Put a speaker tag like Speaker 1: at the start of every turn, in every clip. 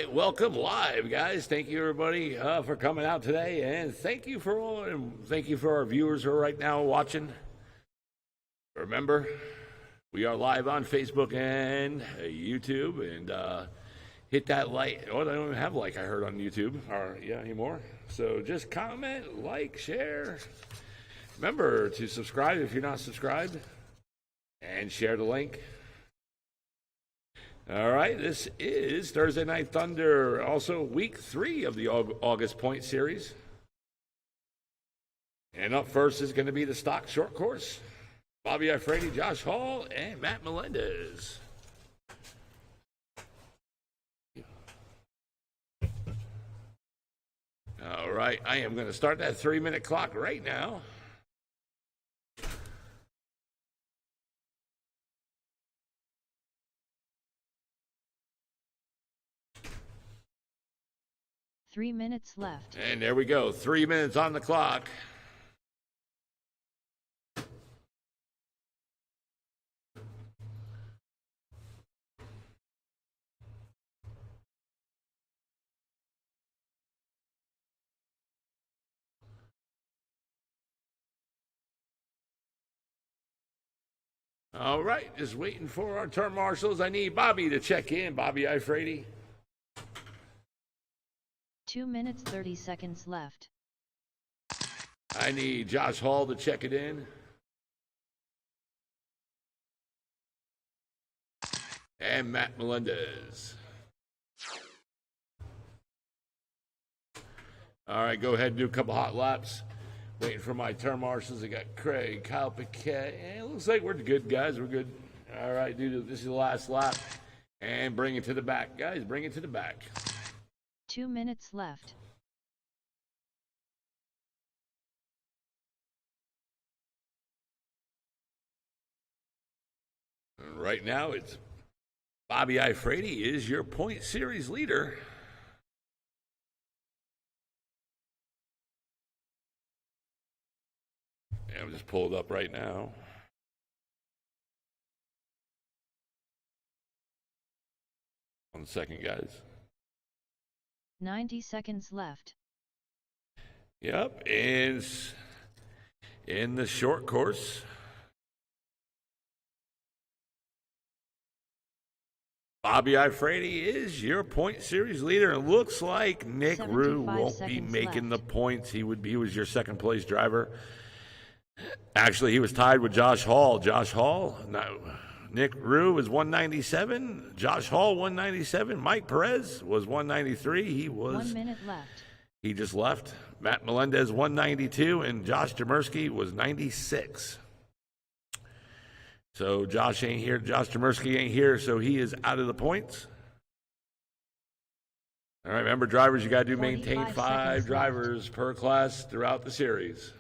Speaker 1: right, welcome live, guys. Thank you, everybody, for coming out today, and thank you for our viewers who are right now watching. Remember, we are live on Facebook and YouTube, and hit that like. Oh, they don't even have like I heard on YouTube, or yeah, anymore. So just comment, like, share. Remember to subscribe if you're not subscribed, and share the link. All right, this is Thursday Night Thunder, also week 3 of the August Point Series. And up first is going to be the stock short course. Bobby Ifrati, Josh Hall, and Matt Melendez. All right, I am going to start that 3-minute clock right now.
Speaker 2: Three minutes left.
Speaker 1: And there we go, 3 minutes on the clock. All right, just waiting for our turn marshals. I need Bobby to check in. Bobby Ifrati.
Speaker 2: 2 minutes 30 seconds left.
Speaker 1: I need Josh Hall to check it in. And Matt Melendez. All right, go ahead and do a couple hot laps. Waiting for my turn marshals. I got Craig, Kyle Paquette. And it looks like we're good, guys. We're good. All right, dude, this is the last lap. And bring it to the back. Guys, bring it to the back.
Speaker 2: 2 minutes left.
Speaker 1: Right now, it's Bobby Ifrati is your point series leader. And I'm just pulled up right now. One second, guys.
Speaker 2: 90 seconds left.
Speaker 1: Yep, and in the short course, Bobby Ifrati is your point series leader. It looks like Nick Rue won't be making the points. He was your second place driver. Actually, he was tied with Josh Hall. Nick Rue was 197. Josh Hall 197. Mike Perez was 193. He was
Speaker 2: 1 minute left.
Speaker 1: He just left. Matt Melendez 192, and Josh Demersky was 96. So Josh ain't here. Josh Demersky ain't here, so he is out of the points. All right, remember, drivers, you got to maintain 5 drivers per class throughout the series.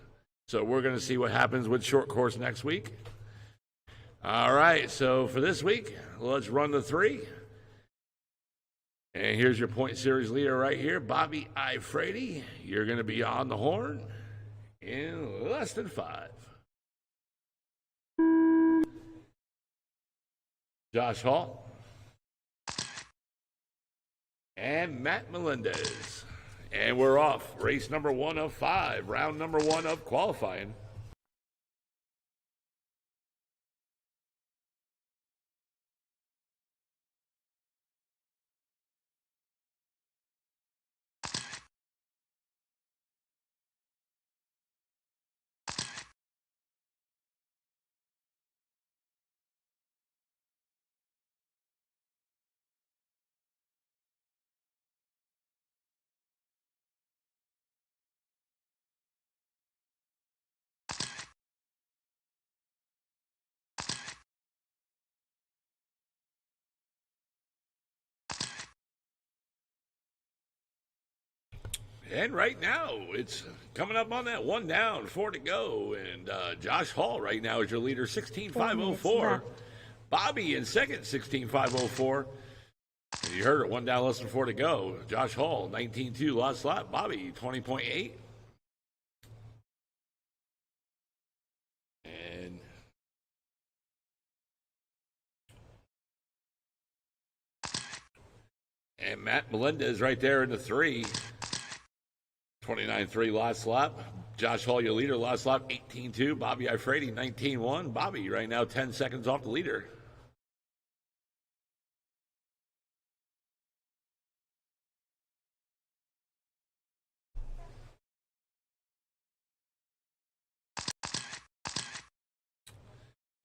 Speaker 1: So we're going to see what happens with short course next week. All right, so for this week, let's run the 3. And here's your point series leader right here, Bobby Ifrati. You're going to be on the horn in less than 5. Josh Hall and Matt Melendez. And we're off. Race number 1 of 5, round number 1 of qualifying. And right now, it's coming up on that 1 down, 4 to go. And Josh Hall right now is your leader, 16.504. Bobby in second, 16.504. And you heard it, 1 down, less than 4 to go. Josh Hall, 19.2, last lap. Bobby, 20.8. And And Matt Melendez right there in the 3. 29-3 last lap. Josh Hall, your leader, last lap 18-2. Bobby Ifrady, 19-1. Bobby right now 10 seconds off the leader.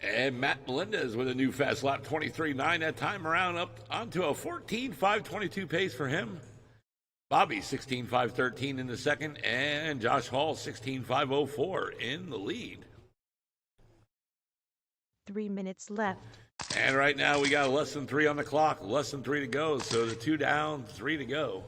Speaker 1: And Matt Melendez with a new fast lap, 23-9. That time around up onto a 14.522 pace for him. Bobby, 16.513 in the second. And Josh Hall, 16.504 in the lead.
Speaker 3: 3 minutes left.
Speaker 1: And right now we got less than 3 on the clock, less than 3 to go. So the 2 down, 3 to go.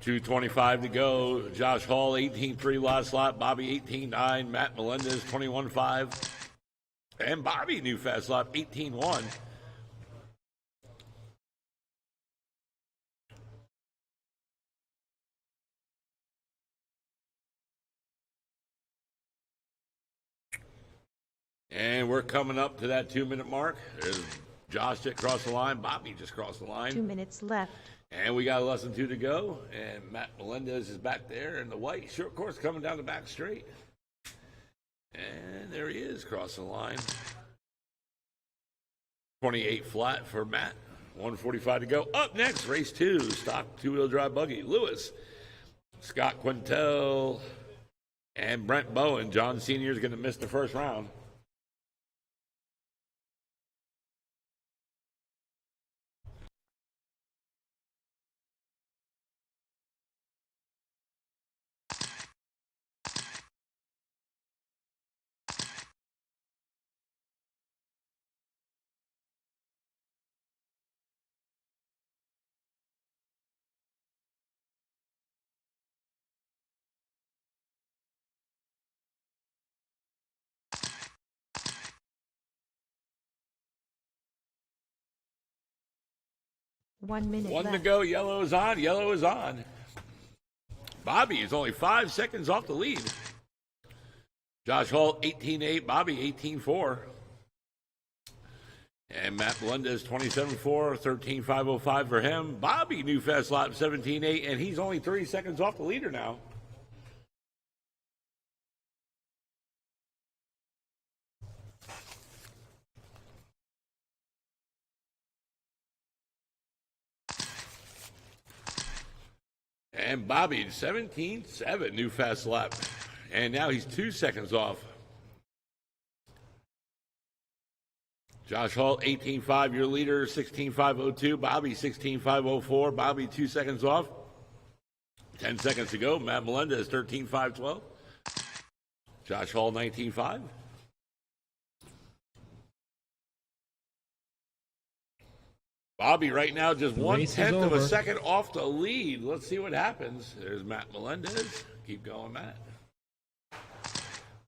Speaker 1: .225 to go. Josh Hall, 18.3 last lap. Bobby, 18.9. Matt Melendez, 21.5. And Bobby, new fast lap, 18.1. And we're coming up to that 2-minute mark. There's Josh just crossed the line. Bobby just crossed the line.
Speaker 3: 2 minutes left.
Speaker 1: And we got less than 2 to go. And Matt Melendez is back there in the white short course coming down the back straight. And there he is, crossing the line. 28 flat for Matt. 145 to go. Up next, race 2, stock 2-wheel drive buggy. Lewis, Scott Quintel, and Brent Bowen. John Sr. is going to miss the first round.
Speaker 3: One minute
Speaker 1: One
Speaker 3: left.
Speaker 1: to go. Yellow is on. Yellow is on. Bobby is only 5 seconds off the lead. Josh Hall, 18.8. Bobby, 18.4. And Matt Melendez, 27.4. 13.505 for him. Bobby, new fast lap, 17.8. And he's only 3 seconds off the leader now. And Bobby, 17.7, new fast lap. And now he's 2 seconds off. Josh Hall, 18.5, your leader, 16.502. Bobby, 16.504. Bobby, 2 seconds off. 10 seconds to go. Matt Melendez, 13.512. Josh Hall, 19.5. Bobby right now just
Speaker 4: Race is
Speaker 1: 1/10 of a
Speaker 4: over.
Speaker 1: second off the lead. Let's see what happens. There's Matt Melendez. Keep going, Matt.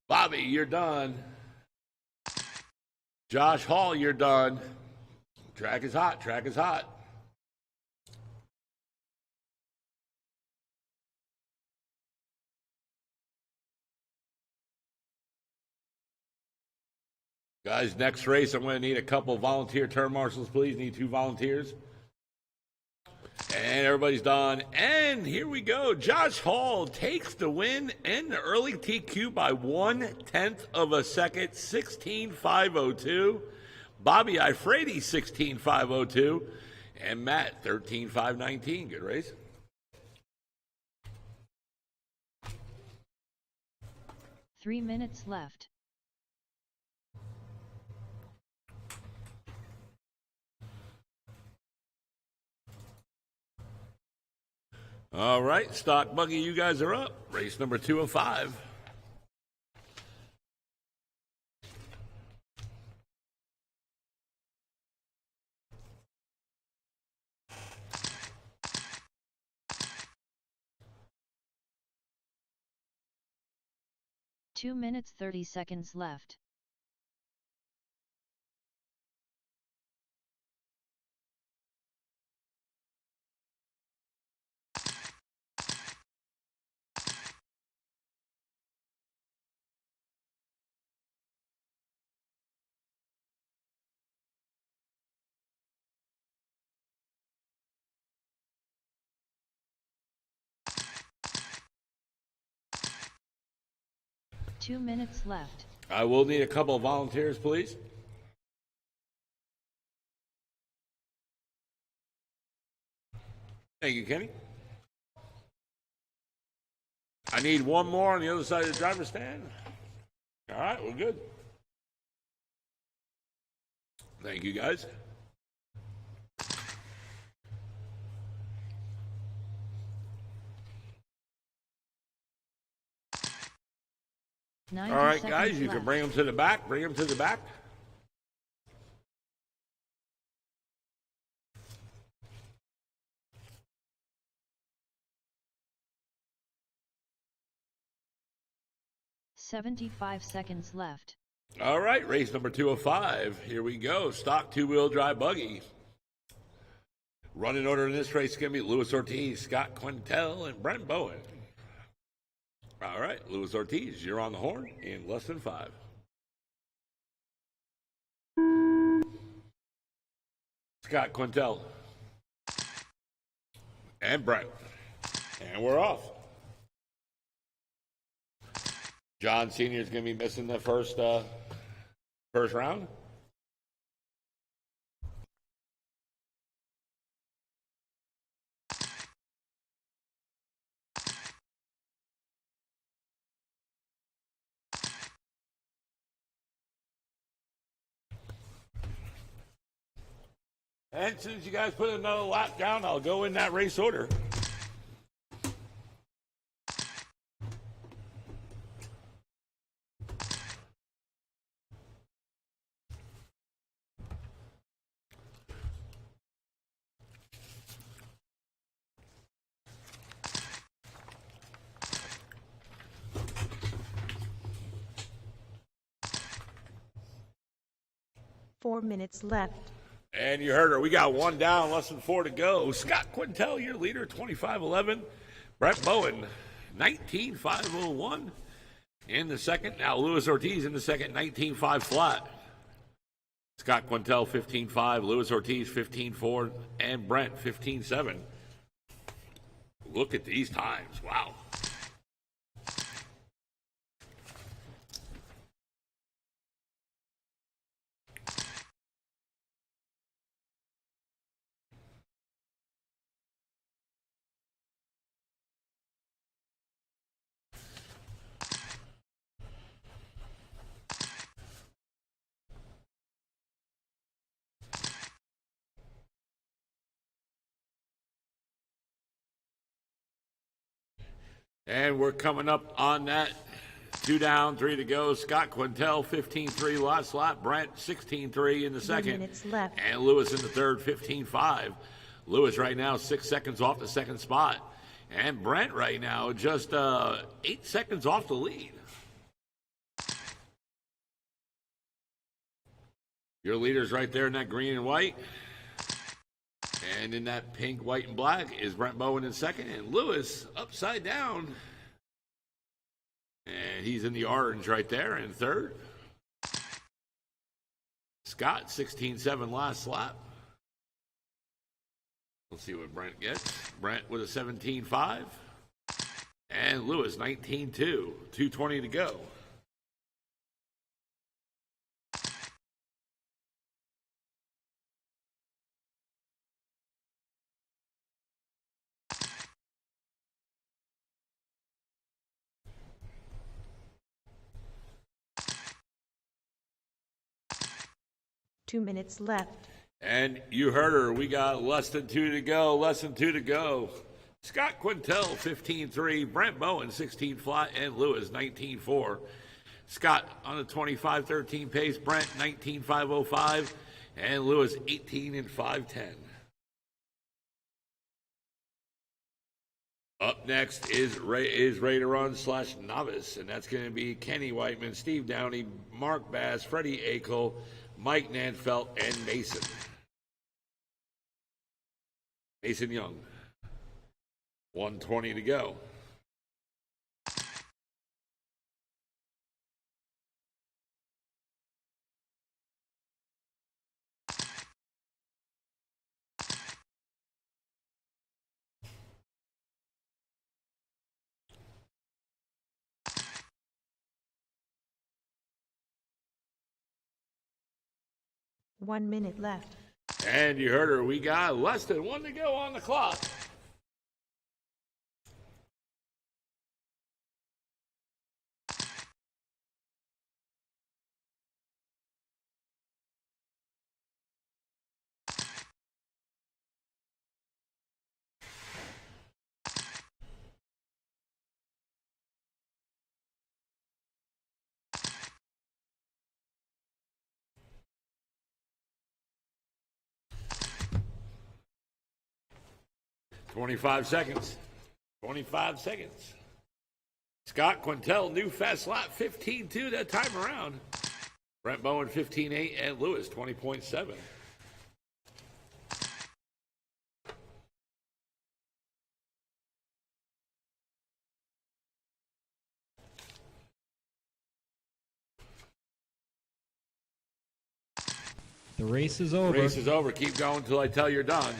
Speaker 1: Bobby, you're done. Josh Hall, you're done. Track is hot. Track is hot. Guys, next race, I'm going to need a couple volunteer turn marshals, please. Need 2 volunteers. And everybody's done. And here we go. Josh Hall takes the win in the early TQ by 1/10 of a second, 16.502. Bobby Ifrady, 16.502. And Matt, 13.519. Good race.
Speaker 2: Three minutes left.
Speaker 1: All right, Stock Buggy, you guys are up. Race number 2 of 5.
Speaker 2: 2 minutes 30 seconds left. Two minutes left.
Speaker 1: I will need a couple of volunteers, please. Thank you, Kenny. I need one more on the other side of the driver's stand. All right, we're good. Thank you, guys. All right, guys, you can bring them to the back. Bring them to the back.
Speaker 2: $75 left.
Speaker 1: All right, race number 205. Here we go. Stock two-wheel drive buggy. Running order in this race is going to be Luis Ortiz, Scott Quintel, and Brent Bowen. All right, Luis Ortiz, you're on the horn in less than 5. Scott Quintel. And Brent. And we're off. John Sr. is going to be missing the first round. And as soon as you guys put another lap down, I'll go in that race order.
Speaker 3: Four minutes left.
Speaker 1: And you heard her. We got one down, less than 4 to go. Scott Quintel, your leader, 25-11. Brent Bowen, 19-501 in the second. Now Luis Ortiz in the second, 19-5 flat. Scott Quintel, 15-5. Luis Ortiz, 15-4. And Brent, 15-7. Look at these times. Wow. And we're coming up on that. 2 down, 3 to go. Scott Quintel, 15-3 last lap. Brent, 16-3 in the second.
Speaker 3: 1 minute left.
Speaker 1: And Luis in the third, 15-5. Luis right now 6 seconds off the second spot. And Brent right now just 8 seconds off the lead. Your leader's right there in that green and white. And in that pink, white, and black is Brent Bowen in second, and Luis upside down. And he's in the orange right there in third. Scott, 16-7 last lap. Let's see what Brent gets. Brent with a 17-5. And Luis, 19-2. 2:20 to go.
Speaker 3: Two minutes left.
Speaker 1: And you heard her. We got less than 2 to go. Less than 2 to go. Scott Quintel, 15-3. Brent Bowen, 16 flat. And Luis, 19-4. Scott on a 25-13 pace. Brent, 19-505. And Luis, 18-510. Up next is Ready to Run / Novice, and that's going to be Kenny Whiteman, Steve Downey, Mark Bass, Freddie Akel, Mike Nanfelt, and Mason. Mason Young. 1:20 to go.
Speaker 3: One minute left.
Speaker 1: And you heard her. We got less than 1 to go on the clock. $25 seconds. 25 seconds. Scott Quintel, new fast lap, 15.2 that time around. Brent Bowen, 15.8, and Lewis, 20.7.
Speaker 4: The race is over.
Speaker 1: Race is over. Keep going until I tell you're done.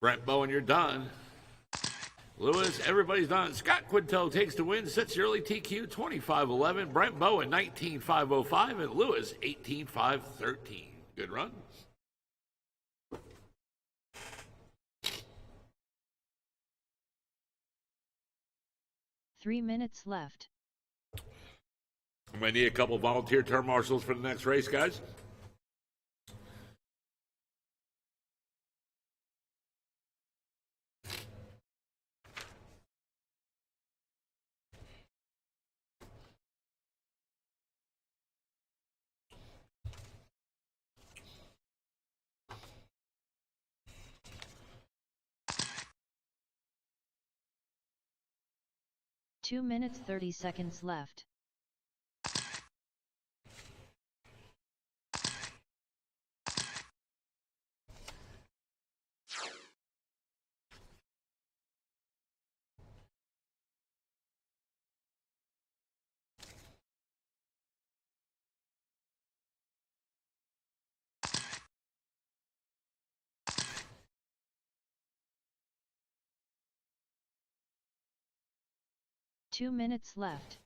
Speaker 1: Brent Bowen, you're done. Lewis, everybody's done. Scott Quintel takes the win, sets the early TQ 25-11. Brent Bowen 19.505 and Lewis 18.513. Good run.
Speaker 2: Three minutes left.
Speaker 1: I'm going to need a couple volunteer term marshals for the next race, guys.
Speaker 2: Two minutes 30 seconds left. Two minutes left.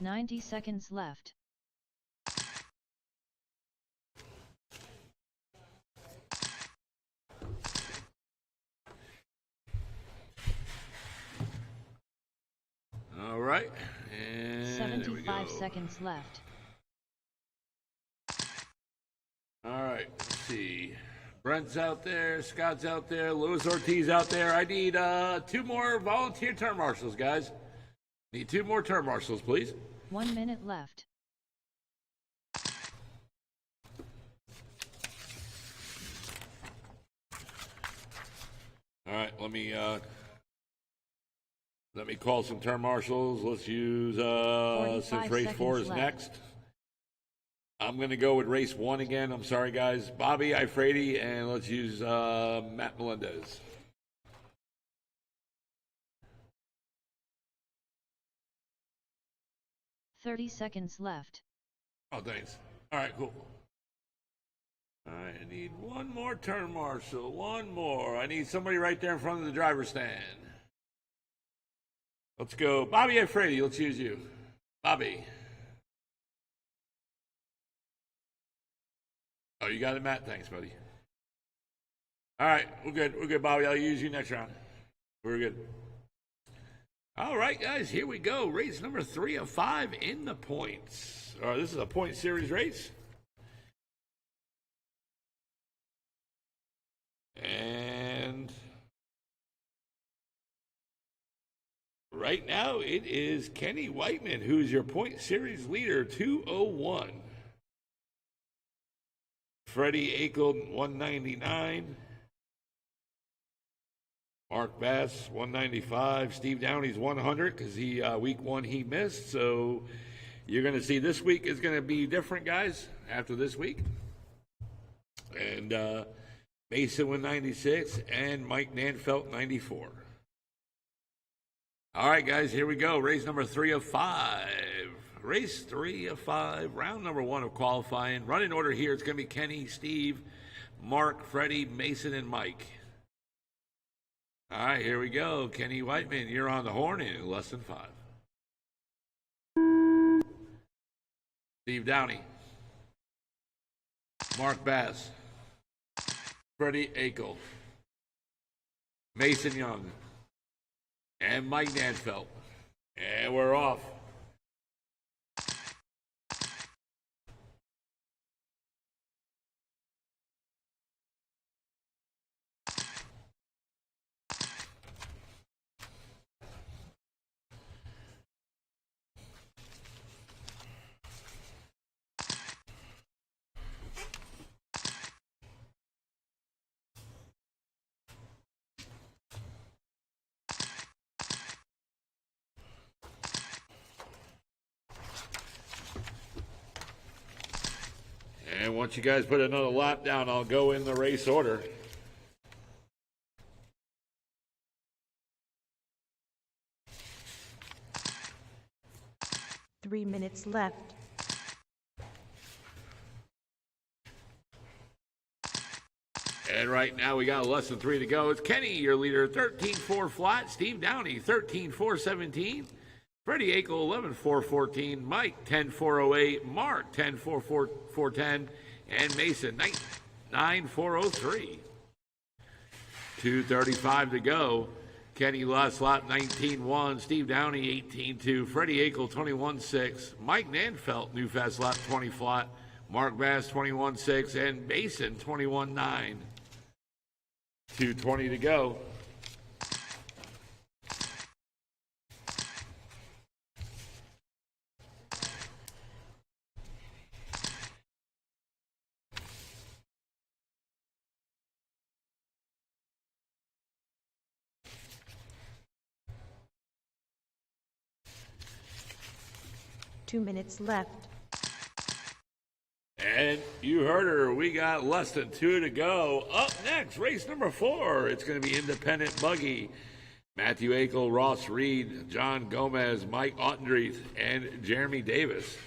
Speaker 2: Ninety seconds left.
Speaker 1: All right. And
Speaker 2: 75 seconds left.
Speaker 1: All right. Let's see. Brent's out there. Scott's out there. Luis Ortiz out there. I need two more volunteer term marshals, guys. Need two more term marshals, please.
Speaker 2: 1 minute left.
Speaker 1: All right, let me call some term marshals. Let's use since race 4 is
Speaker 2: left.
Speaker 1: next. I'm gonna go with race 1 again. I'm sorry, guys. Bobby Ifredi, and let's use Matt Melendez.
Speaker 2: $30 seconds left.
Speaker 1: Oh, thanks. All right, cool. All right, I need one more turn marshal. One more. I need somebody right there in front of the driver's stand. Let's go. Bobby Ifredi, let's use you. Bobby. Oh, you got it, Matt? Thanks, buddy. All right, we're good. We're good, Bobby. I'll use you next round. We're good. All right, guys, here we go. Race number 3 of 5 in the points. This is a point series race. And right now it is Kenny Whiteman, who's your point series leader, 201. Freddie Akel, 199. Mark Bass, 195. Steve Downey's 100 because week 1 he missed. So you're going to see this week is going to be different, guys, after this week. And Mason with 96 and Mike Nanfelt, 94. All right, guys, here we go. Race number 3 of 5. Race 3 of 5, round number 1 of qualifying. Running order here, it's going to be Kenny, Steve, Mark, Freddie, Mason, and Mike. All right, here we go. Kenny Whiteman, you're on the horn in less than 5. Steve Downey. Mark Bass. Freddie Akel. Mason Young. And Mike Nanfelt. And we're off. And once you guys put another lap down, I'll go in the race order.
Speaker 3: Three minutes left.
Speaker 1: And right now we got less than 3 to go. It's Kenny, your leader, 13-4 flat. Steve Downey, 13-4-17. Freddie Akel, 11-4-14. Mike, 10-4-08. Mark, 10-4-4-10. And Mason, 9-4-03. 2:35 to go. Kenny last lap, 19-1. Steve Downey, 18-2. Freddie Akel, 21-6. Mike Nanfelt, new fast lap, 20 flat. Mark Bass, 21-6. And Mason, 21-9. 2:20 to go.
Speaker 3: Two minutes left.
Speaker 1: And you heard her. We got less than 2 to go. Up next, race number 4. It's going to be Independent Buggy. Matthew Akel, Ross Reed, John Gomez, Mike Ottendreith, and Jeremy Davis.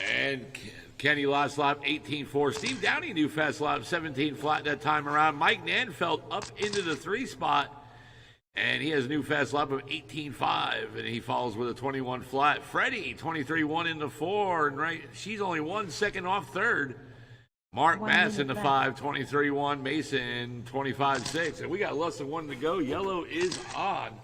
Speaker 1: And Kenny last lap, 18-4. Steve Downey, new fast lap, 17 flat that time around. Mike Nanfelt up into the 3 spot. And he has a new fast lap of 18-5. And he follows with a 21 flat. Freddie, 23-1 in the 4. And she's only 1 second off third. Mark Bass in the 5, 23-1. Mason, 25-6. And we got less than 1 to go. Yellow is on.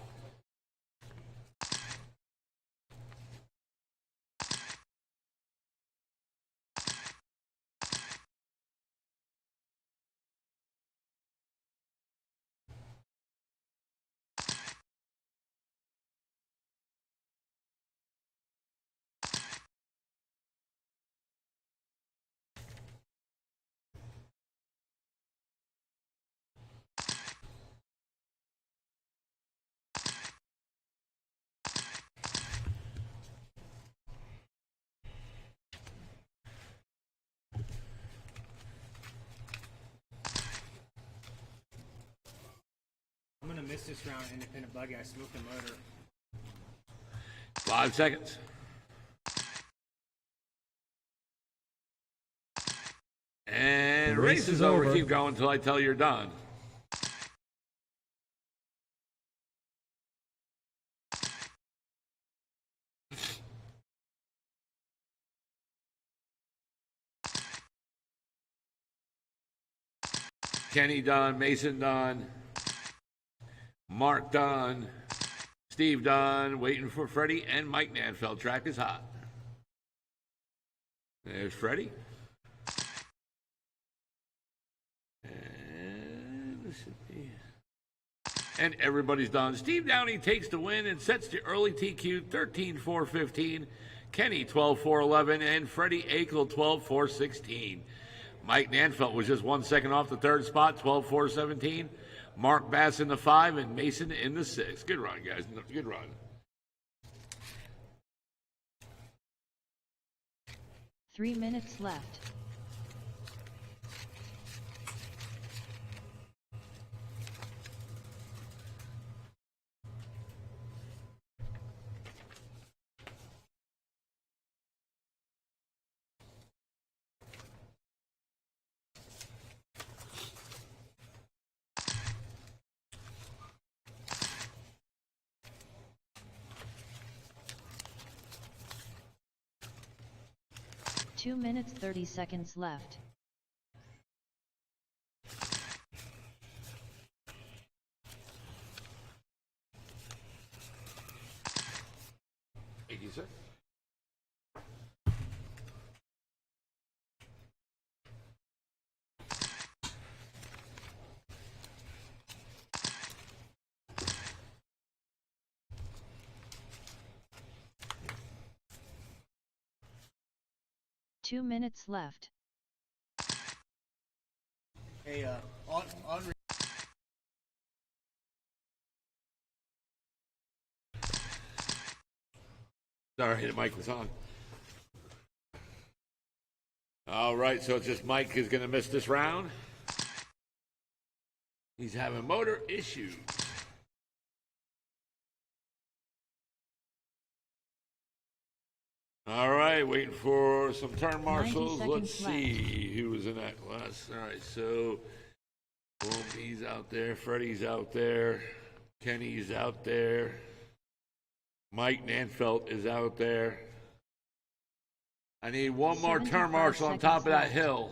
Speaker 4: missed this round independent buggy. I smoked the motor.
Speaker 1: 5 seconds. And race is over. Keep going until I tell you you're done. Kenny done, Mason done, Mark done, Steve done, waiting for Freddie and Mike Nanfeld. Track is hot. There's Freddie. And everybody's done. Steve Downey takes the win and sets the early TQ 13-4-15. Kenny 12-4-11 and Freddie Akel 12-4-16. Mike Nanfeld was just 1 second off the third spot, 12-4-17. Mark Bass in the 5 and Mason in the 6. Good run, guys. Good run.
Speaker 2: Three minutes left. Two minutes 30 seconds left.
Speaker 1: Thank you, sir.
Speaker 2: Two minutes left.
Speaker 4: Hey, on
Speaker 1: Sorry, the mic was on. All right, so it's just Mike is going to miss this round. He's having motor issues. All right, waiting for some turn marshals.
Speaker 2: 90
Speaker 1: Let's
Speaker 2: seconds
Speaker 1: see who was in that class. All right, so boom, he's out there. Freddie's out there. Kenny's out there. Mike Nanfeld is out there. I need one more turn
Speaker 2: 75
Speaker 1: marshal on top of that
Speaker 2: seconds
Speaker 1: hill.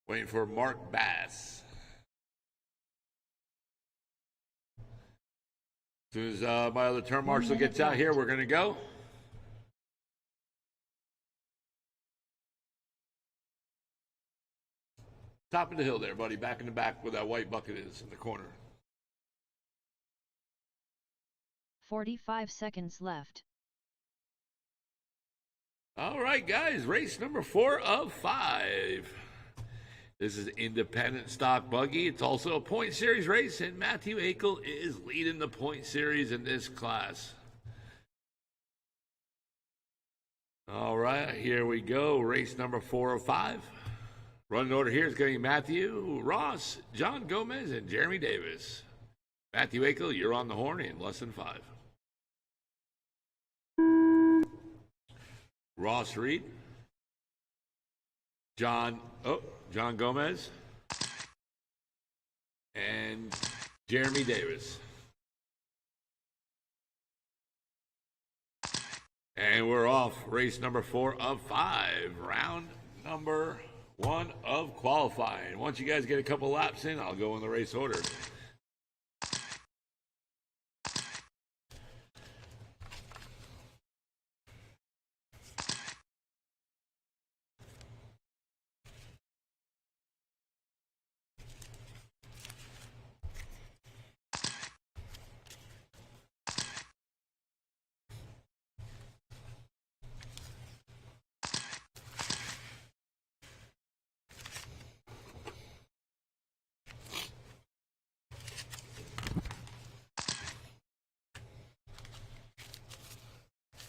Speaker 1: Waiting for Mark Bass. As soon as my other turn marshal gets out here, we're going to go. Top of the hill there, buddy. Back in the back where that white bucket is in the corner.
Speaker 2: 45 seconds left.
Speaker 1: All right, guys. Race number 4 of 5. This is independent stock buggy. It's also a point series race, and Matthew Akel is leading the point series in this class. All right, here we go. Race number 4 of 5. Running order here is going to be Matthew, Ross, John Gomez, and Jeremy Davis. Matthew Akel, you're on the horn in less than 5. Ross Reed. John Gomez. And Jeremy Davis. And we're off. Race number 4 of 5. Round number 1 of qualifying. Once you guys get a couple laps in, I'll go in the race order.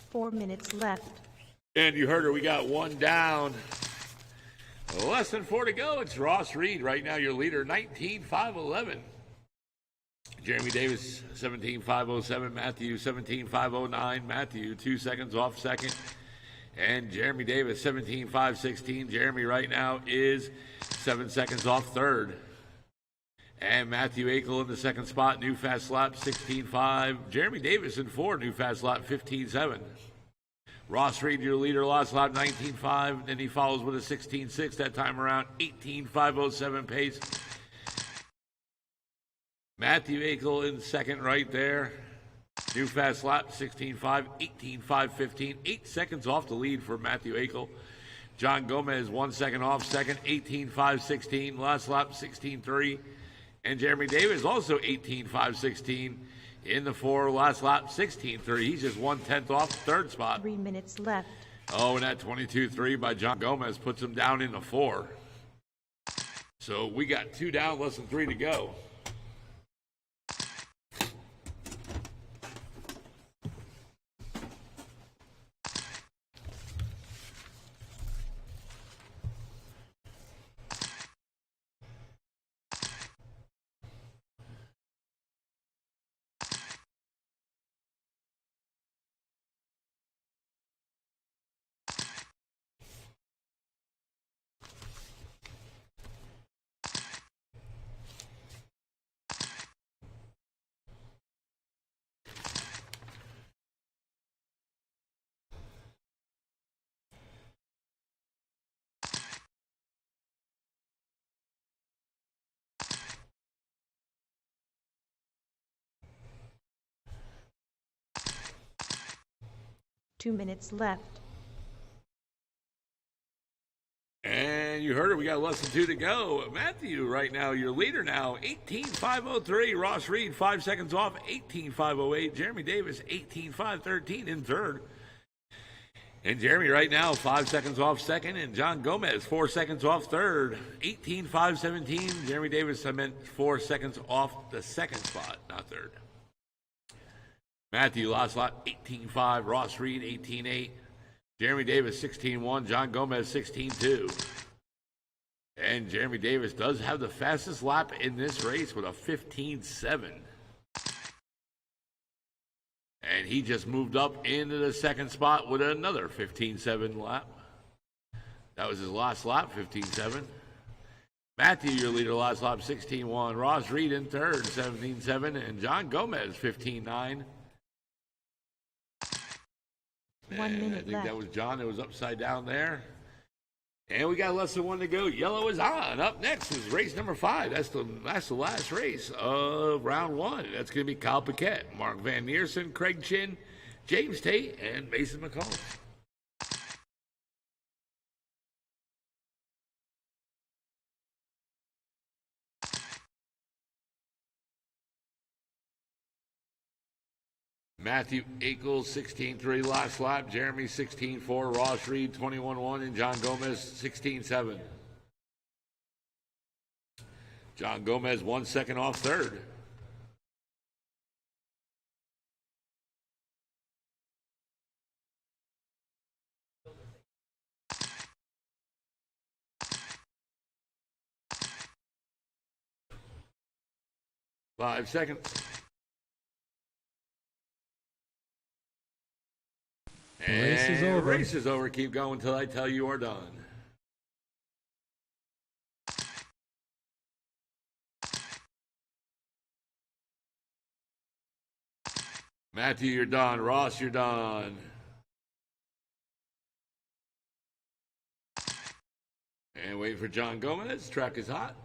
Speaker 3: Four minutes left.
Speaker 1: And you heard her, we got one down. Less than 4 to go. It's Ross Reed right now, your leader, 19.511. Jeremy Davis, 17.507. Matthew, 17.509. Matthew, 2 seconds off second. And Jeremy Davis, 17.516. Jeremy right now is 7 seconds off third. And Matthew Akel in the second spot, new fast lap, 16.5. Jeremy Davis in four, new fast lap, 15.7. Ross Reed, your leader, last lap, 19.5. Then he follows with a 16.6 that time around, 18.507 pace. Matthew Akel in second right there. New fast lap, 16.5, 18.515. 8 seconds off the lead for Matthew Akel. John Gomez, 1 second off second, 18.516. Last lap, 16.3. And Jeremy Davis also 18.516 in the four. Last lap, 16.3. He's just 1/10 off the third spot.
Speaker 3: 3 minutes left.
Speaker 1: Oh, and that 22.3 by John Gomez puts him down in the four. So we got 2 down, less than 3 to go.
Speaker 3: Two minutes left.
Speaker 1: And you heard it. We got less than 2 to go. Matthew, right now, your leader now, 18.503. Ross Reed, 5 seconds off, 18.508. Jeremy Davis, 18.513 in third. And Jeremy right now, 5 seconds off second. And John Gomez, 4 seconds off third, 18.517. Jeremy Davis, I meant 4 seconds off the second spot, not third. Matthew, last lap, 18.5. Ross Reed, 18.8. Jeremy Davis, 16.1. John Gomez, 16.2. And Jeremy Davis does have the fastest lap in this race with a 15.7. And he just moved up into the second spot with another 15.7 lap. That was his last lap, 15.7. Matthew, your leader, last lap, 16.1. Ross Reed in third, 17.7. And John Gomez, 15.9.
Speaker 3: 1 minute
Speaker 1: I think
Speaker 3: left.
Speaker 1: that was John that was upside down there. And we got less than 1 to go. Yellow is on. Up next is race number 5. That's the last race of round 1. That's going to be Kyle Paquette, Mark Van Neersen, Craig Chin, James Tate, and Mason McCall. Matthew Akel, 16.3 last lap. Jeremy, 16.4. Ross Reed, 21.1. And John Gomez, 16.7. John Gomez, 1 second off third. Five seconds.
Speaker 5: Race is over.
Speaker 1: Race is over. Keep going until I tell you are done. Matthew, you're done. Ross, you're done. And wait for John Gomez. Track is hot.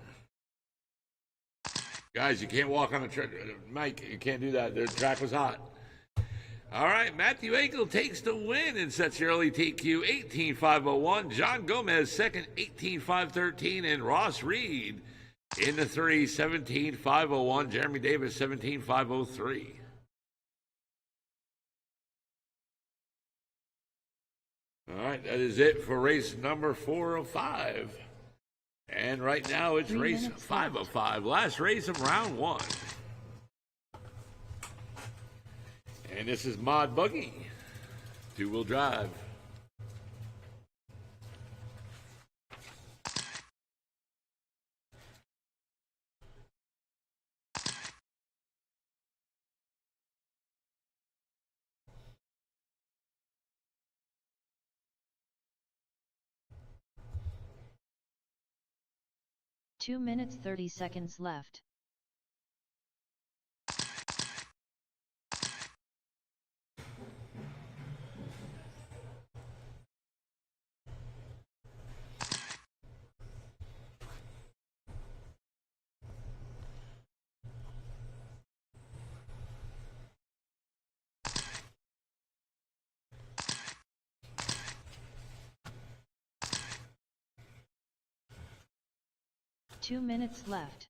Speaker 1: Guys, you can't walk on the track. Mike, you can't do that. The track was hot. All right, Matthew Akel takes the win and sets your early TQ 18.501. John Gomez second, 18.513, and Ross Reed in the 3, 17.501. Jeremy Davis 17.503. All right, that is it for race number 4 of 5. And right now it's
Speaker 3: 3
Speaker 1: race
Speaker 3: minutes
Speaker 1: 5 of 5, last race of round 1. And this is Mod Buggy, 2-wheel drive.
Speaker 2: 2 minutes 30 seconds left. Two minutes left.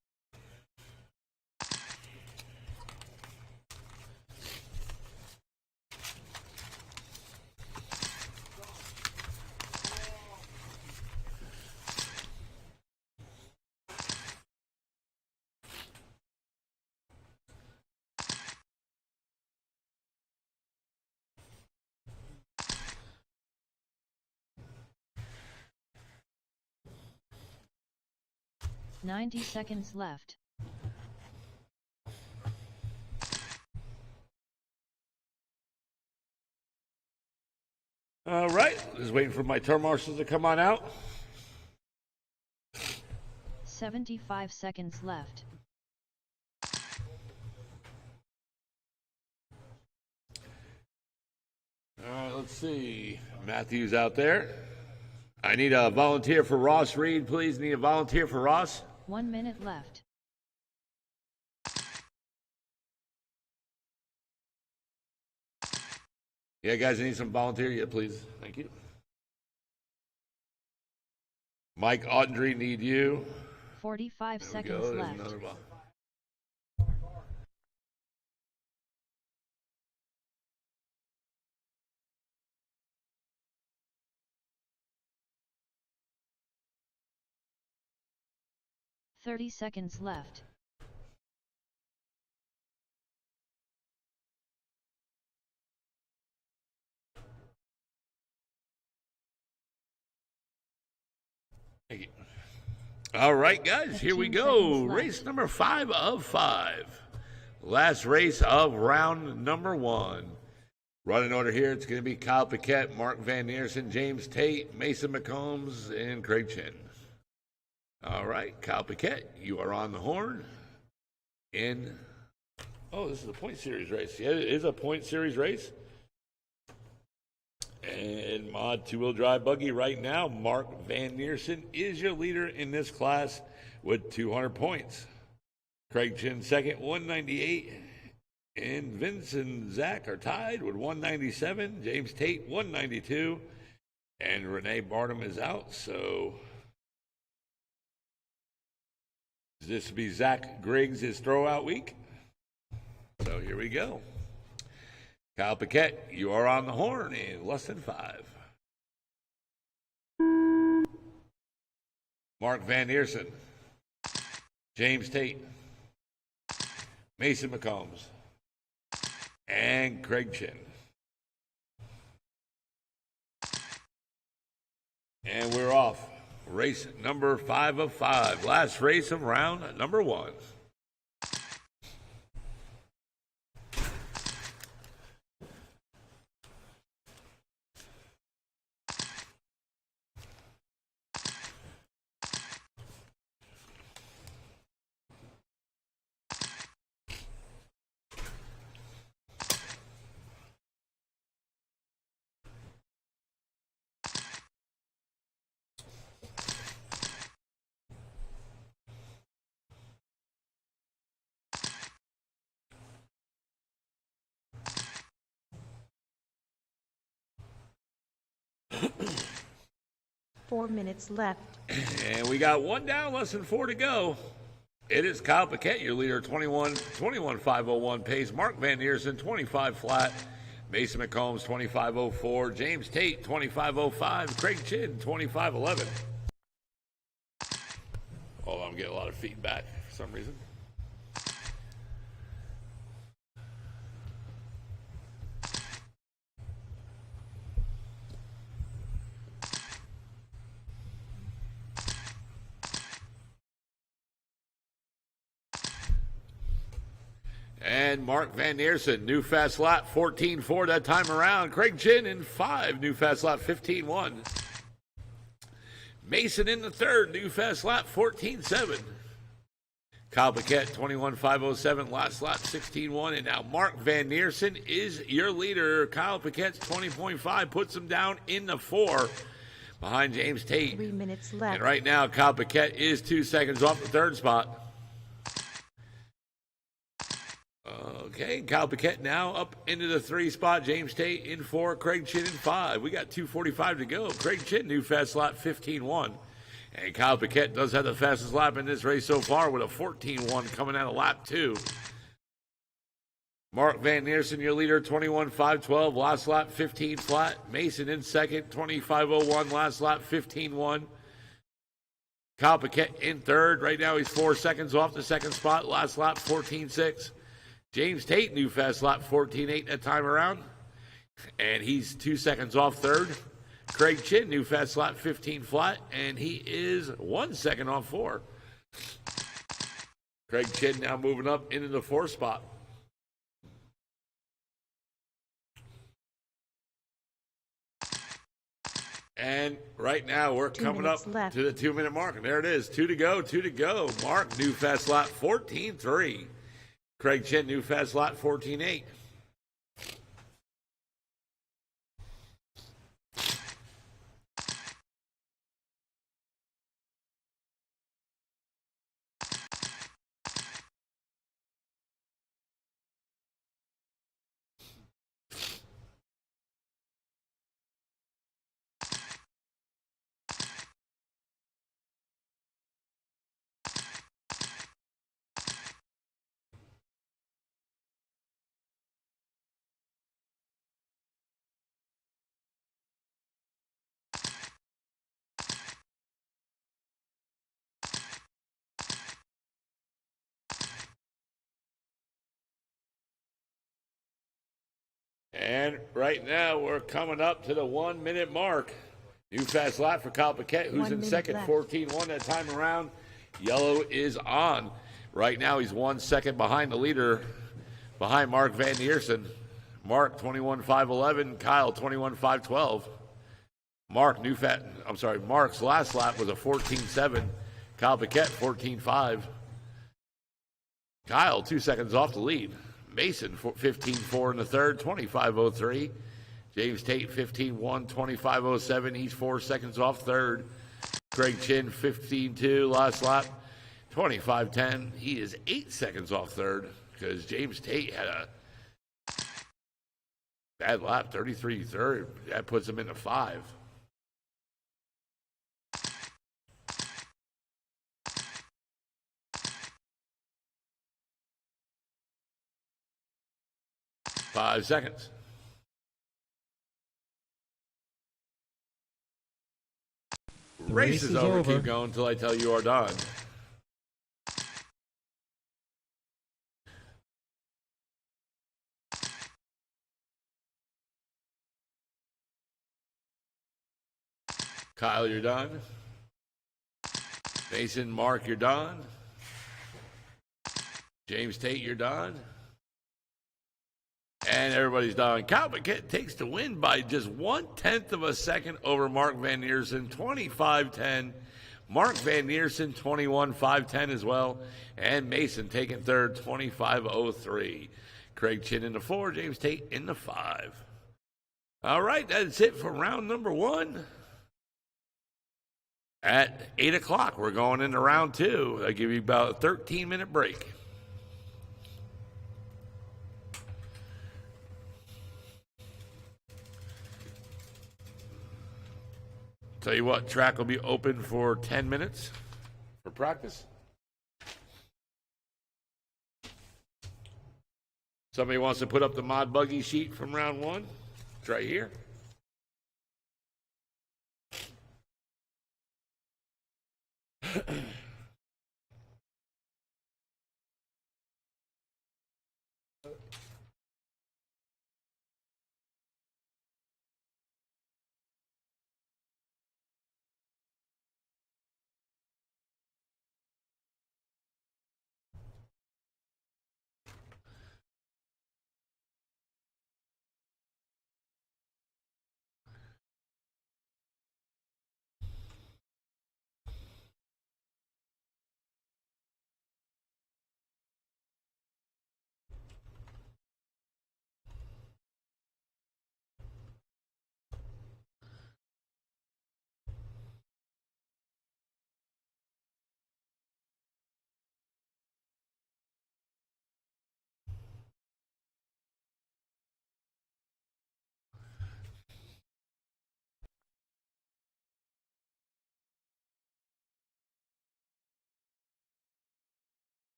Speaker 2: Ninety seconds left.
Speaker 1: All right, just waiting for my turn marshals to come on out.
Speaker 2: 75 seconds left.
Speaker 1: All right, let's see. Matthew's out there. I need a volunteer for Ross Reed, please. Need a volunteer for Ross.
Speaker 2: 1 minute left.
Speaker 1: Yeah, guys, I need some volunteer. Yeah, please. Thank you. Mike Audrey, need you.
Speaker 2: 45
Speaker 1: There we
Speaker 2: seconds
Speaker 1: go. There's
Speaker 2: left.
Speaker 1: another one.
Speaker 2: 30 seconds left.
Speaker 1: Thank you. All right, guys, here we
Speaker 2: 15
Speaker 1: go.
Speaker 2: seconds left.
Speaker 1: Race number 5 of 5. Last race of round number 1. Running order here, it's going to be Kyle Paquette, Mark Van Neersen, James Tate, Mason McCombs, and Craig Chin. All right, Kyle Paquette, you are on the horn. Oh, this is a point series race. Yeah, it is a point series race. And mod two-wheel drive buggy right now, Mark Van Neersen is your leader in this class with 200 points. Craig Chin second, 198. And Vince and Zach are tied with 197. James Tate, 192. And Renee Barnum is out, so this will be Zach Griggs' throwout week. So here we go. Kyle Paquette, you are on the horn in less than 5. Mark Van Neersen, James Tate, Mason McCombs, and Craig Chin. And we're off. Race number 5 of 5. Last race of round number 1.
Speaker 3: Four minutes left.
Speaker 1: And we got one down, less than 4 to go. It is Kyle Paquette, your leader, 21.501 pace. Mark Van Neersen, 25 flat. Mason McCombs, 25.04. James Tate, 25.05. Craig Chin, 25.11. Oh, I'm getting a lot of feedback for some reason. And Mark Van Neersen, new fast lap, 14.4 that time around. Craig Chin in 5, new fast lap, 15.1. Mason in the third, new fast lap 14.7. Kyle Paquette 21.507, last lap 16.1. And now Mark Van Neersen is your leader. Kyle Paquette's 20.5 puts him down in the 4 behind James Tate.
Speaker 3: 3 minutes left.
Speaker 1: And right now, Kyle Paquette is 2 seconds off the third spot. Okay, Kyle Paquette now up into the 3 spot. James Tate in 4, Craig Chin in 5. We got 2:45 to go. Craig Chin, new fast lap 15.1. And Kyle Paquette does have the fastest lap in this race so far with a 14.1 coming out of lap 2. Mark Van Neersen, your leader, 21.512, last lap 15 flat. Mason in second, 25.01, last lap 15.1. Kyle Paquette in third. Right now he's 4 seconds off the second spot, last lap 14.6. James Tate, new fast lap 14.8 that time around. And he's 2 seconds off third. Craig Chin, new fast lap 15 flat, and he is 1 second off 4. Craig Chin now moving up into the 4 spot. And right now we're
Speaker 3: 2
Speaker 1: coming up
Speaker 3: minutes left.
Speaker 1: to the 2-minute mark. And there it is, 2 to go, 2 to go. Mark, new fast lap 14.3. Craig Chin, new fast lap 14.8. And right now, we're coming up to the 1 minute mark. New fast lap for Kyle Paquette, who's
Speaker 3: 1
Speaker 1: in
Speaker 3: minute
Speaker 1: second,
Speaker 3: left.
Speaker 1: 14.1 that time around. Yellow is on. Right now, he's 1 second behind the leader, behind Mark Van Neersen. Mark, 21.511. Kyle, 21.512. Mark's last lap was a 14.7. Kyle Paquette, 14.5. Kyle, 2 seconds off the lead. Mason, 15.4 in the third, 25.03. James Tate, 15.1, 25.07. He's 4 seconds off third. Craig Chin, 15.2, last lap, 25.10. He is 8 seconds off third because James Tate had a bad lap, 33 third. That puts him into 5. Five seconds. Race is over. Keep going until I tell you are done. Kyle, you're done. Mason, Mark, you're done. James Tate, you're done. And everybody's done. Kyle Paquette takes the win by just 1/10 of a second over Mark Van Neersen, 25.10. Mark Van Neersen, 21.510 as well. And Mason taking third, 25.03. Craig Chin in the 4, James Tate in the 5. All right, that's it for round number 1. At 8 o'clock, we're going into round 2. I'll give you about a 13-minute break. Tell you what, track will be open for 10 minutes for practice. Somebody wants to put up the mod buggy sheet from round 1? It's right here.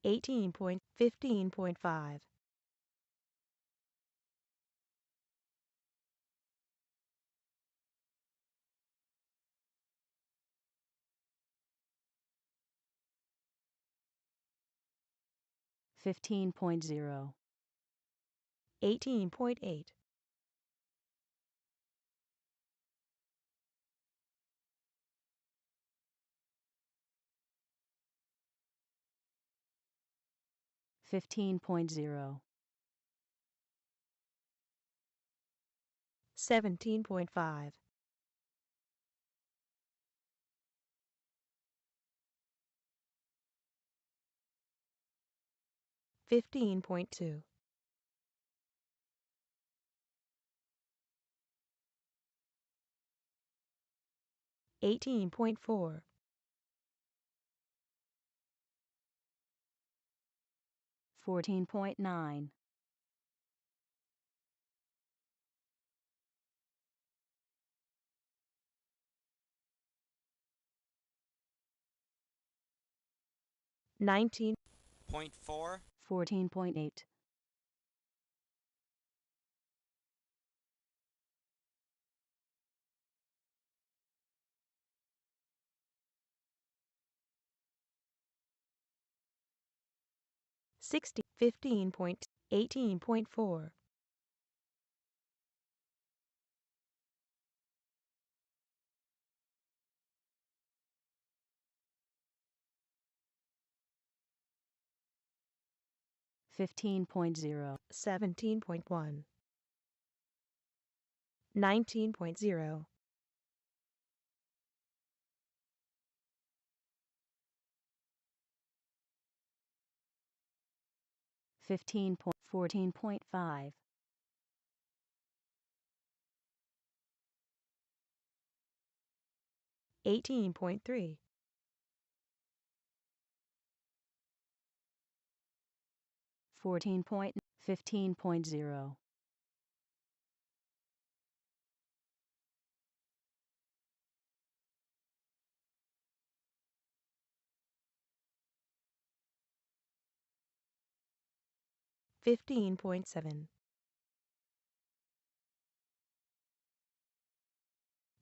Speaker 3: 18.15.5,
Speaker 6: 15.0,
Speaker 3: 18.8,
Speaker 6: 15.0,
Speaker 3: 17.5, 15.2, 18.4,
Speaker 6: 14.9,
Speaker 3: 19,
Speaker 7: Point 4,
Speaker 6: 14.8,
Speaker 3: 60, 15.18.4,
Speaker 6: 15.0,
Speaker 3: 17.1, 19.0,
Speaker 6: 14.5,
Speaker 3: 18.3,
Speaker 6: 15.0,
Speaker 3: 15.7,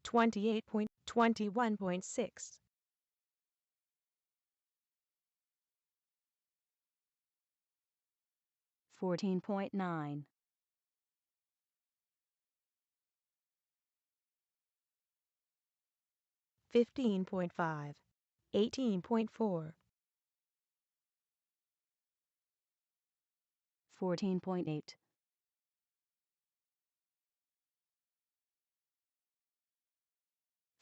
Speaker 3: 28.21.6,
Speaker 6: 14.9,
Speaker 3: 15.5, 18.4,
Speaker 6: 14.8,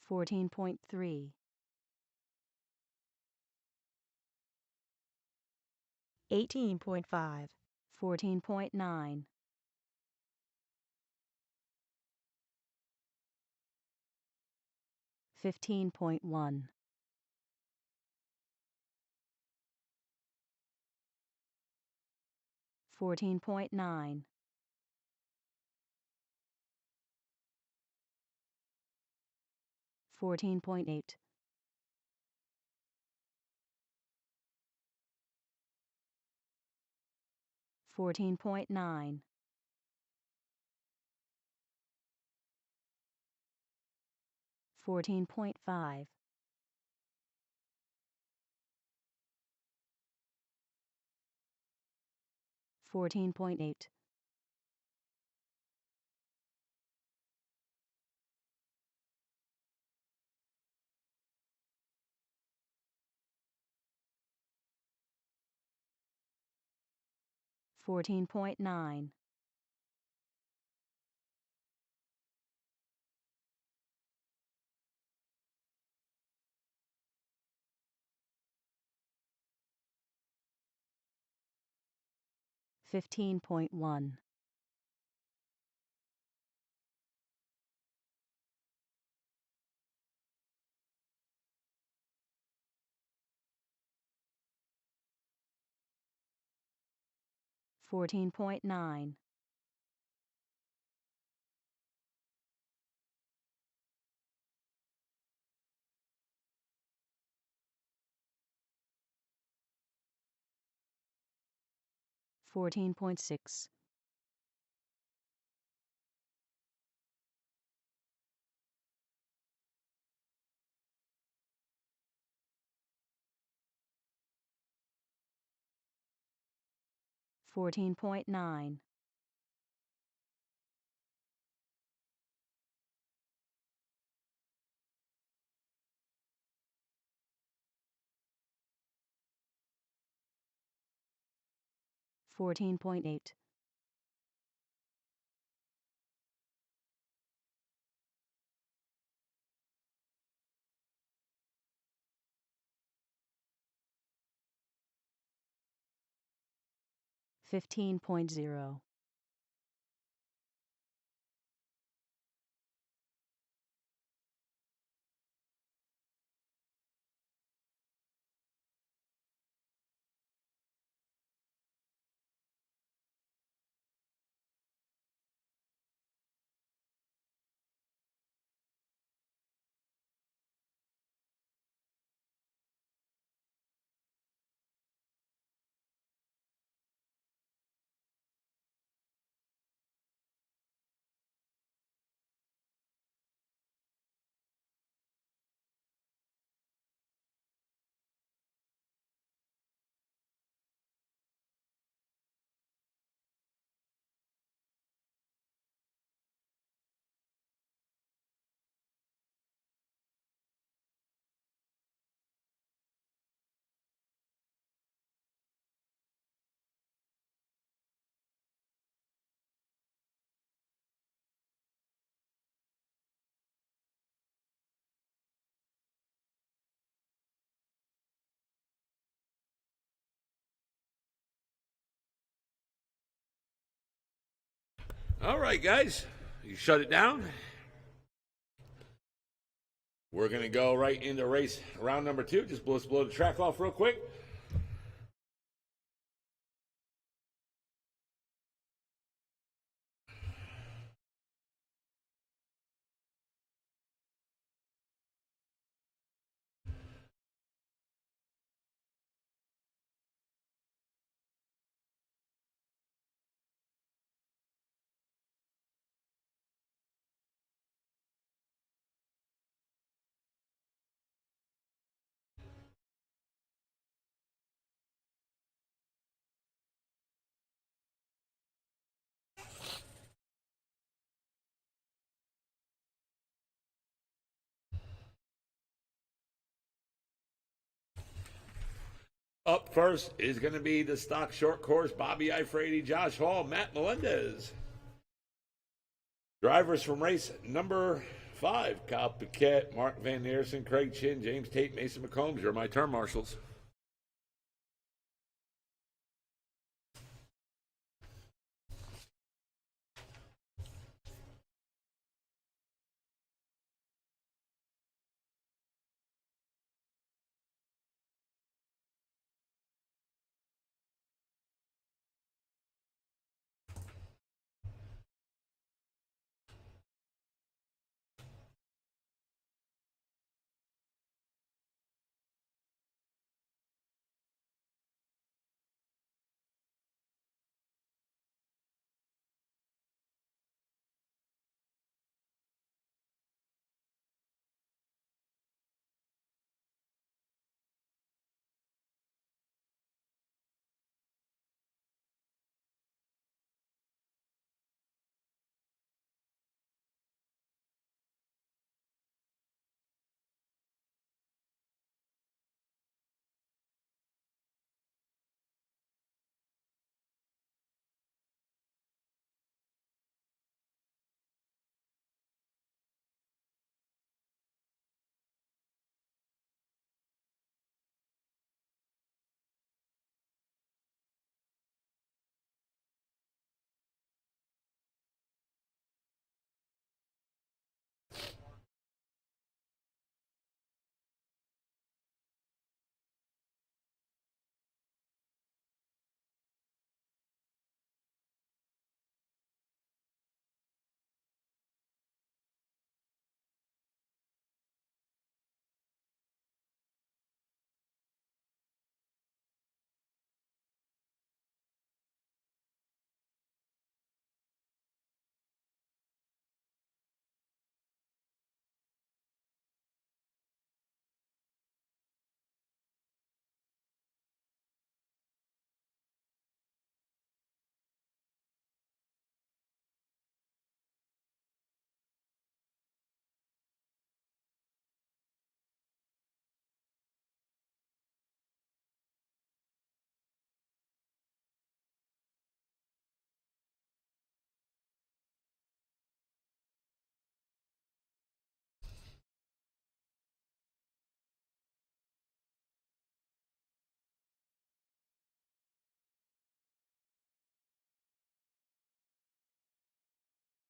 Speaker 6: 14.3,
Speaker 3: 18.5,
Speaker 6: 14.9, 15.1, 14.9, 14.8, 14.9, 14.5, 14.8, fourteen point nine, $15.1, $14.9, 14.6. 14.9. 14.8. 15.0.
Speaker 1: All right, guys, you shut it down. We're going to go right into race round number 2. Let's blow the track off real quick. Up first is going to be the stock short course, Bobby Ifrady, Josh Hall, Matt Melendez. Drivers from race number 5, Kyle Paquette, Mark Van Neersen, Craig Chin, James Tate, Mason McCombs. You're my turn marshals.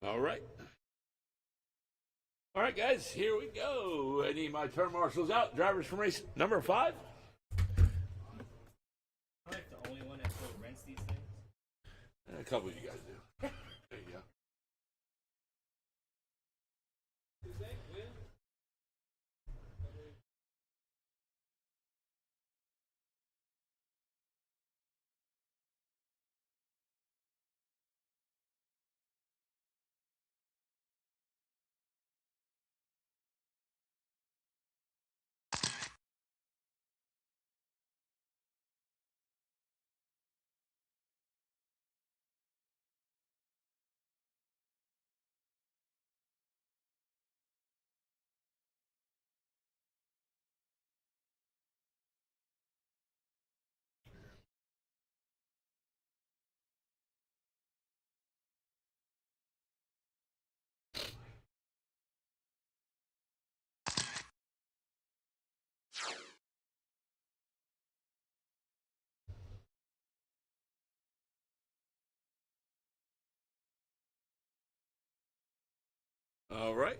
Speaker 1: All right. All right, guys, here we go. I need my turn marshals out. Drivers from race number 5.
Speaker 4: I'm like the only one that still rents these things.
Speaker 1: A couple of you guys do. There you go. All right.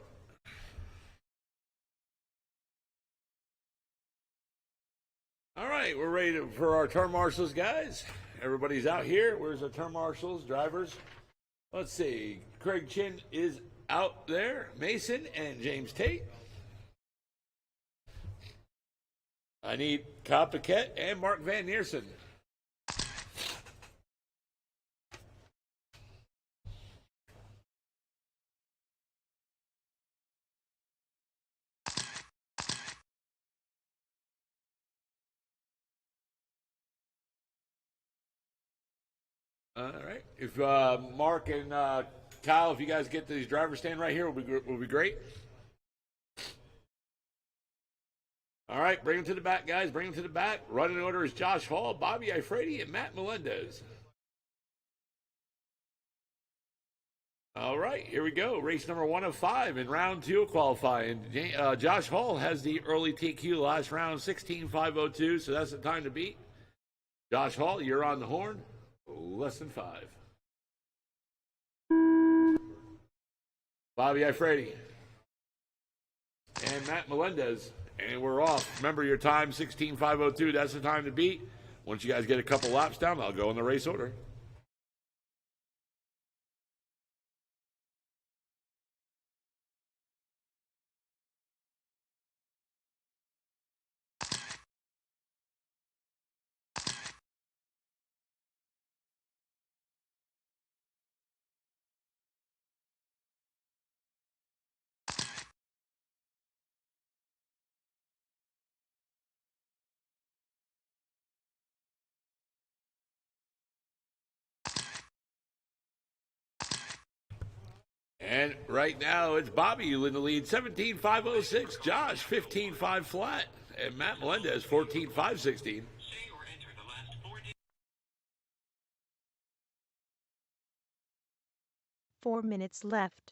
Speaker 1: All right, we're ready for our turn marshals, guys. Everybody's out here. Where's the turn marshals, drivers? Let's see. Craig Chin is out there. Mason and James Tate. I need Kyle Paquette and Mark Van Neersen. All right. If Mark and Kyle, if you guys get these drivers stand right here, will be great. All right, bring them to the back, guys. Bring them to the back. Running order is Josh Hall, Bobby Ifredi, and Matt Melendez. All right, here we go. Race number 1 of 5 in round 2 of qualifying. Josh Hall has the early TQ last round, 16.502, so that's the time to beat. Josh Hall, you're on the horn. Less than 5. Bobby Ifredi and Matt Melendez. And we're off. Remember your time, 16.502. That's the time to beat. Once you guys get a couple laps down, I'll go in the race order. And right now, it's Bobby in the lead, 17.506. Josh, 15.5 flat. And Matt Melendez, 14.516.
Speaker 3: 4 minutes left.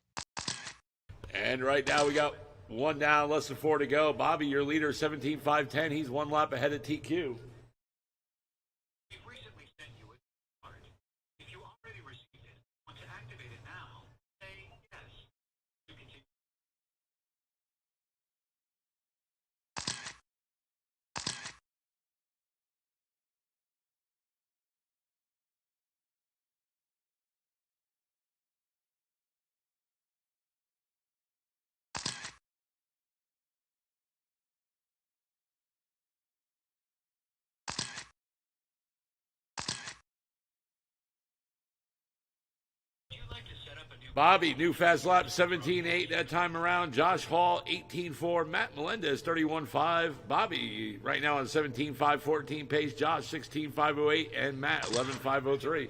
Speaker 1: And right now, we got one down, less than 4 to go. Bobby, your leader, 17.510. He's one lap ahead of TQ. Bobby, new fast lap, 17.8 that time around. Josh Hall, 18.4. Matt Melendez, 31.5. Bobby, right now on 17.514 pace. Josh, 16.508. And Matt, 11.503.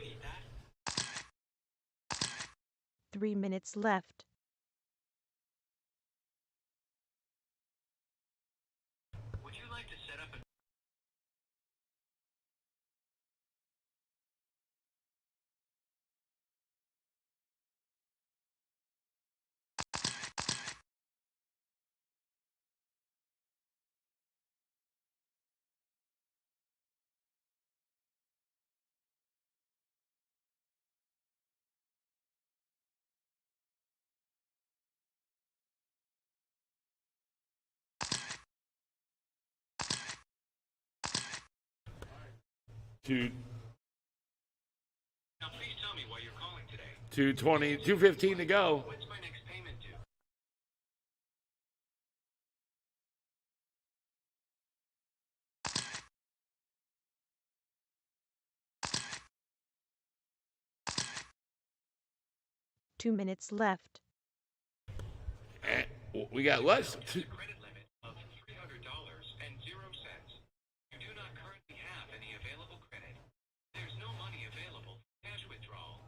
Speaker 3: 3 minutes left.
Speaker 1: Two.
Speaker 7: Now, please tell me why you're calling today.
Speaker 1: 2:20, 2:15 to go.
Speaker 7: When's my next payment due?
Speaker 3: Two minutes left.
Speaker 1: And we got less.
Speaker 7: Has a credit limit of $300.00. You do not currently have any available credit. There's no money available for cash withdrawal.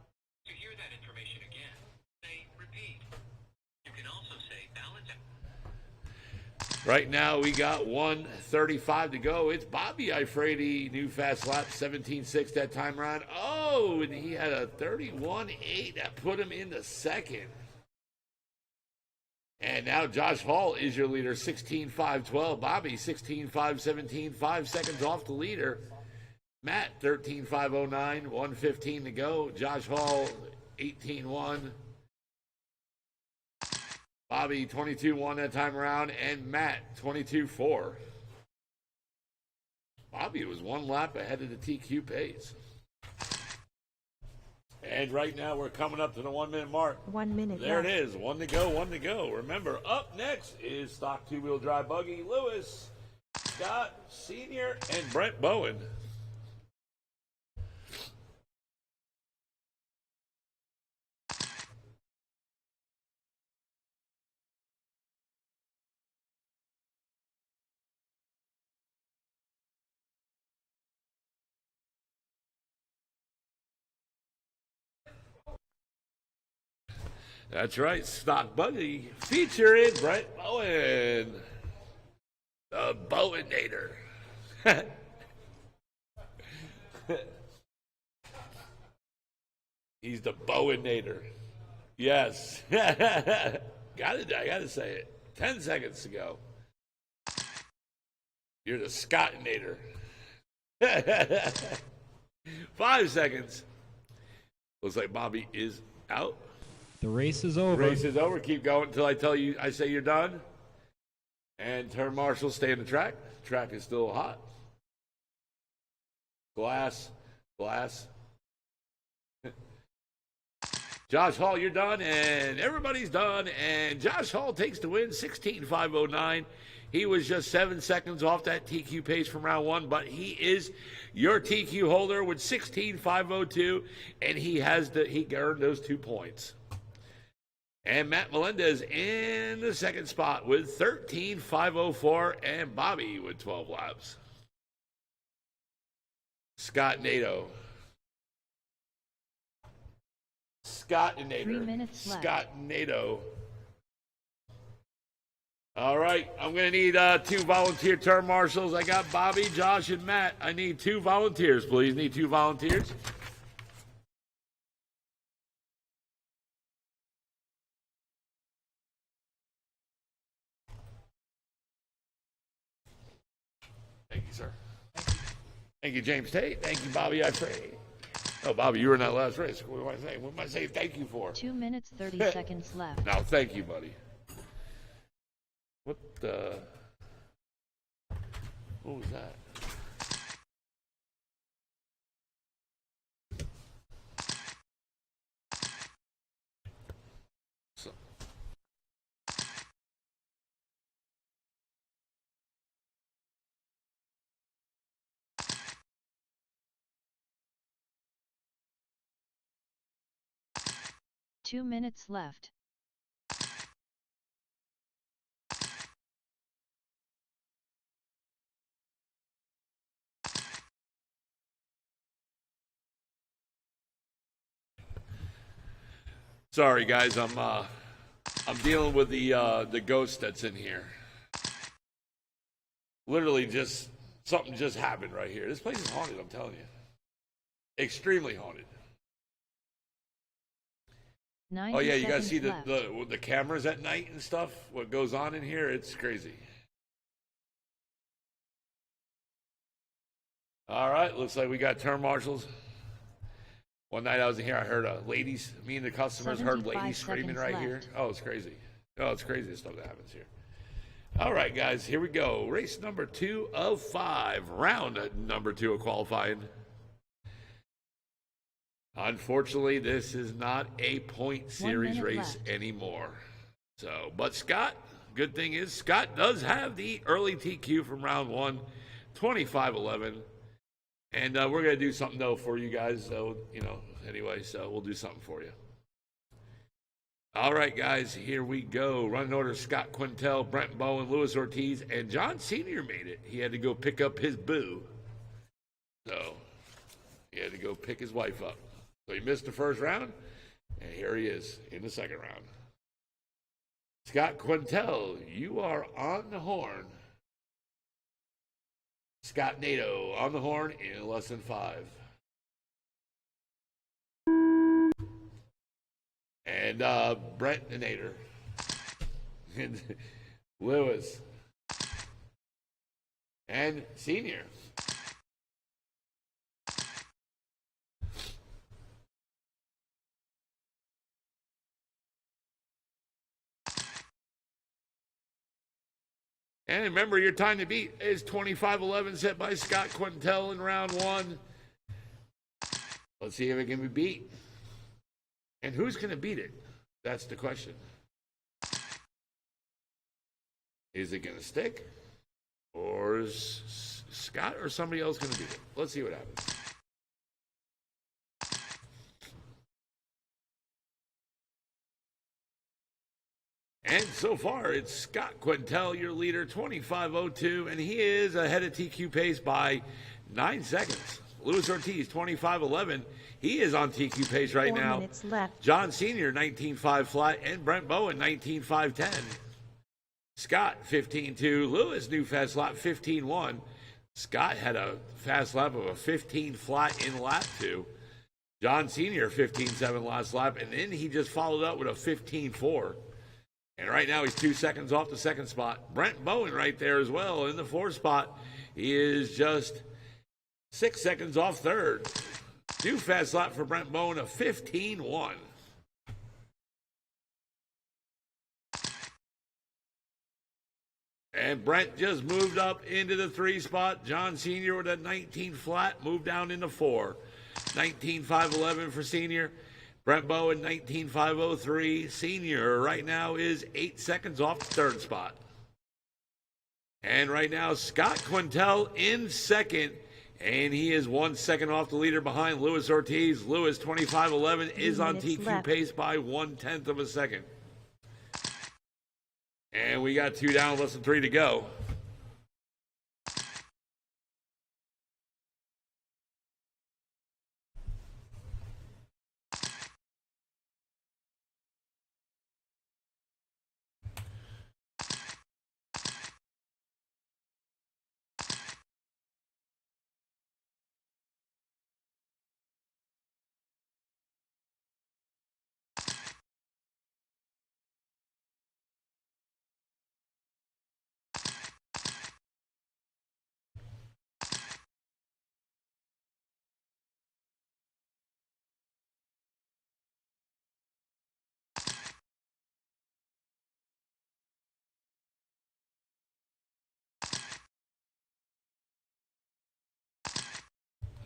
Speaker 7: To hear that information again, say repeat. You can also say balance.
Speaker 1: Right now, we got 1:35 to go. It's Bobby Ifredi, new fast lap, 17.6 that time around. Oh, and he had a 31.8 that put him in the second. And now Josh Hall is your leader, 16.5.12. Bobby, 16.5.17, 5 seconds off the leader. Matt, 13.5.09, 1:15 to go. Josh Hall, 18.1. Bobby, 22.1 that time around, and Matt, 22.4. Bobby was one lap ahead of the TQ pace. And right now we're coming up to the 1 minute mark.
Speaker 3: 1 minute
Speaker 1: There
Speaker 3: left.
Speaker 1: it is, one to go, one to go. Remember, up next is stock two-wheel drive buggy, Lewis, Scott Sr., and Brent Bowen. That's right, stock buggy featuring Brent Bowen, the Bowenator. He's the Bowenator. Yes. I gotta say it. 10 seconds to go. You're the Scottinator. 5 seconds. Looks like Bobby is out.
Speaker 5: The race is over.
Speaker 1: Race is over. Keep going until I say you're done. And turn marshals, stay in the track. Track is still hot. Glass. Josh Hall, you're done, and everybody's done. And Josh Hall takes the win, 16.509. He was just 7 seconds off that TQ pace from round one, but he is your TQ holder with 16.502, and he earned those 2 points. And Matt Melendez in the second spot with 13.504, and Bobby with 12 laps. Scott Nato.
Speaker 2: 3 minutes left.
Speaker 1: Scott Nato. All right, I'm going to need 2 volunteer turn marshals. I got Bobby, Josh, and Matt. I need 2 volunteers, please. Need 2 volunteers. Thank you, sir. Thank you, James Tate. Thank you, Bobby Ifredi. Oh, Bobby, you were in that last race. What am I saying? What am I saying thank you for?
Speaker 2: 2 minutes, 30 seconds left.
Speaker 1: No, thank you, buddy. What was that? So,
Speaker 2: 2 minutes left.
Speaker 1: sorry, guys. I'm dealing with the ghost that's in here. Literally, something just happened right here. This place is haunted. I'm telling you, extremely haunted.
Speaker 2: 90
Speaker 1: Oh yeah, you guys see
Speaker 2: seconds left.
Speaker 1: the cameras at night and stuff. What goes on in here? It's crazy. All right, looks like we got turn marshals. One night I was in here, I heard ladies. Me and the customers heard
Speaker 2: 75
Speaker 1: ladies screaming
Speaker 2: seconds
Speaker 1: right here.
Speaker 2: left.
Speaker 1: Oh, it's crazy. Oh, it's crazy the stuff that happens here. All right, guys, here we go. Race number 2 of 5, round number 2 of qualifying. Unfortunately, this is not a point series
Speaker 2: minute
Speaker 1: race
Speaker 2: left.
Speaker 1: anymore. So, but Scott, good thing is Scott does have the early TQ from round 1, 25-11. And we're going to do something, though, for you guys. So, anyway, so we'll do something for you. All right, guys, here we go. Running order, Scott Quintel, Brent Bowen, Luis Ortiz, and John Sr. made it. He had to go pick up his boo. So, he had to go pick his wife up. So he missed the first round, and here he is in the second round. Scott Quintel, you are on the horn. Scott Nato on the horn in less than 5. And Brent Nader. And Lewis. And Senior. And remember, your time to beat is 25-11 set by Scott Quintel in round 1. Let's see if it can be beat. And who's going to beat it? That's the question. Is it going to stick? Or is Scott or somebody else going to beat it? Let's see what happens. And so far, it's Scott Quintel, your leader, 25-02, and he is ahead of TQ pace by 9 seconds. Luis Ortiz, 25-11. He is on TQ pace right
Speaker 3: 4
Speaker 1: now.
Speaker 3: minutes left.
Speaker 1: John Sr., 19.5 flat, and Brent Bowen, 19.510. Scott, 15.2. Lewis, new fast lap, 15.1. Scott had a fast lap of a 15 flat in lap 2. John Sr., 15.7 last lap, and then he just followed up with a 15.4. And right now he's 2 seconds off the second spot. Brent Bowen right there as well in the 4th spot. He is just 6 seconds off third. New fast lap for Brent Bowen, a 15.1. And Brent just moved up into the 3 spot. John Sr. with a 19 flat, moved down into 4. 19.511 for Senior. Brent Bowen, 19.503. Senior right now is 8 seconds off the 3rd spot. And right now, Scott Quintel in second. And he is 1 second off the leader behind Luis Ortiz. Lewis, 25-11, is on TQ
Speaker 3: left.
Speaker 1: pace by 1/10 of a second. And we got 2 down, less than 3 to go.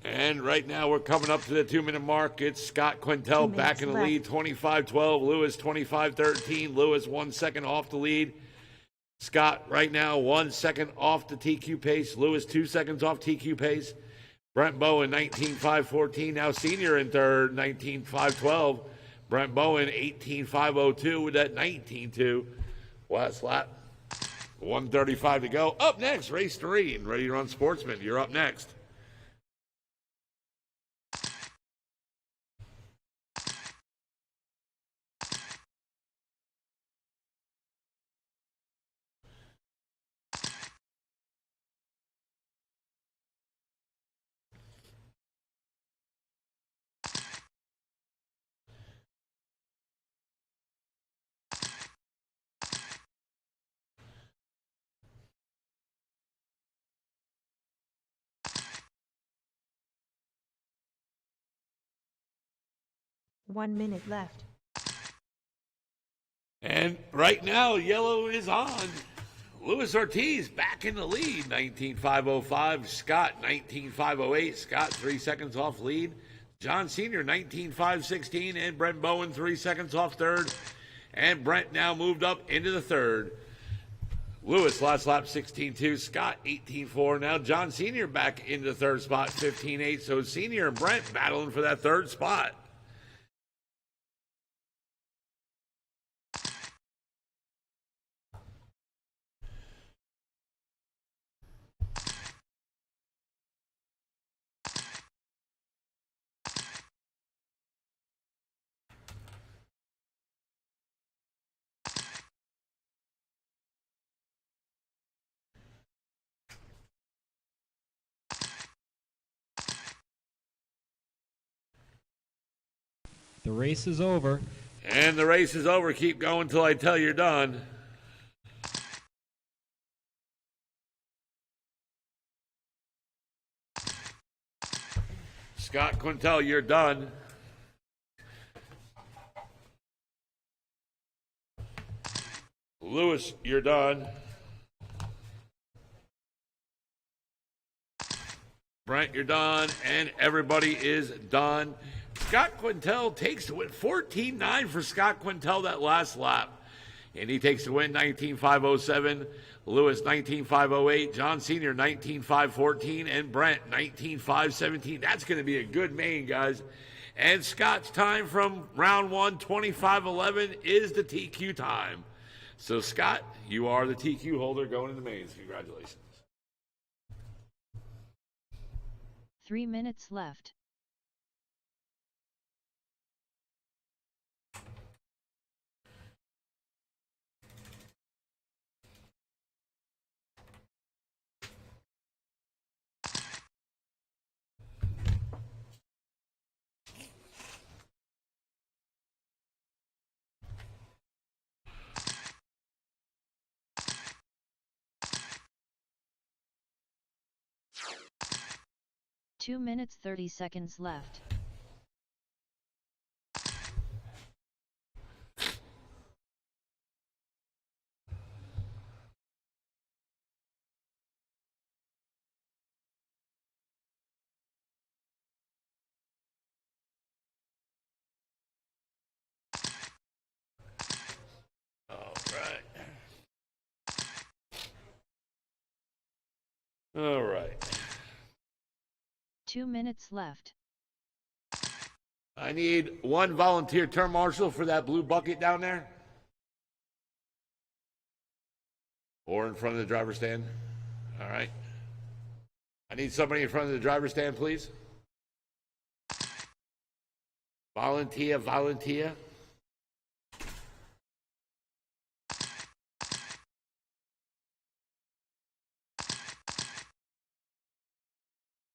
Speaker 1: And right now we're coming up to the 2-minute mark. It's Scott Quintel
Speaker 3: 2
Speaker 1: back in the
Speaker 3: minutes
Speaker 1: lead, 25-12. Lewis, 25-13. Lewis 1 second off the lead. Scott right now 1 second off the TQ pace. Lewis 2 seconds off TQ pace. Brent Bowen 19.514. Now Senior in third, 19.512. Brent Bowen 18.502 with that 19.2. Last lap. 1:35 to go. Up next, race 3 and Ready to Run Sportsman. You're up next.
Speaker 3: One minute left.
Speaker 1: And right now, yellow is on. Luis Ortiz back in the lead, 19.505. Scott, 19.508. Scott 3 seconds off lead. John Sr., 19.516, and Brent Bowen 3 seconds off third. And Brent now moved up into the third. Lewis, last lap, 16.2. Scott, 18.4. Now John Sr. back into the third spot, 15.8. So Sr. and Brent battling for that third spot.
Speaker 5: The race is over.
Speaker 1: And the race is over. Keep going till I tell you're done. Scott Quintel, you're done. Lewis, you're done. Brent, you're done. And everybody is done. Scott Quintel takes the win. 14.9 for Scott Quintel that last lap. And he takes the win, 19.507. Lewis, 19.508. John Sr., 19.514. And Brent, 19.517. That's going to be a good main, guys. And Scott's time from round one, 25.11, is the TQ time. So, Scott, you are the TQ holder going into mains. Congratulations.
Speaker 2: 3 minutes left. Two minutes 30 seconds left.
Speaker 1: All right.
Speaker 2: 2 minutes left.
Speaker 1: I need one volunteer turn marshal for that blue bucket down there. Or in front of the driver's stand. All right. I need somebody in front of the driver's stand, please. Volunteer, volunteer.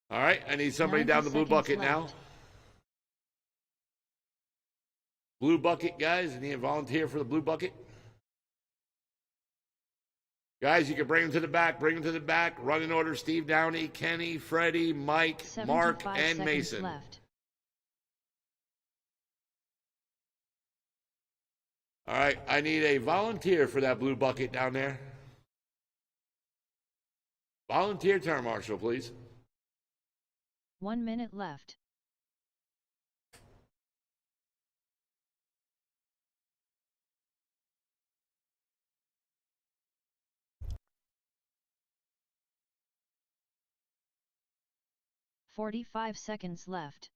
Speaker 1: All right, I need somebody
Speaker 2: 90
Speaker 1: down the blue
Speaker 2: seconds
Speaker 1: bucket
Speaker 2: left.
Speaker 1: now. Blue bucket, guys. I need a volunteer for the blue bucket. Guys, you can bring them to the back. Bring them to the back. Run in order. Steve Downey, Kenny, Freddie, Mike, Mark,
Speaker 2: 75
Speaker 1: and
Speaker 2: seconds
Speaker 1: Mason.
Speaker 2: left.
Speaker 1: All right, I need a volunteer for that blue bucket down there. Volunteer turn marshal, please.
Speaker 2: 1 minute left. "45 seconds left.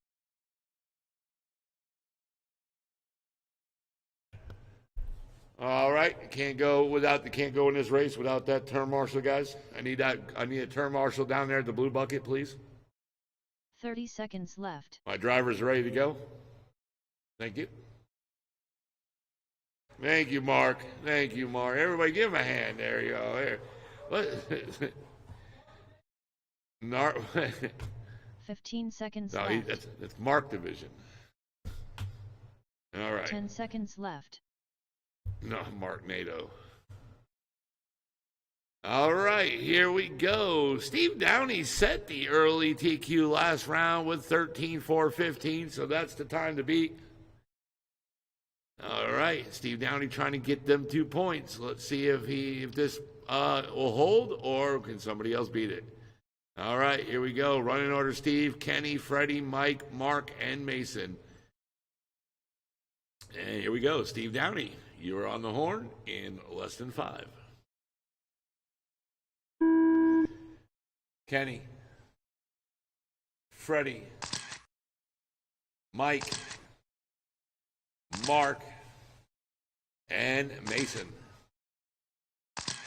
Speaker 1: All right, can't go in this race without that turn marshal, guys. I need a turn marshal down there at the blue bucket, please.
Speaker 2: 30 seconds left.
Speaker 1: My driver's ready to go. Thank you. Thank you, Mark. Thank you, Mark. Everybody give him a hand. There you go. There. What?
Speaker 2: 15 seconds
Speaker 1: No,
Speaker 2: left.
Speaker 1: that's Mark division. All right.
Speaker 2: 10 seconds left.
Speaker 1: No, Mark NATO. All right, here we go. Steve Downey set the early TQ last round with 13.415, so that's the time to beat. All right, Steve Downey trying to get them 2 points. Let's see if this will hold or can somebody else beat it. All right, here we go. Running order: Steve, Kenny, Freddie, Mike, Mark, and Mason. And here we go. Steve Downey, you are on the horn in less than 5. Kenny, Freddie, Mike, Mark, and Mason.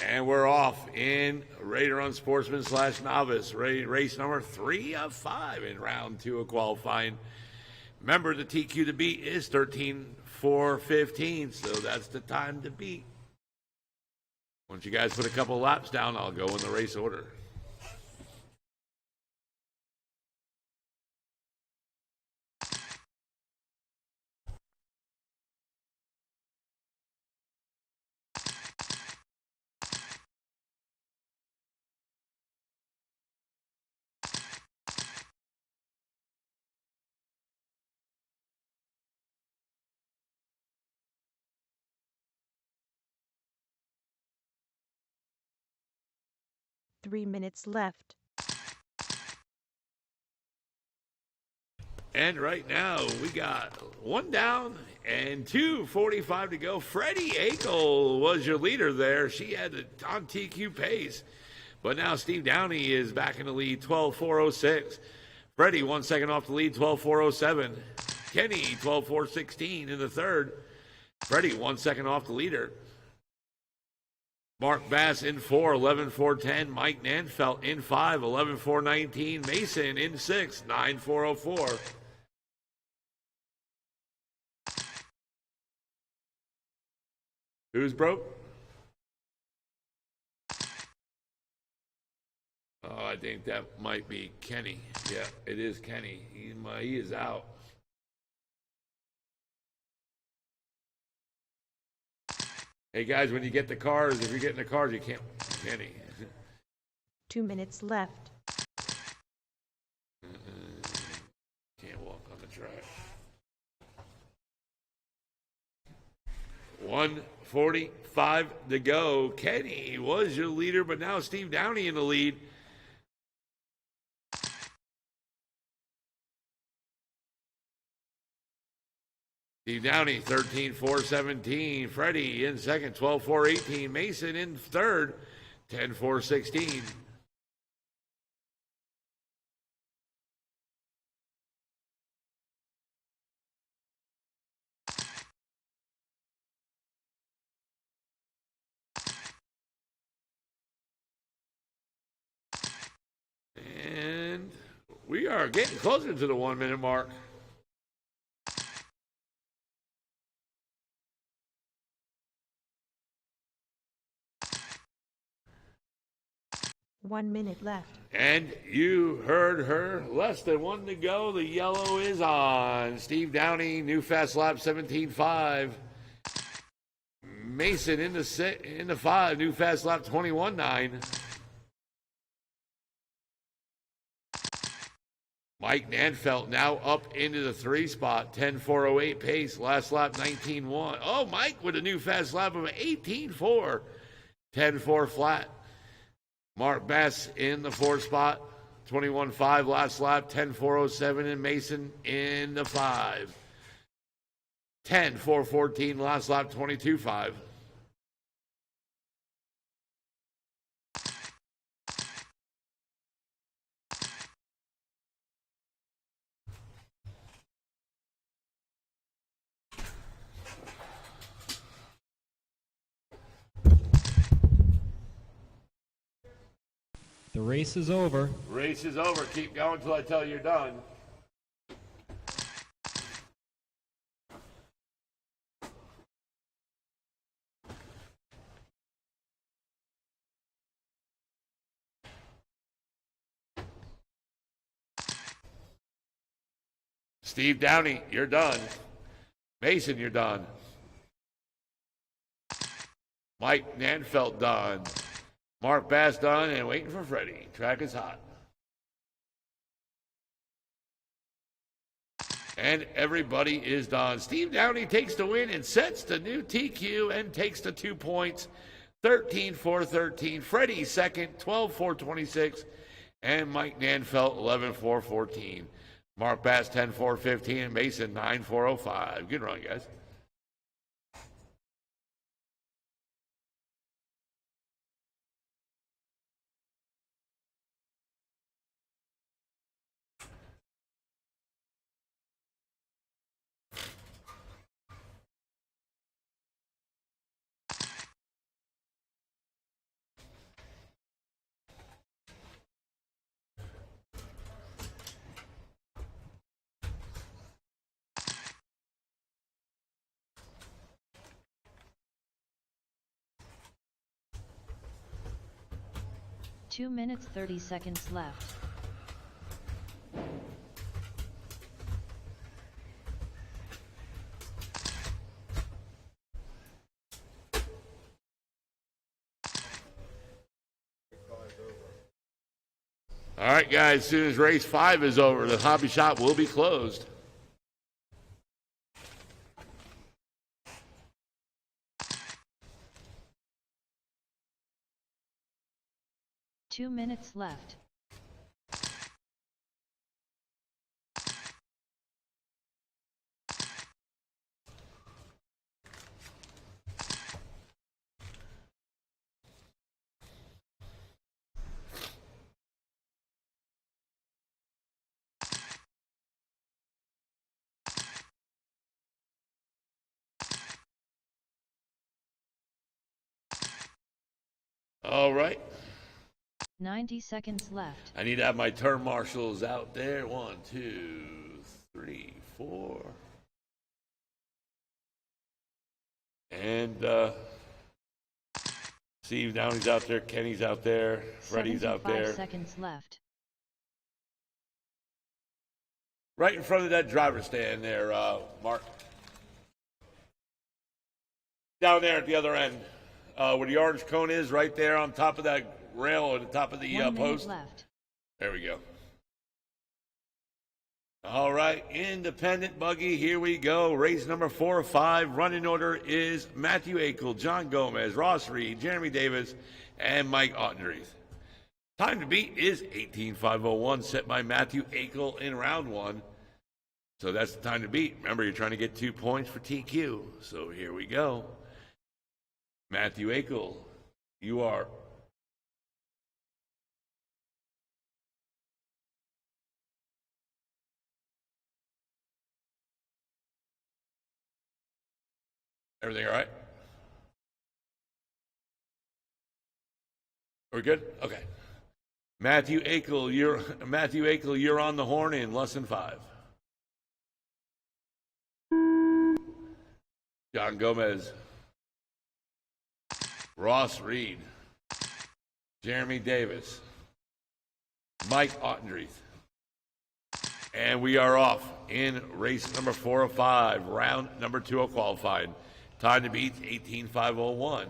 Speaker 1: And we're off in Ready to Run Sportsman / Novice, race number 3 of 5 in round 2 of qualifying. Remember, the TQ to beat is 13:4:15, so that's the time to beat. Once you guys put a couple laps down, I'll go in the race order.
Speaker 3: Three minutes left.
Speaker 1: And right now, we got 1 down and 2:45 to go. Freddie Akel was your leader there. She had it on TQ pace. But now Steve Downey is back in the lead, 12:4:06. Freddie 1 second off the lead, 12:4:07. Kenny, 12:4:16 in the third. Freddie 1 second off the leader. Mark Bass in 4, 11:4:10. Mike Nanfelt in 5, 11:4:19. Mason in 6, 9:4:04. Who's broke? Oh, I think that might be Kenny. Yeah, it is Kenny. He is out. Hey guys, when you get the cars, if you're getting the cars, you can't. Kenny.
Speaker 3: 2 minutes left.
Speaker 1: Can't walk on the track. 1:45 to go. Kenny was your leader, but now Steve Downey in the lead. Steve Downey, 13:4:17. Freddie in second, 12:4:18. Mason in third, 10:4:16. And we are getting closer to the 1 minute mark.
Speaker 3: One minute left.
Speaker 1: And you heard her. Less than 1 to go. The yellow is on. Steve Downey, new fast lap, 17:5. Mason in the 5, new fast lap, 21:9. Mike Nanfelt now up into the 3 spot, 10:4:08 pace. Last lap, 19:1. Oh, Mike with a new fast lap of 18:4, 10:4 flat. Mark Bass in the 4 spot, 21:5 last lap, 10:4:07, and Mason in the 5, 10:4:14 last lap, 22:5.
Speaker 5: The race is over.
Speaker 1: Race is over. Keep going until I tell you you're done. Steve Downey, you're done. Mason, you're done. Mike Nanfelt, done. Mark Bass done, and waiting for Freddie. Track is hot. And everybody is done. Steve Downey takes the win and sets the new TQ and takes the 2 points. 13:4:13. Freddie second, 12:4:26. And Mike Nanfelt 11.414. Mark Bass 10.415 and Mason 9.405. Good run, guys.
Speaker 2: Two minutes 30 seconds left.
Speaker 1: All right, guys, as soon as race 5 is over, the hobby shop will be closed.
Speaker 2: Two minutes left.
Speaker 1: All right.
Speaker 2: 90 seconds left.
Speaker 1: I need to have my turn marshals out there. 1, 2, 3, 4. And Steve Downey's out there. Kenny's out there. Freddie's out
Speaker 2: 75
Speaker 1: there.
Speaker 2: seconds left.
Speaker 1: Right in front of that driver stand there, Mark. Down there at the other end. Where the orange cone is, right there on top of that rail at the top of the
Speaker 2: 1 minute
Speaker 1: post.
Speaker 2: left.
Speaker 1: There we go. All right, independent buggy, here we go. Race number 4 of 5. Running order is Matthew Akel, John Gomez, Ross Reed, Jeremy Davis, and Mike Ottenreith. Time to beat is 18.501, set by Matthew Akel in round 1. So that's the time to beat. Remember, you're trying to get 2 points for TQ. So here we go. Matthew Akel, you are everything all right? Are we good? Okay. Matthew Akel, you're on the horn in less than 5. John Gomez, Ross Reed, Jeremy Davis, Mike Ottenreith. And we are off in race number 4 of 5, round number 2 of qualifying. Time to beat 18.501.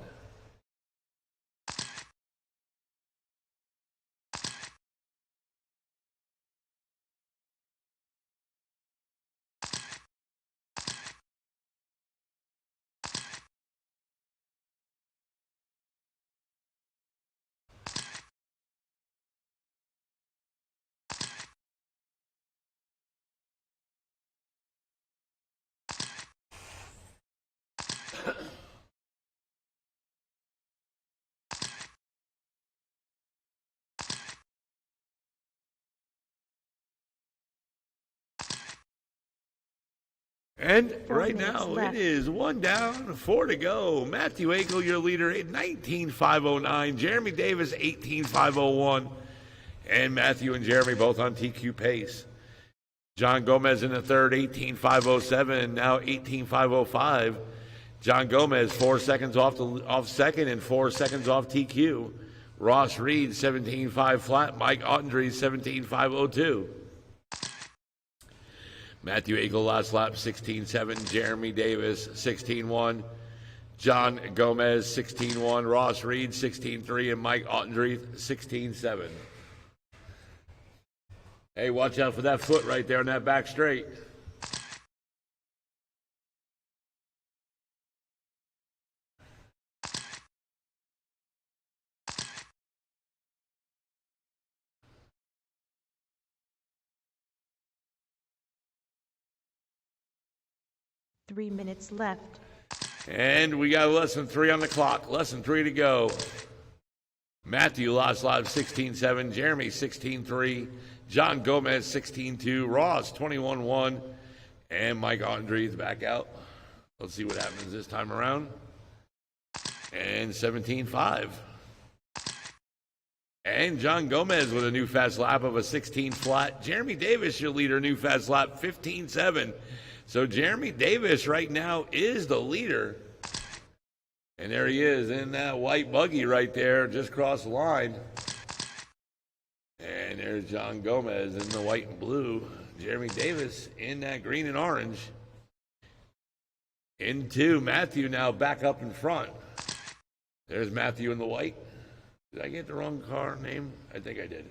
Speaker 1: And
Speaker 3: 4
Speaker 1: right
Speaker 3: minutes
Speaker 1: now,
Speaker 3: left.
Speaker 1: it is 1 down, 4 to go. Matthew Akel, your leader, at 19.509. Jeremy Davis, 18.501. And Matthew and Jeremy both on TQ pace. John Gomez in the third, 18.507. Now 18.505. John Gomez, 4 seconds off second and 4 seconds off TQ. Ross Reed, 17.5 flat. Mike Ottenreith, 17.502. Matthew Akel last lap, 16.7. Jeremy Davis, 16.1. John Gomez, 16.1. Ross Reed, 16.3. And Mike Ottenreith, 16.7. Hey, watch out for that foot right there on that back straight.
Speaker 3: 3 minutes left.
Speaker 1: And we got less than 3 on the clock. Less than 3 to go. Matthew Loslov 16-7, Jeremy 16-3, John Gomez 16-2, Ross 21-1, and Mike Andrews back out. Let's see what happens this time around. And 17-5. And John Gomez with a new fast lap of a 16 flat. Jeremy Davis, your leader, new fast lap 15-7. So Jeremy Davis right now is the leader. And there he is in that white buggy right there, just crossed the line. And there's John Gomez in the white and blue. Jeremy Davis in that green and orange. Into Matthew now back up in front. There's Matthew in the white. Did I get the wrong car name? I think I did.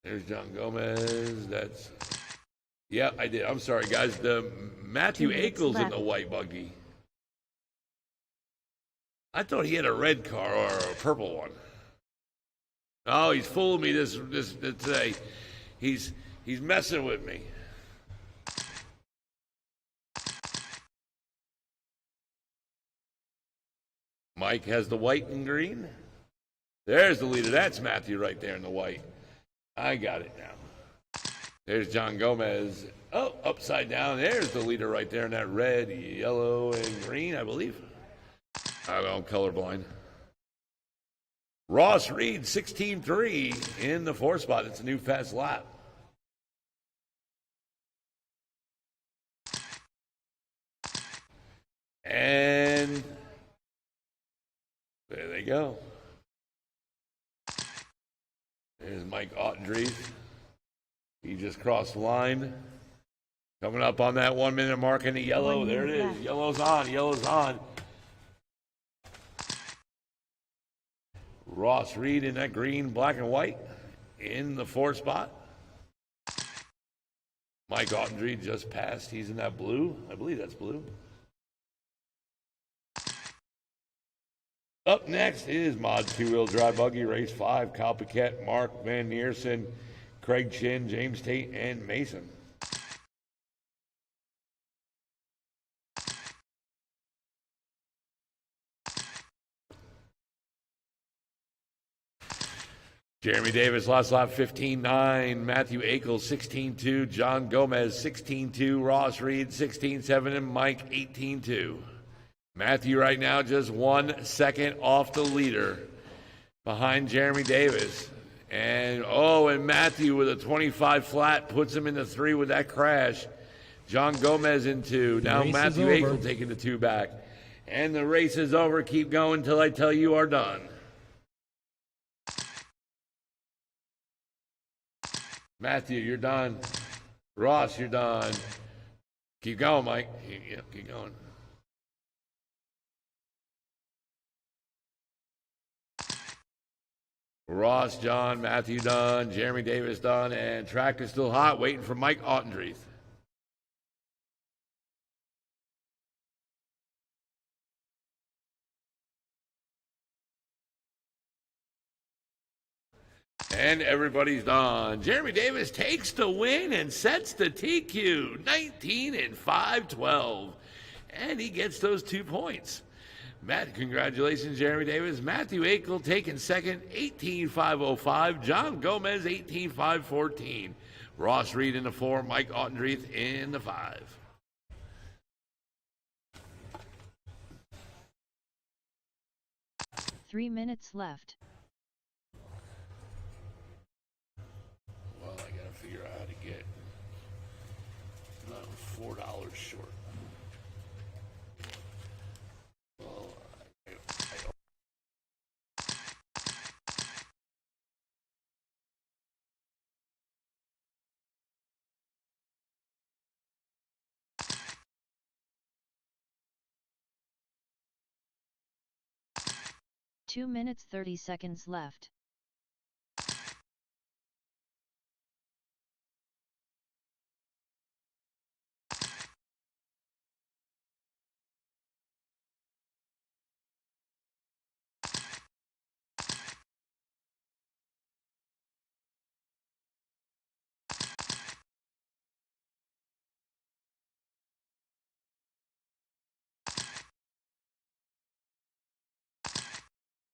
Speaker 1: There's John Gomez. That's... Yeah, I did. I'm sorry, guys. The Matthew
Speaker 3: 2 minutes
Speaker 1: Akel's in
Speaker 3: left.
Speaker 1: the white buggy. I thought he had a red car or a purple one. Oh, he's fooling me this today. He's messing with me. Mike has the white and green. There's the leader. That's Matthew right there in the white. I got it now. There's John Gomez. Oh, upside down. There's the leader right there in that red, yellow, and green, I believe. I don't know, I'm colorblind. Ross Reed, 16-3 in the 4 spot. It's a new fast lap. And there they go. There's Mike Ottendreef. He just crossed the line. Coming up on that 1 minute mark in the yellow.
Speaker 3: 1
Speaker 1: There it
Speaker 3: minute
Speaker 1: is.
Speaker 3: left.
Speaker 1: Yellow's on. Yellow's on. Ross Reed in that green, black, and white in the 4 spot. Mike Ottendreef just passed. He's in that blue. I believe that's blue. Up next is Mod 2-Wheel Drive Buggy Race 5. Kyle Paquette, Mark Van Neersen, Craig Chin, James Tate, and Mason. Jeremy Davis, last lap 15-9. Matthew Akel, 16-2. John Gomez, 16-2. Ross Reed, 16-7. And Mike, 18-2. Matthew right now just 1 second off the leader behind Jeremy Davis. And Matthew with a 25 flat puts him in the 3 with that crash. John Gomez in 2. Now
Speaker 5: Race is
Speaker 1: Matthew
Speaker 5: over.
Speaker 1: Akel taking the 2 back. And the race is over. Keep going until I tell you are done. Matthew, you're done. Ross, you're done. Keep going, Mike. Yeah, keep going. Ross, John, Matthew done, Jeremy Davis done, and track is still hot, waiting for Mike Ottendreef. And everybody's done. Jeremy Davis takes the win and sets the TQ 19 and 5-12. And he gets those 2 points. Matt, congratulations, Jeremy Davis. Matthew Akel taking second, 18-5-05. John Gomez, 18-5-14. Ross Reed in the 4, Mike Ottendreef in the 5.
Speaker 2: Three minutes left.
Speaker 1: Well, I gotta figure out how to get $4 short. Well, I don't.
Speaker 2: Two minutes 30 seconds left.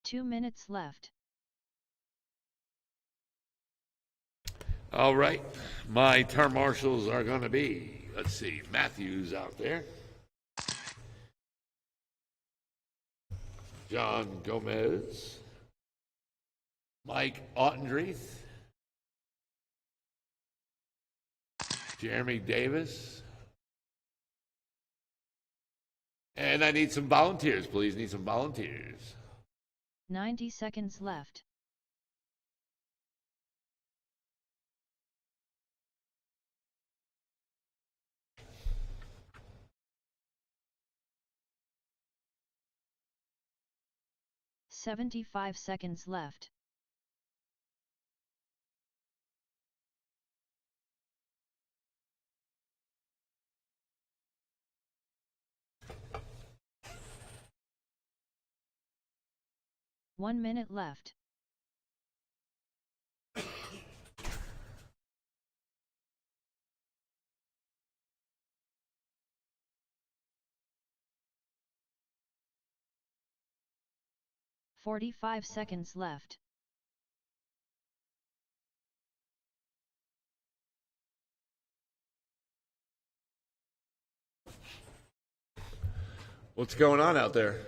Speaker 2: 2 minutes left.
Speaker 1: All right, my turn marshals are going to be, let's see, Matthews out there. John Gomez. Mike Ottendreeth. Jeremy Davis. And I need some volunteers, please. Need some volunteers.
Speaker 2: 90 seconds left. "75 seconds left. "1 minute left. "45 seconds left.
Speaker 1: What's going on out there?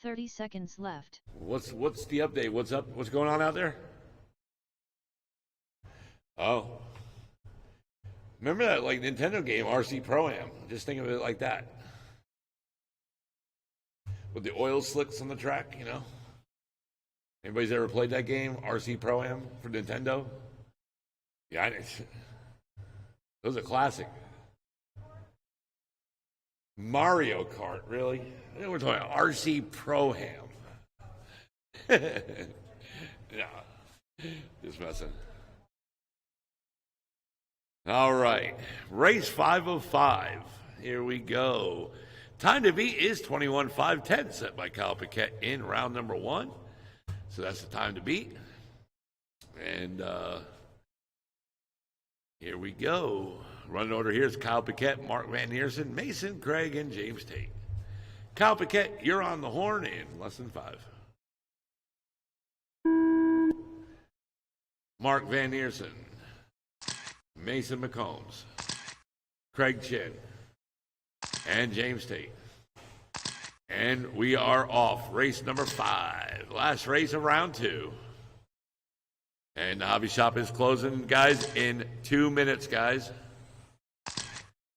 Speaker 2: 30 seconds left.
Speaker 1: What's the update? What's up? What's going on out there? Oh. Remember that like Nintendo game, RC Pro-Am? Just think of it like that. With the oil slicks on the track, you know? Anybody's ever played that game, RC Pro-Am for Nintendo? Yeah, it was a classic. Mario Kart, really? I think we're talking RC Pro-Am. Yeah, just messing. All right, race 505. Here we go. Time to beat is 21:5:10, set by Kyle Paquette in round number 1. So that's the time to beat. And here we go. Running order here is Kyle Paquette, Mark Van Neersen, Mason Craig, and James Tate. Kyle Paquette, you're on the horn in less than 5. Mark Van Neersen, Mason McCombs, Craig Chin, and James Tate. And we are off. Race number 5. Last race of round 2. And the hobby shop is closing, guys, in 2 minutes, guys.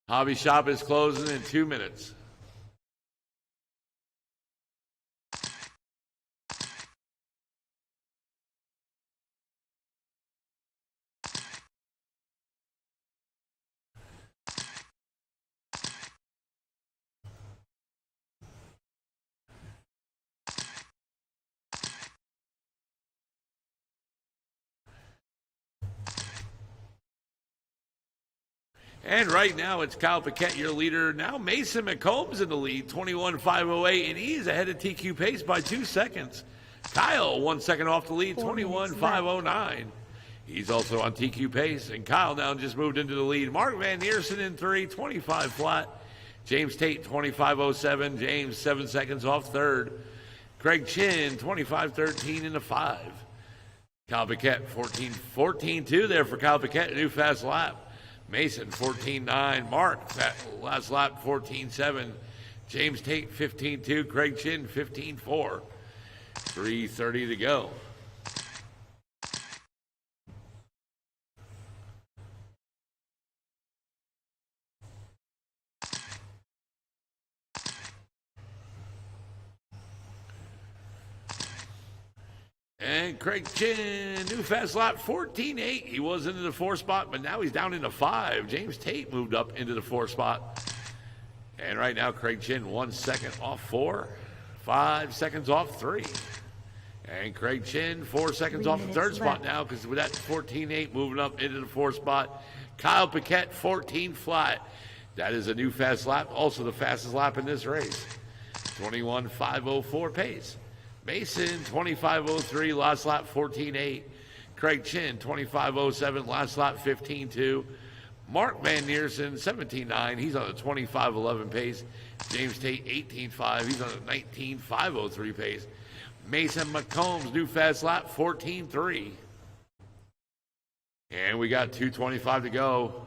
Speaker 1: Hobby shop is closing in 2 minutes. And right now it's Kyle Paquette, your leader. Now Mason McCombs in the lead, 21:508, and he is ahead of TQ Pace by 2 seconds. Kyle 1 second off the lead, 21:509. He's also on TQ Pace, and Kyle now just moved into the lead. Mark Van Neersen in 3, 25 flat. James Tate 25:07. James 7 seconds off third. Craig Chin 25:13 in the 5. Kyle Paquette 14:2 there for Kyle Paquette, a new fast lap. Mason 14:9. Mark, that last lap 14:7. James Tate 15:2. Craig Chin 15:4. 3:30 to go. And Craig Chin, new fast lap, 14:8. He was into the 4 spot, but now he's down into 5. James Tate moved up into the 4 spot. And right now, Craig Chin 1 second off 4, 5 seconds off 3. And Craig Chin 4 seconds
Speaker 3: 3
Speaker 1: off the 3rd
Speaker 3: minutes
Speaker 1: spot
Speaker 3: left.
Speaker 1: now, because with that 14:8 moving up into the 4th spot. Kyle Paquette 14 flat. That is a new fast lap, also the fastest lap in this race. 21:504 pace. Mason 25:03, last lap 14:8. Craig Chin 25:07, last lap 15:2. Mark Van Neersen, 17.9. He's on a 25.11 pace. James Tate, 18.5. He's on a 19.503 pace. Mason McCombs, new fast lap, 14.3. And we got 2:25 to go.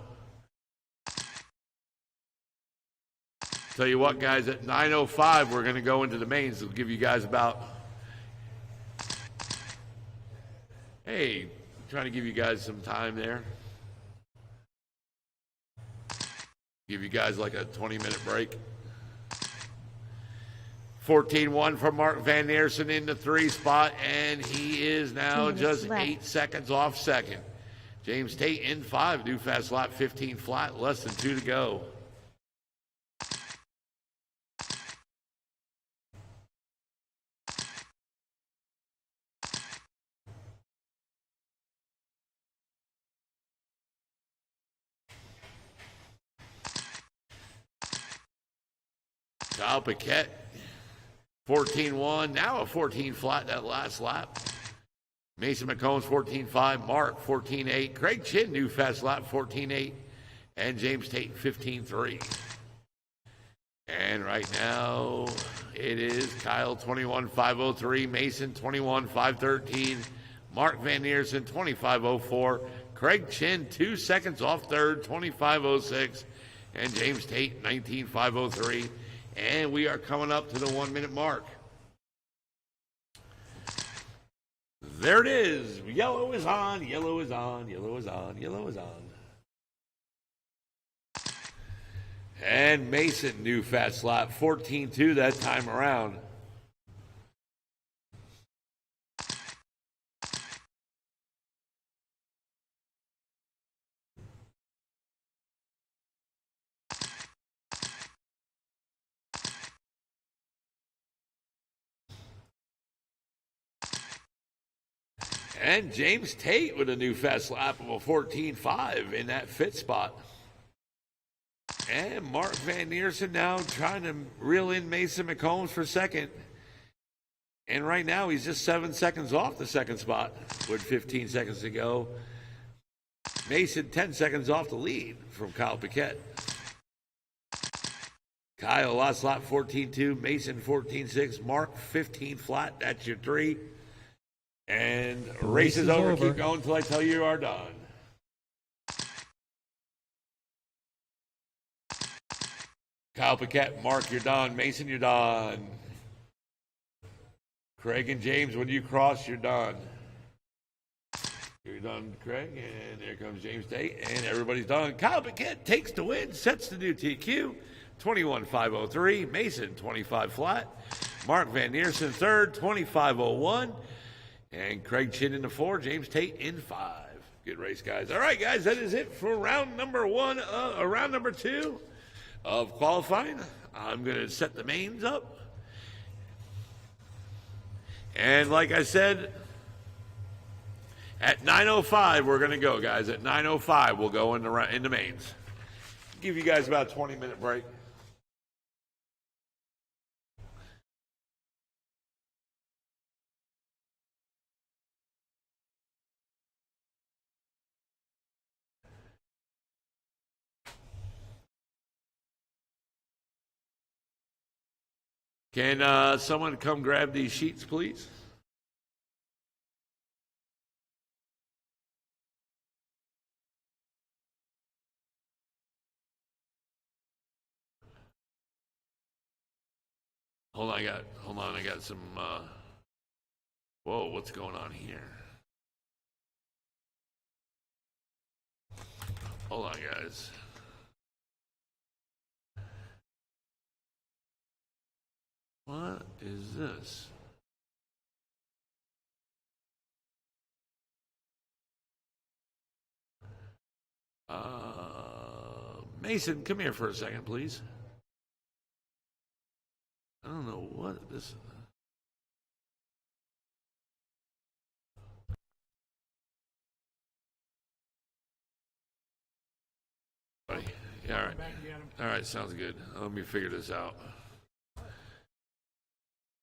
Speaker 1: Tell you what, guys, at 9:05, we're going to go into the mains. We'll give you guys about, hey, trying to give you guys some time there. Give you guys like a 20-minute break. 14.1 for Mark Van Neersen in the 3 spot, and he is now
Speaker 3: 2 minutes
Speaker 1: just
Speaker 3: left.
Speaker 1: 8 seconds off second. James Tate in 5, new fast lap, 15 flat, less than 2 to go. Kyle Paquette, 14.1, now a 14 flat that last lap. Mason McCombs, 14.5, Mark, 14.8, Craig Chin, new fast lap, 14.8, and James Tate, 15.3. And right now, it is Kyle, 21.503, Mason, 21.513, Mark Van Neersen, 25.04, Craig Chin, 2 seconds off third, 25.06, and James Tate, 19.503. And we are coming up to the 1 minute mark. There it is. Yellow is on, yellow is on, yellow is on, yellow is on. And Mason, new fast lap, 14.2 that time around. And James Tate with a new fast lap of a 14.5 in that fit spot. And Mark Van Neersen now trying to reel in Mason McCombs for second. And right now he's just 7 seconds off the second spot with 15 seconds to go. Mason 10 seconds off the lead from Kyle Paquette. Kyle last lap 14.2, Mason 14.6, Mark 15 flat. That's your 3. And race is over. Keep going until I tell you are done. Kyle Paquette, Mark, you're done. Mason, you're done. Craig and James, when you cross, you're done. You're done, Craig, and there comes James Tate, and everybody's done. Kyle Paquette takes the win, sets the new TQ, 21.503. Mason, 25 flat. Mark Van Neersen, third, 25.01. And Craig Chin in the 4, James Tate in 5. Good race, guys. All right, guys, that is it for round number 2 of qualifying. I'm going to set the mains up. And like I said, at 9:05, we're going to go, guys. At 9:05, we'll go in the mains. Give you guys about a 20-minute break. Can someone come grab these sheets, please? Hold on, I got some, whoa, what's going on here? Hold on, guys. What is this? Mason, come here for a second, please. I don't know what this. Yeah, all right. All right, sounds good. Let me figure this out.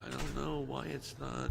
Speaker 1: I don't know why it's not.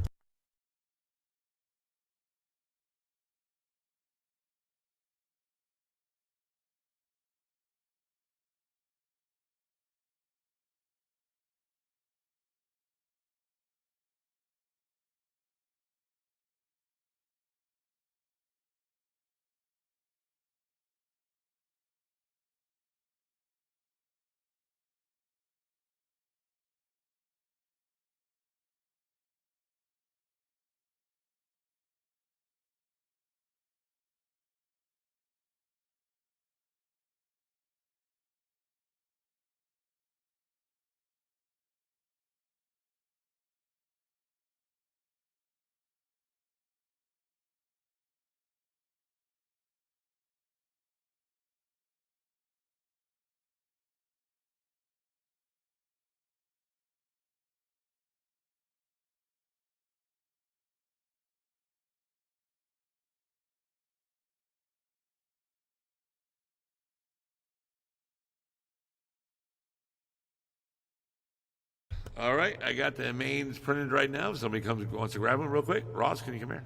Speaker 1: All right, I got the mains printed right now. If somebody wants to grab them real quick. Ross, can you come here?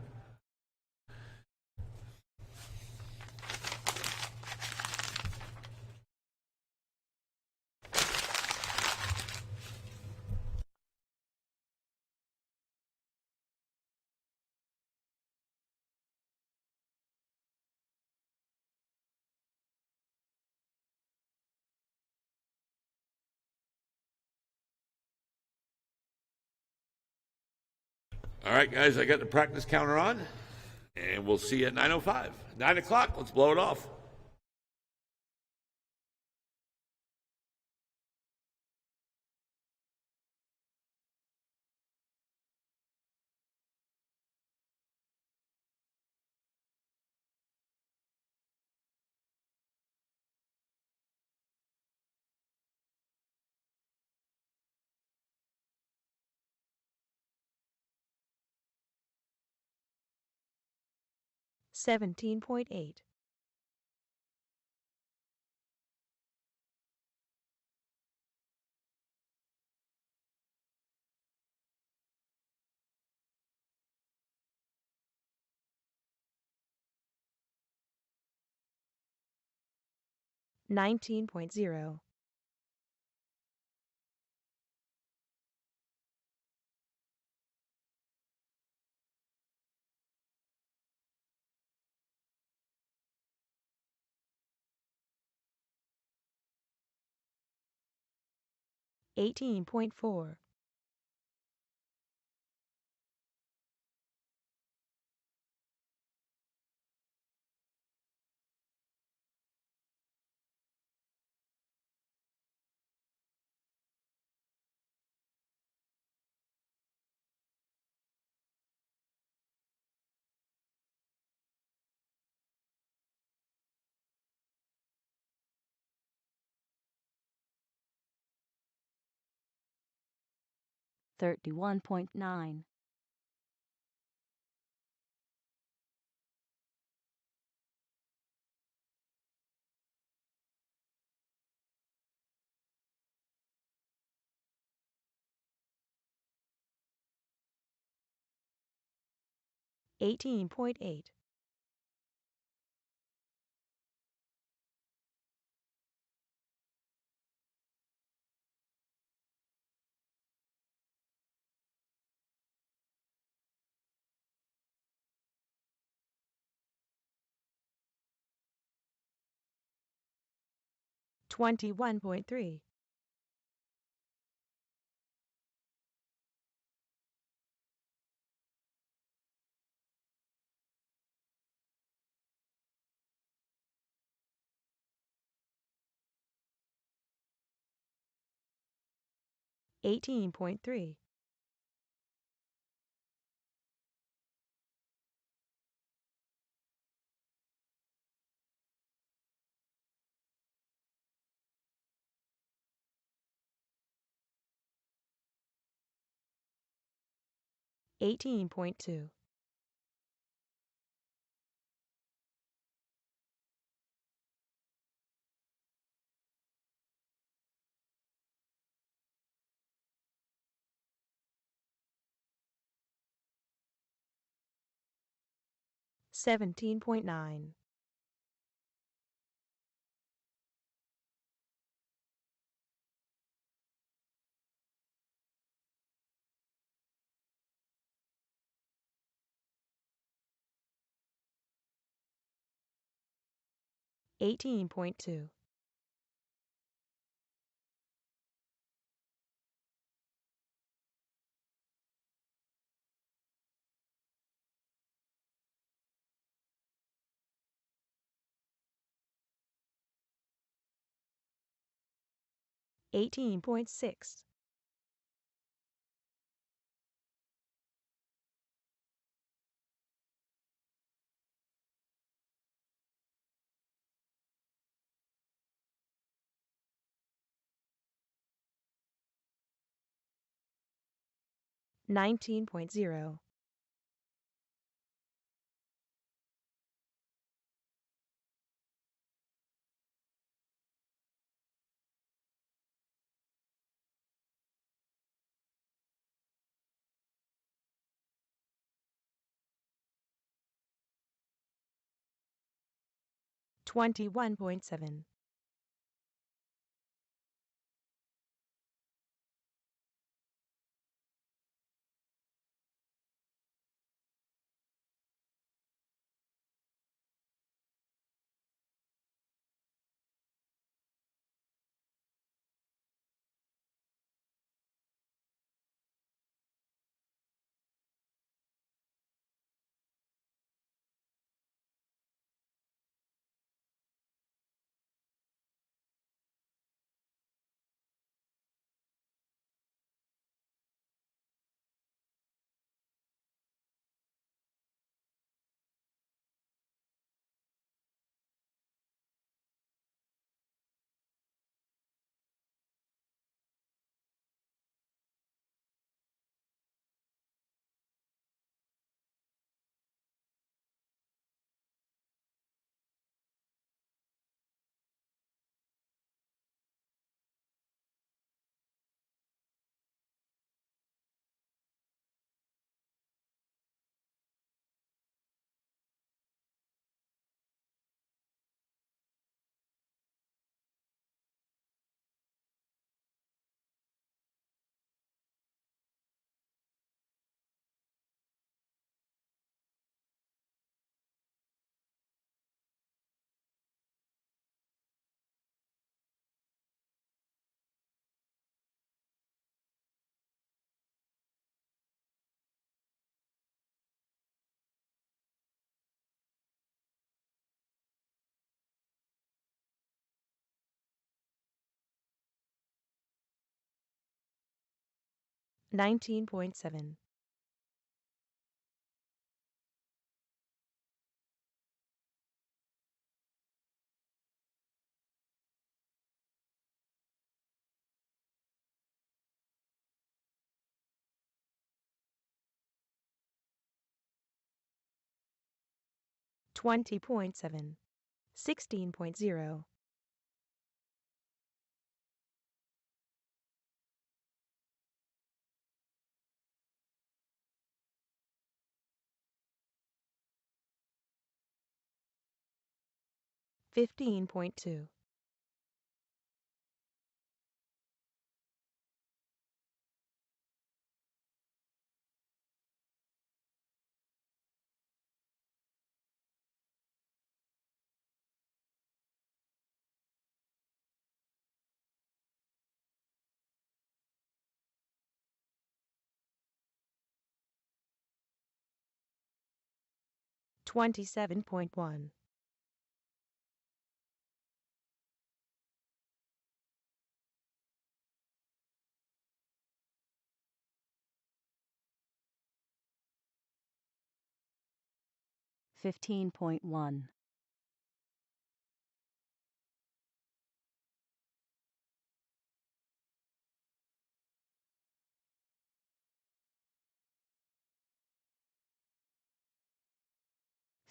Speaker 1: All right, guys, I got the practice counter on, and we'll see you at 9:05. 9 o'clock, let's blow it off.
Speaker 3: Seventeen point eight. 19.0. 18.4.
Speaker 6: 31.9.
Speaker 3: 18.8. 21.3. 18.3. 18.2. 17.9. Eighteen point two. 18.6. Nineteen point zero. 21.7. 19.7. 20.7. 16.0. 15.2. 27.1.
Speaker 6: 15.1.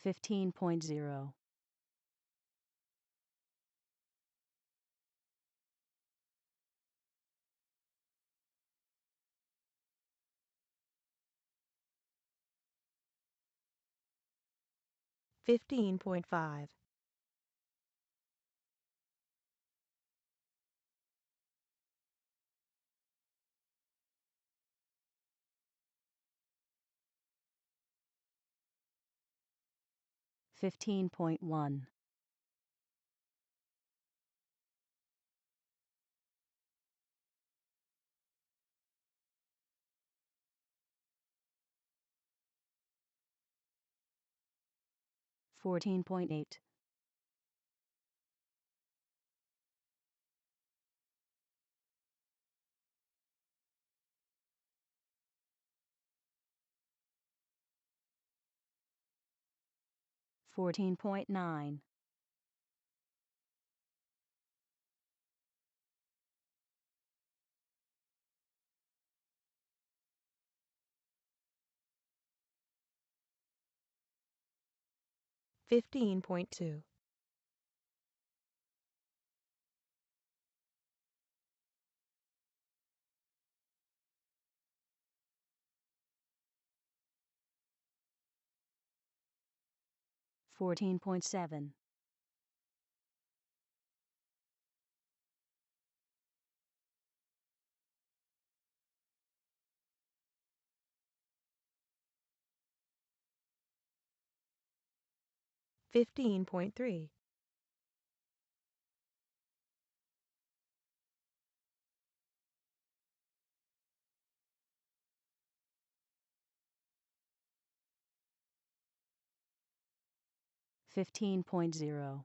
Speaker 6: 15.0.
Speaker 3: 15.5.
Speaker 6: 15.1. 14.8. 14.9.
Speaker 3: 15.2.
Speaker 6: 14.7.
Speaker 3: 15.3,
Speaker 6: 15.0,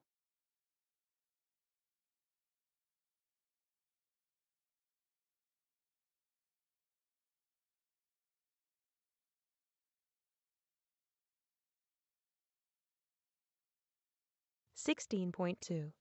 Speaker 3: 16.2,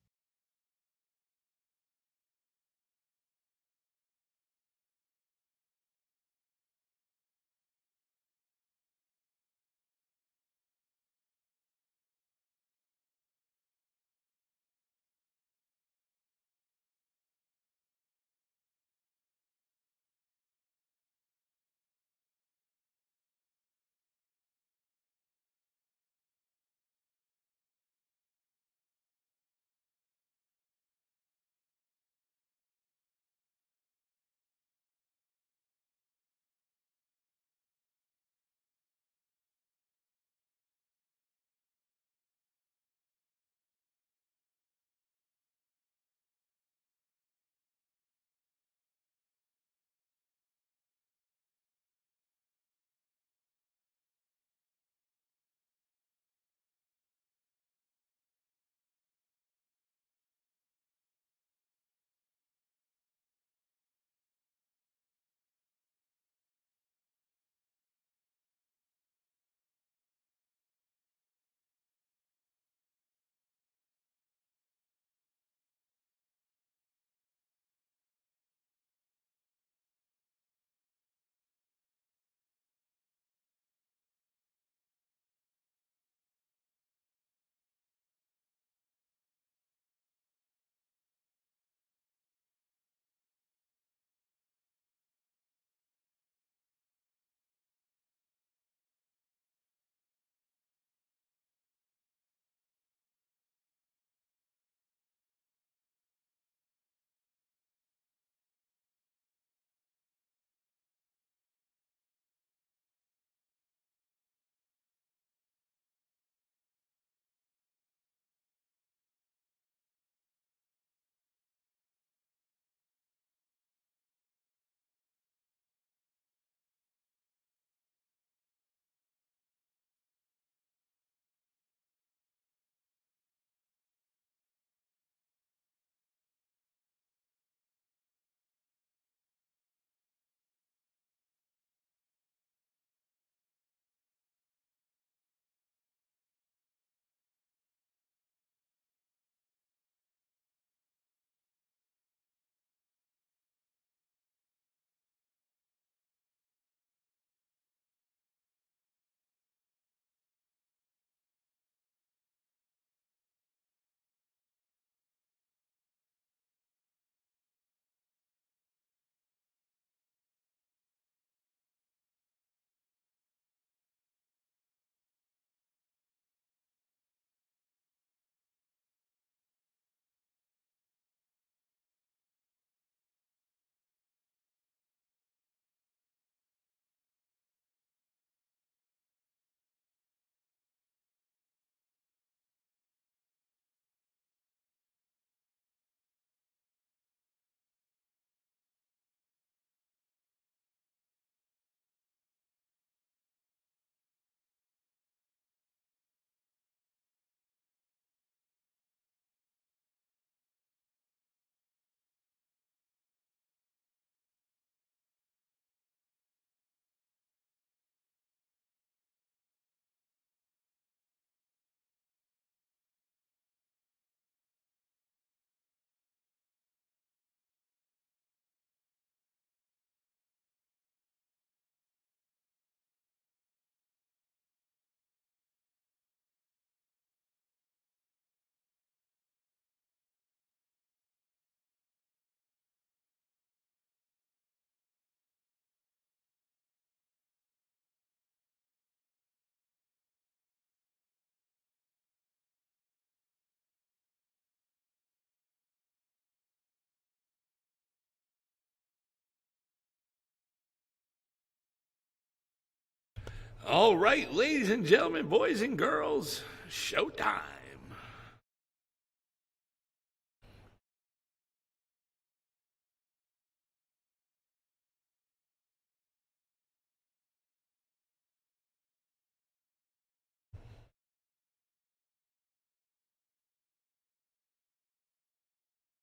Speaker 1: All right, ladies and gentlemen, boys and girls, showtime.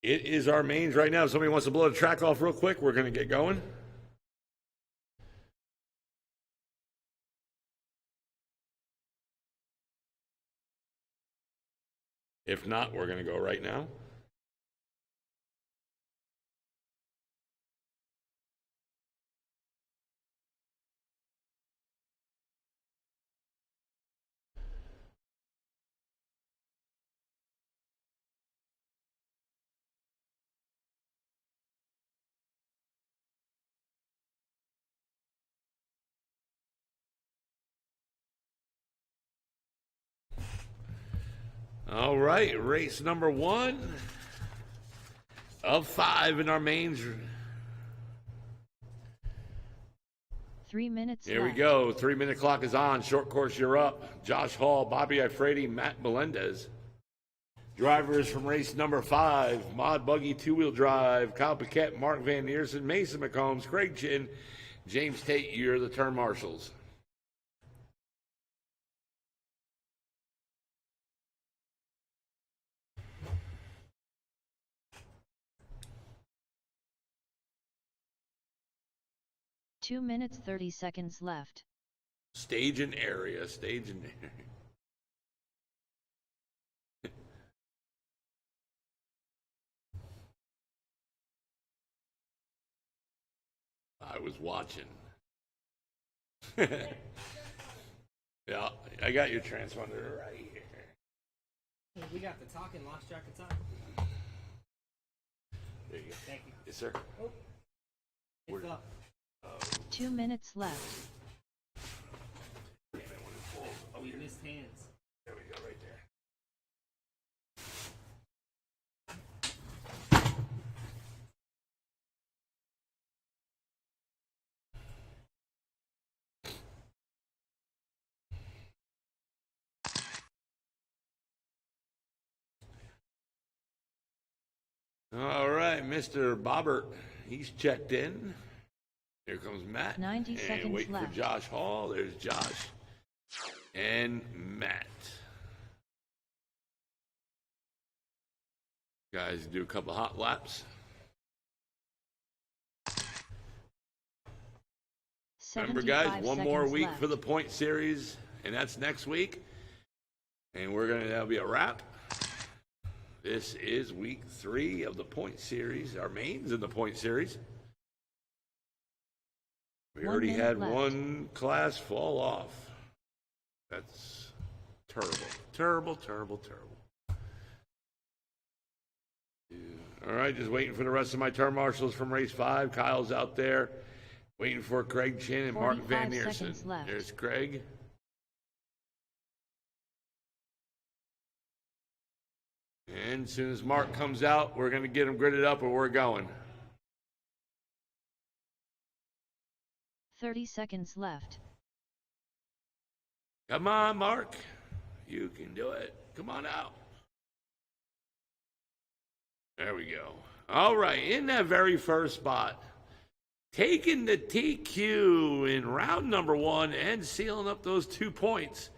Speaker 1: It is our mains right now. If somebody wants to blow the track off real quick, we're going to get going. If not, we're going to go right now. All right, race number 1 of 5 in our mains.
Speaker 2: 3 minutes
Speaker 1: Here we
Speaker 2: left.
Speaker 1: go. 3-minute clock is on. Short course, you're up. Josh Hall, Bobby Ifredi, Matt Melendez. Drivers from race number 5, Mod Buggy 2-wheel drive, Kyle Paquette, Mark Van Neersen, Mason McCombs, Craig Chin, James Tate. You're the turn marshals.
Speaker 2: Two minutes 30 seconds left.
Speaker 1: Stage and area, stage and area. I was watching. Yeah, I got your transponder right here.
Speaker 4: Hey, we got the talk and lost track of time.
Speaker 1: There you go.
Speaker 4: Thank you.
Speaker 1: Yes, sir.
Speaker 4: It's up.
Speaker 2: 2 minutes left.
Speaker 4: Oh, we missed hands.
Speaker 1: There we go, right there. All right, Mr. Bobbert, he's checked in. Here comes Matt.
Speaker 2: 90
Speaker 1: and
Speaker 2: seconds
Speaker 1: waiting
Speaker 2: left.
Speaker 1: for Josh Hall. There's Josh and Matt. Guys, do a couple hot laps. Remember, guys,
Speaker 2: 75
Speaker 1: one more
Speaker 2: seconds
Speaker 1: week
Speaker 2: left.
Speaker 1: for the point series, and that's next week. And that'll be a wrap. This is week 3 of the point series, our mains in the point series. We
Speaker 2: 1
Speaker 1: already
Speaker 2: minute
Speaker 1: had
Speaker 2: left.
Speaker 1: one class fall off. That's terrible, terrible, terrible, terrible. Yeah. All right, just waiting for the rest of my turn marshals from race 5. Kyle's out there waiting for Craig Chin and Mark Van
Speaker 2: 45
Speaker 1: Neersen.
Speaker 2: seconds left.
Speaker 1: There's Craig. And as soon as Mark comes out, we're going to get him gridded up or we're going.
Speaker 2: 30 seconds left.
Speaker 1: Come on, Mark. You can do it. Come on out. There we go. All right, in that very first spot, taking the TQ in round number 1 and sealing up those 2 points.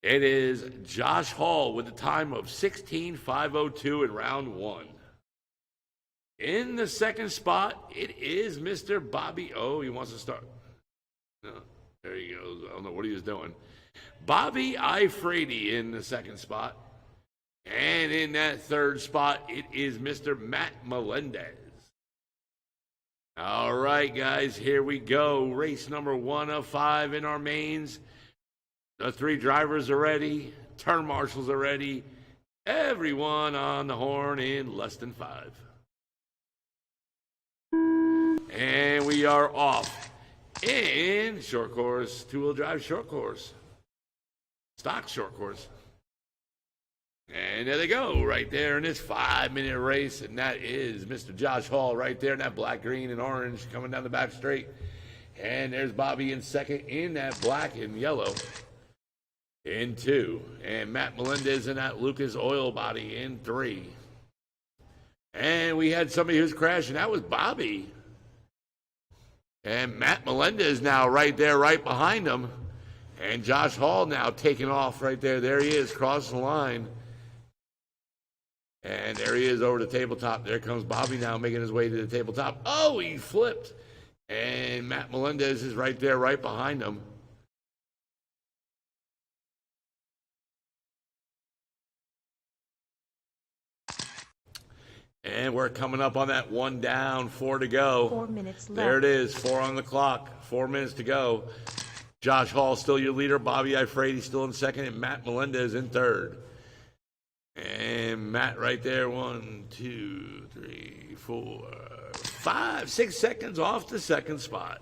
Speaker 1: It is Josh Hall with a time of 16.502 in round 1. In the second spot, it is Mr. Bobby. Oh, he wants to start. No, there he goes. I don't know what he was doing. Bobby Ifredi in the second spot. And in that third spot, it is Mr. Matt Melendez. All right, guys, here we go. Race number 1 of 5 in our mains. The 3 drivers are ready. Turn marshals are ready. Everyone on the horn in less than 5. And we are off in short course, 2-wheel drive short course. Stock short course. And there they go, right there in this 5-minute race. And that is Mr. Josh Hall right there in that black, green, and orange coming down the back straight. And there's Bobby in second in that black and yellow. in 2. And Matt Melendez in that Lucas Oil Body in 3. And we had somebody who's crashing. That was Bobby. And Matt Melendez now right there, right behind him. And Josh Hall now taking off right there. There he is, crossing the line. And there he is over the tabletop. There comes Bobby now making his way to the tabletop. Oh, he flipped. And Matt Melendez is right there, right behind him. And we're coming up on that 1 down, 4 to go.
Speaker 3: 4 minutes left.
Speaker 1: There it is, 4 on the clock, 4 minutes to go. Josh Hall still your leader, Bobby Ifrady still in second, and Matt Melendez in third. And Matt right there, 1, 2, 3, 4, 5, 6 seconds off the second spot.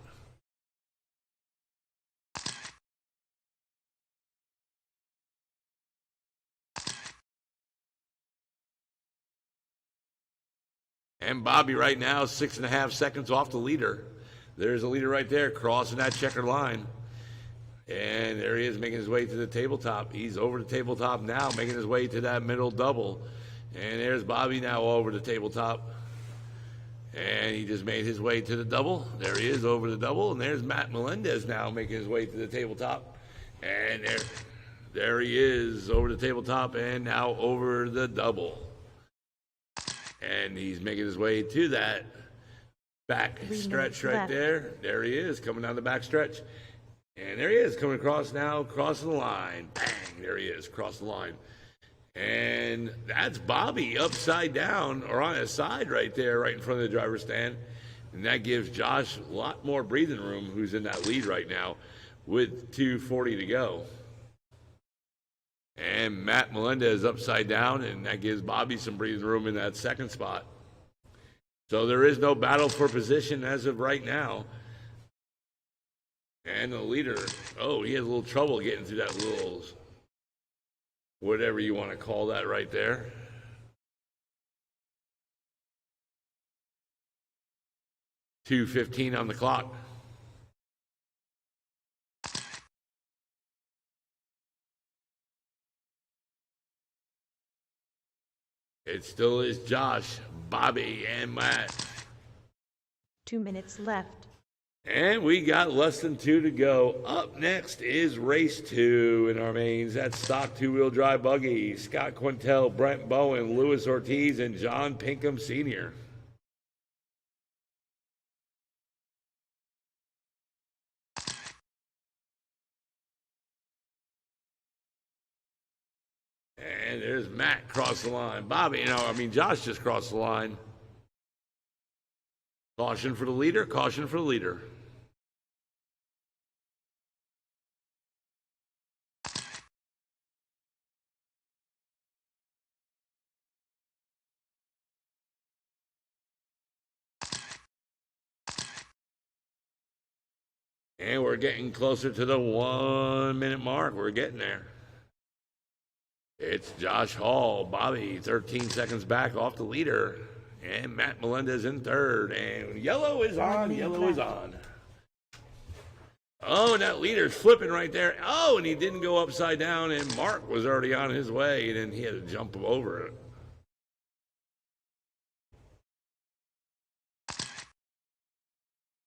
Speaker 1: And Bobby right now, 6.5 seconds off the leader. There's a leader right there crossing that checkered line. And there he is making his way to the tabletop. He's over the tabletop now, making his way to that middle double. And there's Bobby now over the tabletop. And he just made his way to the double. There he is over the double. And there's Matt Melendez now making his way to the tabletop. And there he is over the tabletop and now over the double. And he's making his way to that back
Speaker 3: 3
Speaker 1: stretch
Speaker 3: minutes
Speaker 1: right
Speaker 3: left.
Speaker 1: there. There he is, coming down the back stretch. And there he is, coming across now, crossing the line. Bang, there he is, cross the line. And that's Bobby upside down, or on his side right there, right in front of the driver's stand. And that gives Josh a lot more breathing room, who's in that lead right now, with 2:40 to go. And Matt Melendez upside down, and that gives Bobby some breathing room in that second spot. So there is no battle for position as of right now. And the leader, oh, he has a little trouble getting through that little, whatever you want to call that right there. .215 on the clock. It still is Josh, Bobby, and Matt.
Speaker 3: 2 minutes left.
Speaker 1: And we got less than 2 to go. Up next is race 2 in our mains. That's stock 2-wheel drive buggy. Scott Quintel, Brent Bowen, Luis Ortiz, and John Pinkham Sr. And there's Matt cross the line. Josh just crossed the line. Caution for the leader, caution for the leader. And we're getting closer to the 1 minute mark. We're getting there. It's Josh Hall, Bobby, 13 seconds back off the leader. And Matt Melendez in third. And yellow is on, yellow is on. Oh, and that leader's flipping right there. Oh, and he didn't go upside down, and Mark was already on his way, and then he had to jump over it.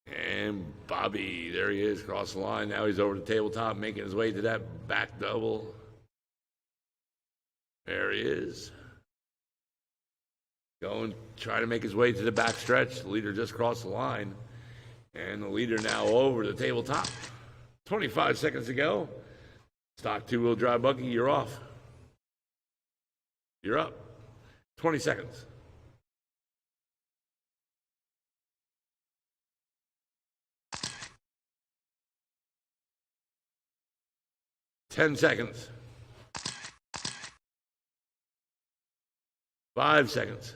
Speaker 1: And Bobby, there he is, across the line. Now he's over the tabletop, making his way to that back double. There he is. Going, trying to make his way to the back stretch. The leader just crossed the line. And the leader now over the tabletop. 25 seconds to go. Stock 2-wheel drive buggy, you're off. You're up. 20 seconds. Ten seconds. 5 seconds.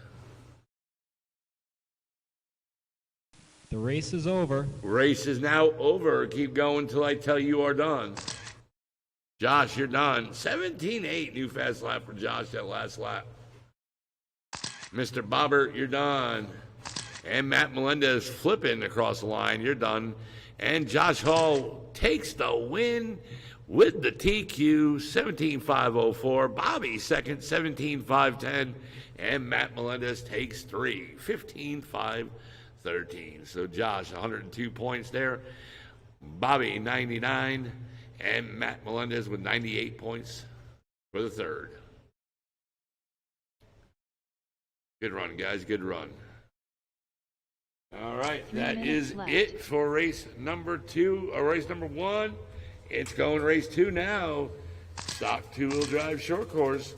Speaker 5: The race is over.
Speaker 1: Race is now over. Keep going till I tell you are done. Josh, you're done. 17.8, new fast lap for Josh that last lap. Mr. Bobbert, you're done. And Matt Melendez flipping across the line. You're done. And Josh Hall takes the win with the TQ 17.504. Bobby second, 17.510. And Matt Melendez takes 3, 15.513. So Josh, 102 points there. Bobby, 99. And Matt Melendez with 98 points for the third. Good run, guys. Good run. All right,
Speaker 2: 3
Speaker 1: that
Speaker 2: minutes
Speaker 1: is
Speaker 2: left.
Speaker 1: it for race number 2, or race number 1. It's going race 2 now. Stock two-wheel drive short course.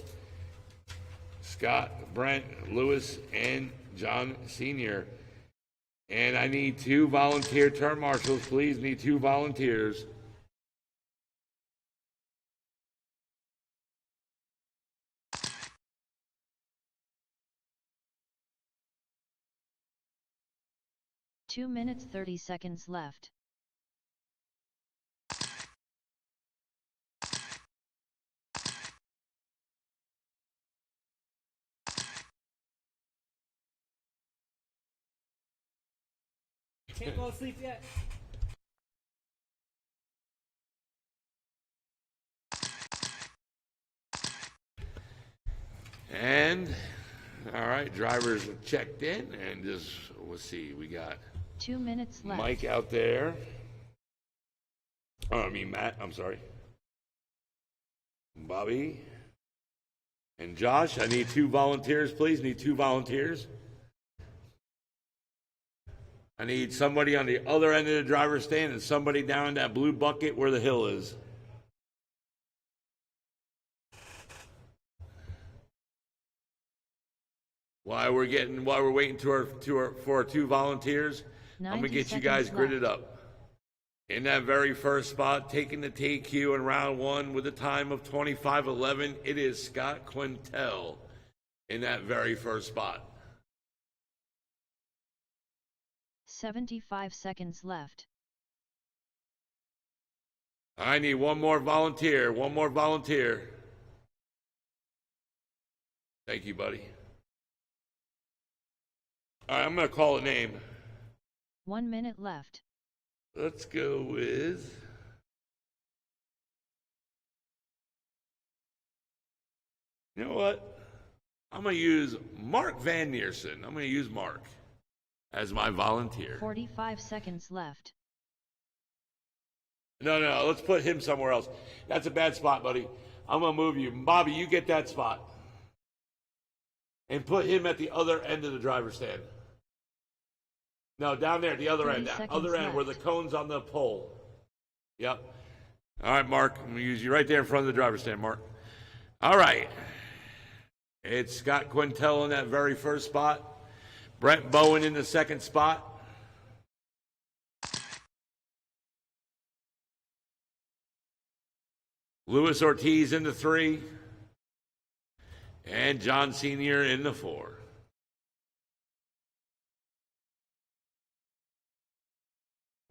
Speaker 1: Scott, Brent, Lewis, and John Sr. And I need 2 volunteer turn marshals, please. Need 2 volunteers.
Speaker 2: Two minutes 30 seconds left.
Speaker 4: Can't go to sleep yet.
Speaker 1: And, all right, drivers have checked in. And just, let's see, we got
Speaker 2: 2 minutes left.
Speaker 1: Mike out there. Oh, I mean, Matt, I'm sorry. Bobby. And Josh, I need 2 volunteers, please. Need 2 volunteers. I need somebody on the other end of the driver's stand and somebody down in that blue bucket where the hill is. While we're waiting for our 2 volunteers, I'm gonna
Speaker 2: 90
Speaker 1: get you guys
Speaker 2: seconds
Speaker 1: gridded up. In that very first spot, taking the TQ in round 1 with a time of 25:11, it is Scott Quintel in that very first spot.
Speaker 2: 75 seconds left.
Speaker 1: I need one more volunteer. Thank you, buddy. All right, I'm going to call a name.
Speaker 2: 1 minute left.
Speaker 1: Let's go with... You know what? I'm going to use Mark Van Neersen. I'm going to use Mark as my volunteer.
Speaker 2: 45 seconds left.
Speaker 1: No, let's put him somewhere else. That's a bad spot, buddy. I'm going to move you. Bobby, you get that spot. And put him at the other end of the driver's stand. No, down there, the other
Speaker 2: 30
Speaker 1: end. That
Speaker 2: seconds
Speaker 1: other end where the
Speaker 2: left.
Speaker 1: cone's on the pole. Yep. All right, Mark. I'm going to use you right there in front of the driver's stand, Mark. All right. It's Scott Quintel in that very first spot. Brent Bowen in the second spot. Luis Ortiz in the 3. And John Sr. in the 4.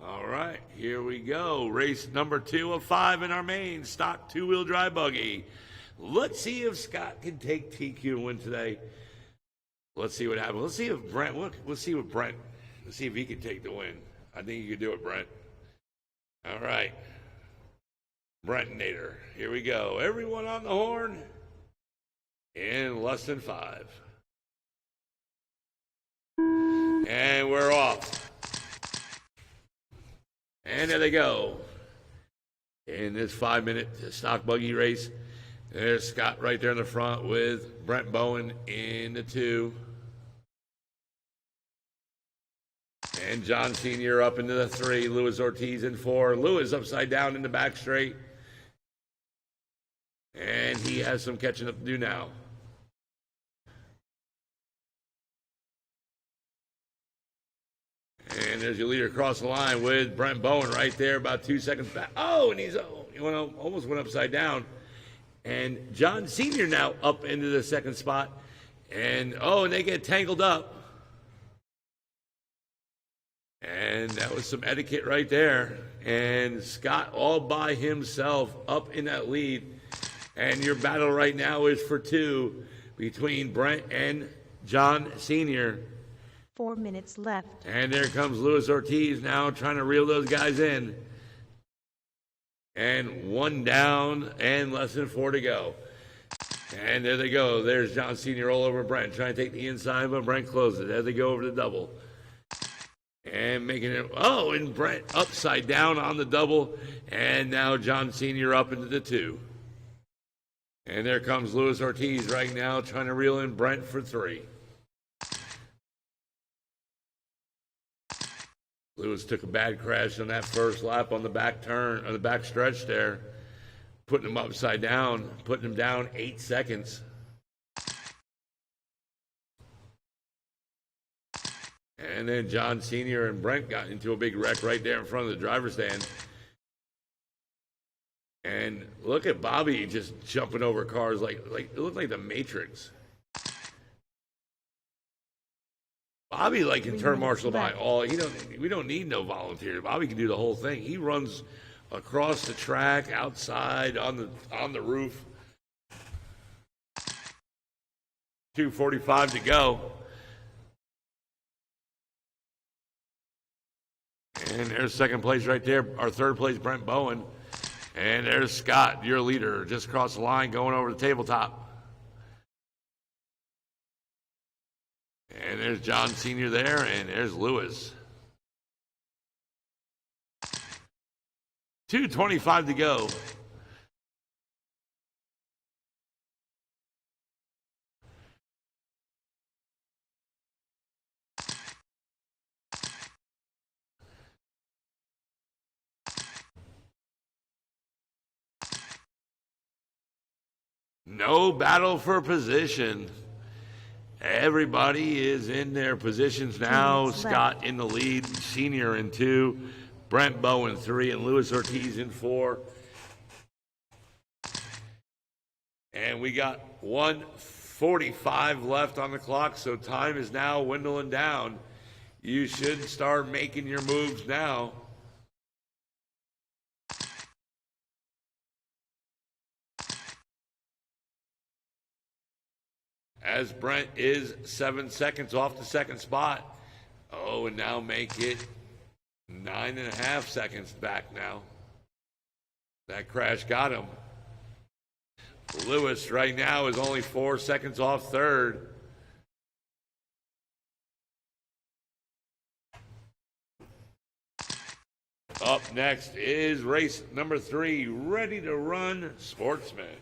Speaker 1: All right, here we go. Race number 2 of 5 in our main stock two-wheel drive buggy. Let's see if Scott can take TQ and win today. Let's see what happens. Let's see if Brent, let's see what Brent, let's see if he can take the win. I think you can do it, Brent. All right. Brent Nader. Here we go. Everyone on the horn in less than 5. And we're off. And there they go. In this 5-minute stock buggy race, there's Scott right there in the front with Brent Bowen in the 2. And John Sr. up into the 3. Luis Ortiz in 4. Luis upside down in the back straight. And he has some catching up to do now. And there's your leader across the line with Brent Bowen right there, about 2 seconds back. Oh, and almost went upside down. And John Sr. now up into the second spot. And they get tangled up. And that was some etiquette right there. And Scott all by himself up in that lead. And your battle right now is for 2 between Brent and John Sr.
Speaker 3: 4 minutes left.
Speaker 1: And there comes Luis Ortiz now trying to reel those guys in. And 1 down and less than 4 to go. And there they go. There's John Sr. all over Brent, trying to take the inside, but Brent closes it. There they go over the double. And making it, oh, and Brent upside down on the double. And now John Sr. up into the 2. And there comes Luis Ortiz right now, trying to reel in Brent for 3. Lewis took a bad crash on that first lap on the back turn, on the back stretch there, putting him upside down, putting him down 8 seconds. And then John Sr. and Brent got into a big wreck right there in front of the driver's stand. And look at Bobby just jumping over cars like it looked like the Matrix. Bobby can turn marshal by all. We don't need no volunteers. Bobby can do the whole thing. He runs across the track, outside, on the roof. 2:45 to go. And there's second place right there. Our third place, Brent Bowen. And there's Scott, your leader, just across the line, going over the tabletop. And there's John Sr. there, and there's Lewis. 2:25 to go. No battle for position. Everybody is in their positions now.
Speaker 3: minutes left.
Speaker 1: Scott in the lead, Senior in 2, Brent Bowen 3, and Luis Ortiz in 4. And we got 1:45 left on the clock, so time is now dwindling down. You should start making your moves now. As Brent is 7 seconds off the second spot. Oh, and now make it 9.5 seconds back now. That crash got him. Lewis right now is only 4 seconds off third. Up next is race number 3, Ready to Run Sportsman.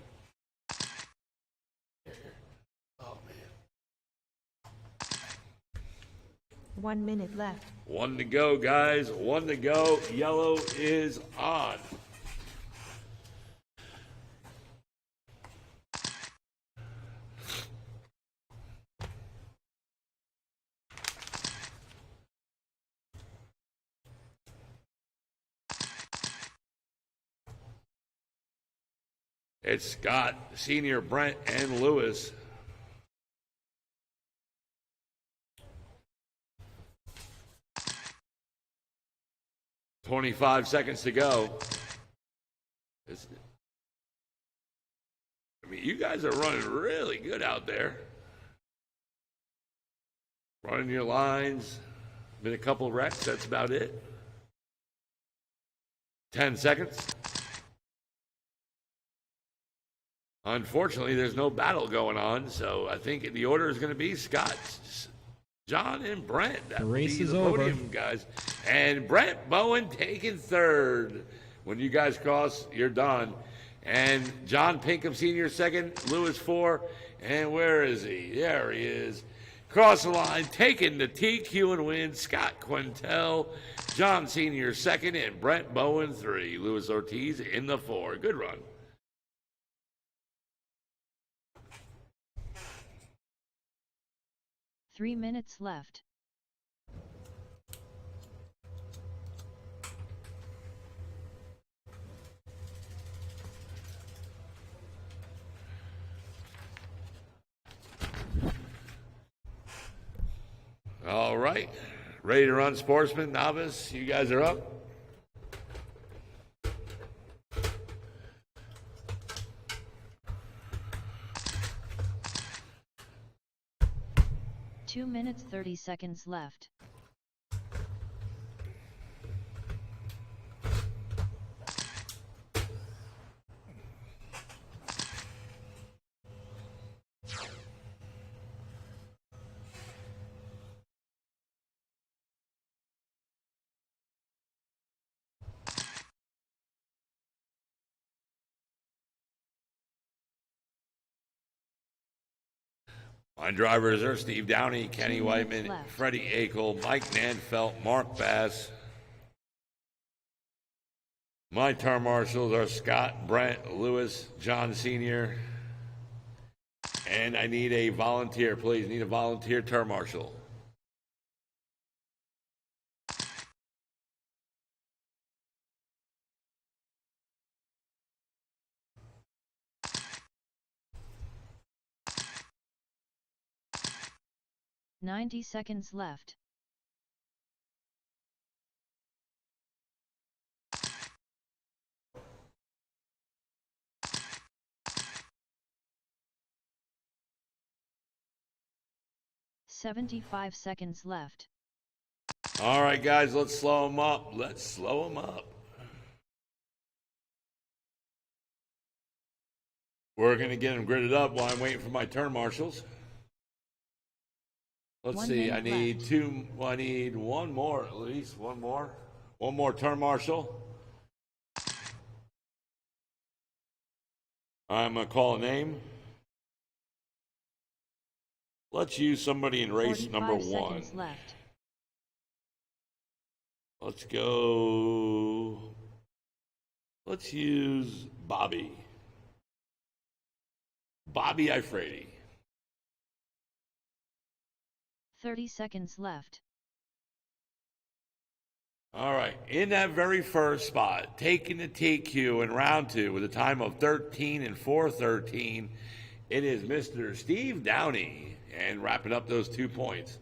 Speaker 3: 1 minute left.
Speaker 1: 1 to go, guys. 1 to go. Yellow is on. It's Scott, Senior, Brent, and Lewis. "25 seconds to go." You guys are running really good out there. Running your lines. Been a couple wrecks, that's about it. 10 seconds. Unfortunately, there's no battle going on, so I think the order is going to be Scott, John, and Brent. That
Speaker 5: The
Speaker 1: will
Speaker 5: race
Speaker 1: be
Speaker 5: is
Speaker 1: the
Speaker 5: over.
Speaker 1: podium, guys. And Brent Bowen taking third. When you guys cross, you're done. And John Pinkham Sr. second, Lewis 4, and where is he? There he is. Cross the line, taking the TQ and win, Scott Quintel, John Sr. second, and Brent Bowen 3. Luis Ortiz in the 4. Good run.
Speaker 2: Three minutes left.
Speaker 1: All right. Ready to Run Sportsman, novice, you guys are up.
Speaker 2: Two minutes 30 seconds left.
Speaker 1: My drivers are Steve Downey, Kenny
Speaker 2: 2 minutes
Speaker 1: Whiteman,
Speaker 2: left.
Speaker 1: Freddie Akel, Mike Nanfelt, Mark Bass. My term marshals are Scott, Brent, Lewis, John Sr. And I need a volunteer, please. Need a volunteer term marshal.
Speaker 2: Ninety seconds left. $75 seconds left.
Speaker 1: All right, guys, let's slow them up. Let's slow them up. We're going to get them gridded up while I'm waiting for my turn marshals. Let's
Speaker 2: 1
Speaker 1: see. I
Speaker 2: minute
Speaker 1: need
Speaker 2: left.
Speaker 1: two. I need one more, at least one more. One more turn marshal. I'm going to call a name. Let's use somebody in race
Speaker 2: 45
Speaker 1: number 1.
Speaker 2: seconds left.
Speaker 1: Let's go. Let's use Bobby. Bobby Ifrady.
Speaker 2: 30 seconds left.
Speaker 1: All right. In that very first spot, taking the TQ in round 2 with a time of 13 and 4:13, it is Mr. Steve Downey. And wrapping up those 2 points.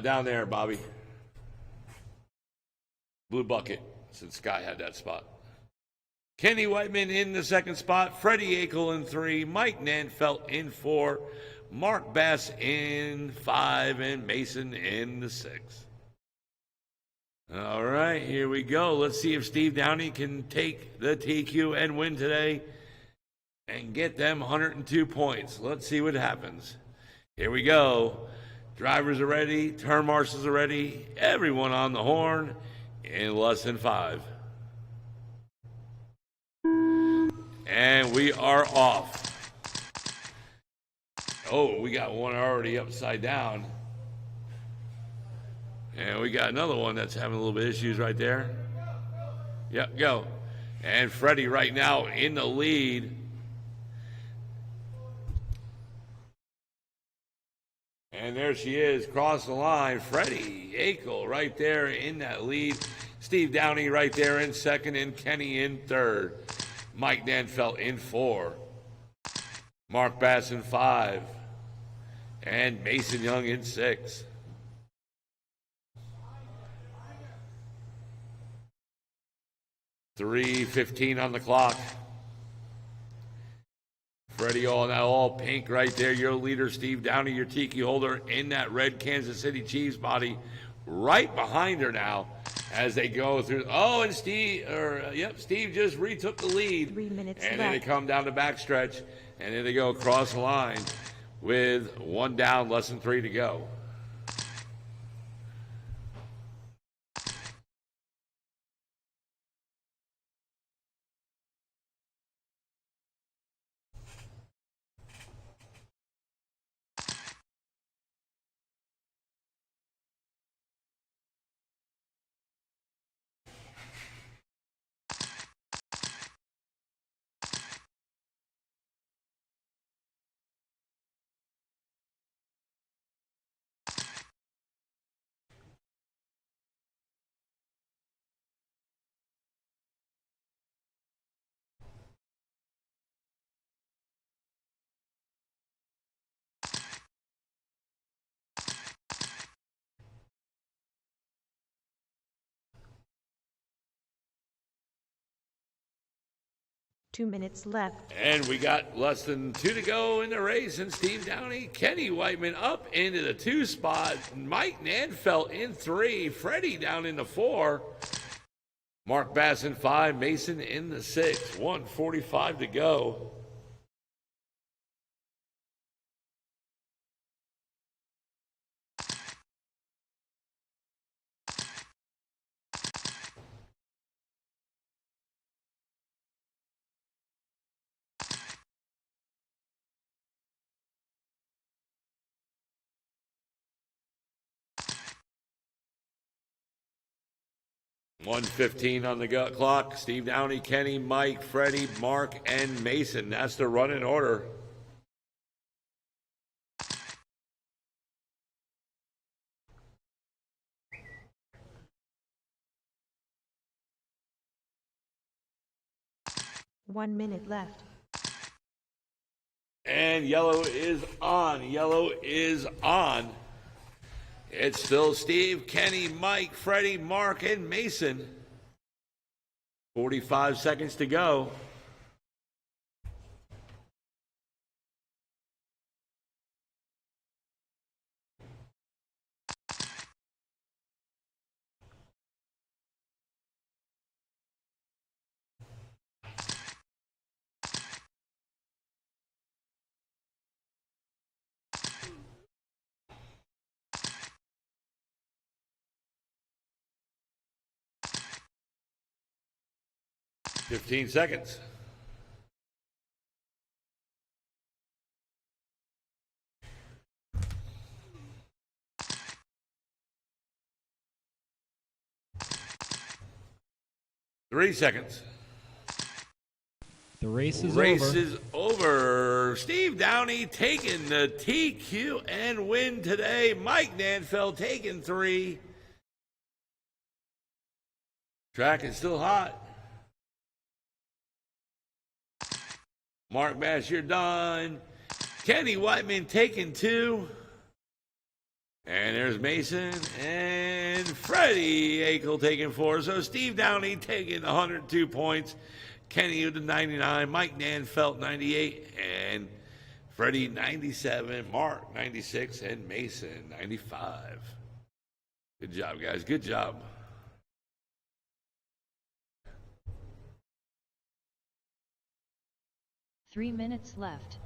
Speaker 1: Down there, Bobby. Blue bucket, since Sky had that spot. Kenny Whiteman in the second spot. Freddie Akel in 3. Mike Nanfelt in 4. Mark Bass in 5. And Mason in the 6. All right, here we go. Let's see if Steve Downey can take the TQ and win today and get them 102 points. Let's see what happens. Here we go. Drivers are ready. Turn marshals are ready. Everyone on the horn in less than 5. And we are off. Oh, we got one already upside down. And we got another one that's having a little bit of issues right there. Yep, go. And Freddie right now in the lead. And there she is, cross the line. Freddie Akel right there in that lead. Steve Downey right there in second, and Kenny in third. Mike Nanfelt in 4. Mark Bass in 5. And Mason Young in 6. $3:15 on the clock. Freddie all pink right there. Your leader, Steve Downey, your tiki holder in that red Kansas City Chiefs body, right behind her now as they go through. Oh, and Steve just retook the lead.
Speaker 3: 3 minutes
Speaker 1: and then they
Speaker 3: left.
Speaker 1: come down the backstretch, and then they go across the line with 1 down, less than 3 to go.
Speaker 3: Two minutes left.
Speaker 1: And we got less than 2 to go in the race, and Steve Downey, Kenny Whiteman up into the 2 spot, Mike Nanfelt in 3, Freddie down in the 4, Mark Bass in 5, Mason in the 6, 1:45 to go. 1:15 on the clock. Steve Downey, Kenny, Mike, Freddie, Mark, and Mason. That's the running order.
Speaker 3: One minute left.
Speaker 1: And yellow is on. Yellow is on. It's still Steve, Kenny, Mike, Freddie, Mark, and Mason. 45 seconds to go. Fifteen seconds. Three seconds.
Speaker 5: The race is
Speaker 1: Race
Speaker 5: over.
Speaker 1: is over. Steve Downey taking the TQ and win today. Mike Nanfeld taking 3. Track is still hot. Mark Bass, you're done. Kenny Whiteman taking 2. And there's Mason and Freddie Akel taking 4. So Steve Downey taking 102 points. Kenny with the 99. Mike Nanfelt 98. And Freddie 97. Mark 96. And Mason 95. Good job, guys. Good job.
Speaker 2: Three minutes left.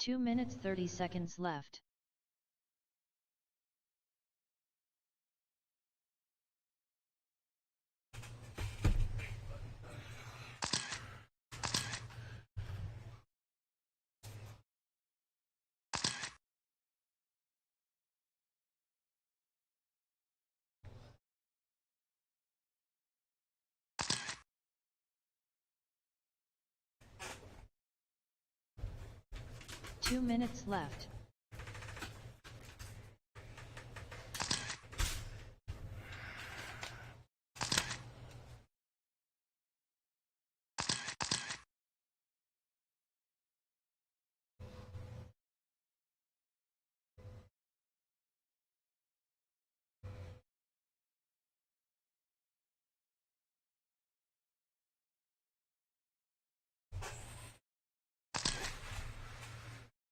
Speaker 2: Two minutes 30 seconds left. Two minutes left.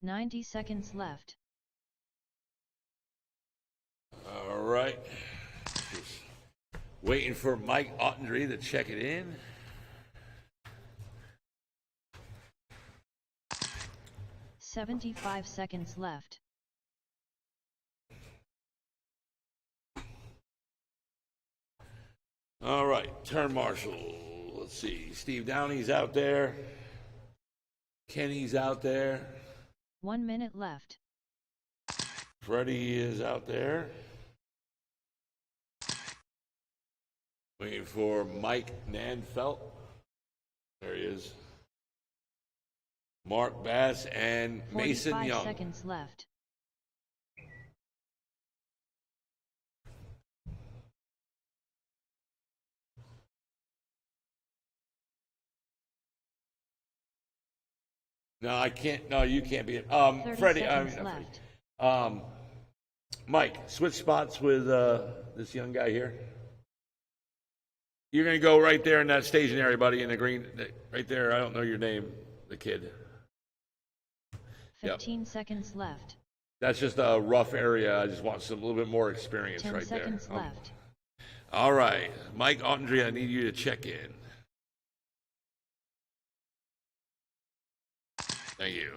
Speaker 2: Ninety seconds left.
Speaker 1: All right. Just waiting for Mike Ottendry to check it in.
Speaker 2: $75 seconds left.
Speaker 1: All right, turn marshal. Let's see. Steve Downey's out there. Kenny's out there.
Speaker 2: 1 minute left.
Speaker 1: Freddie is out there. Waiting for Mike Nanfelt. There he is. Mark Bass and Mason
Speaker 2: 45
Speaker 1: Young.
Speaker 2: seconds left.
Speaker 1: No, I can't. No, you can't be.
Speaker 2: 30
Speaker 1: Freddie.
Speaker 2: seconds
Speaker 1: not
Speaker 2: left.
Speaker 1: Freddie. Mike, switch spots with this young guy here. You're gonna go right there in that stationary, buddy, in the green, right there. I don't know your name, the kid.
Speaker 2: 15 seconds left.
Speaker 1: That's just a rough area. I just want a little bit more experience
Speaker 2: 10
Speaker 1: right there.
Speaker 2: seconds left.
Speaker 1: All right, Mike Ottendry, I need you to check in. Thank you.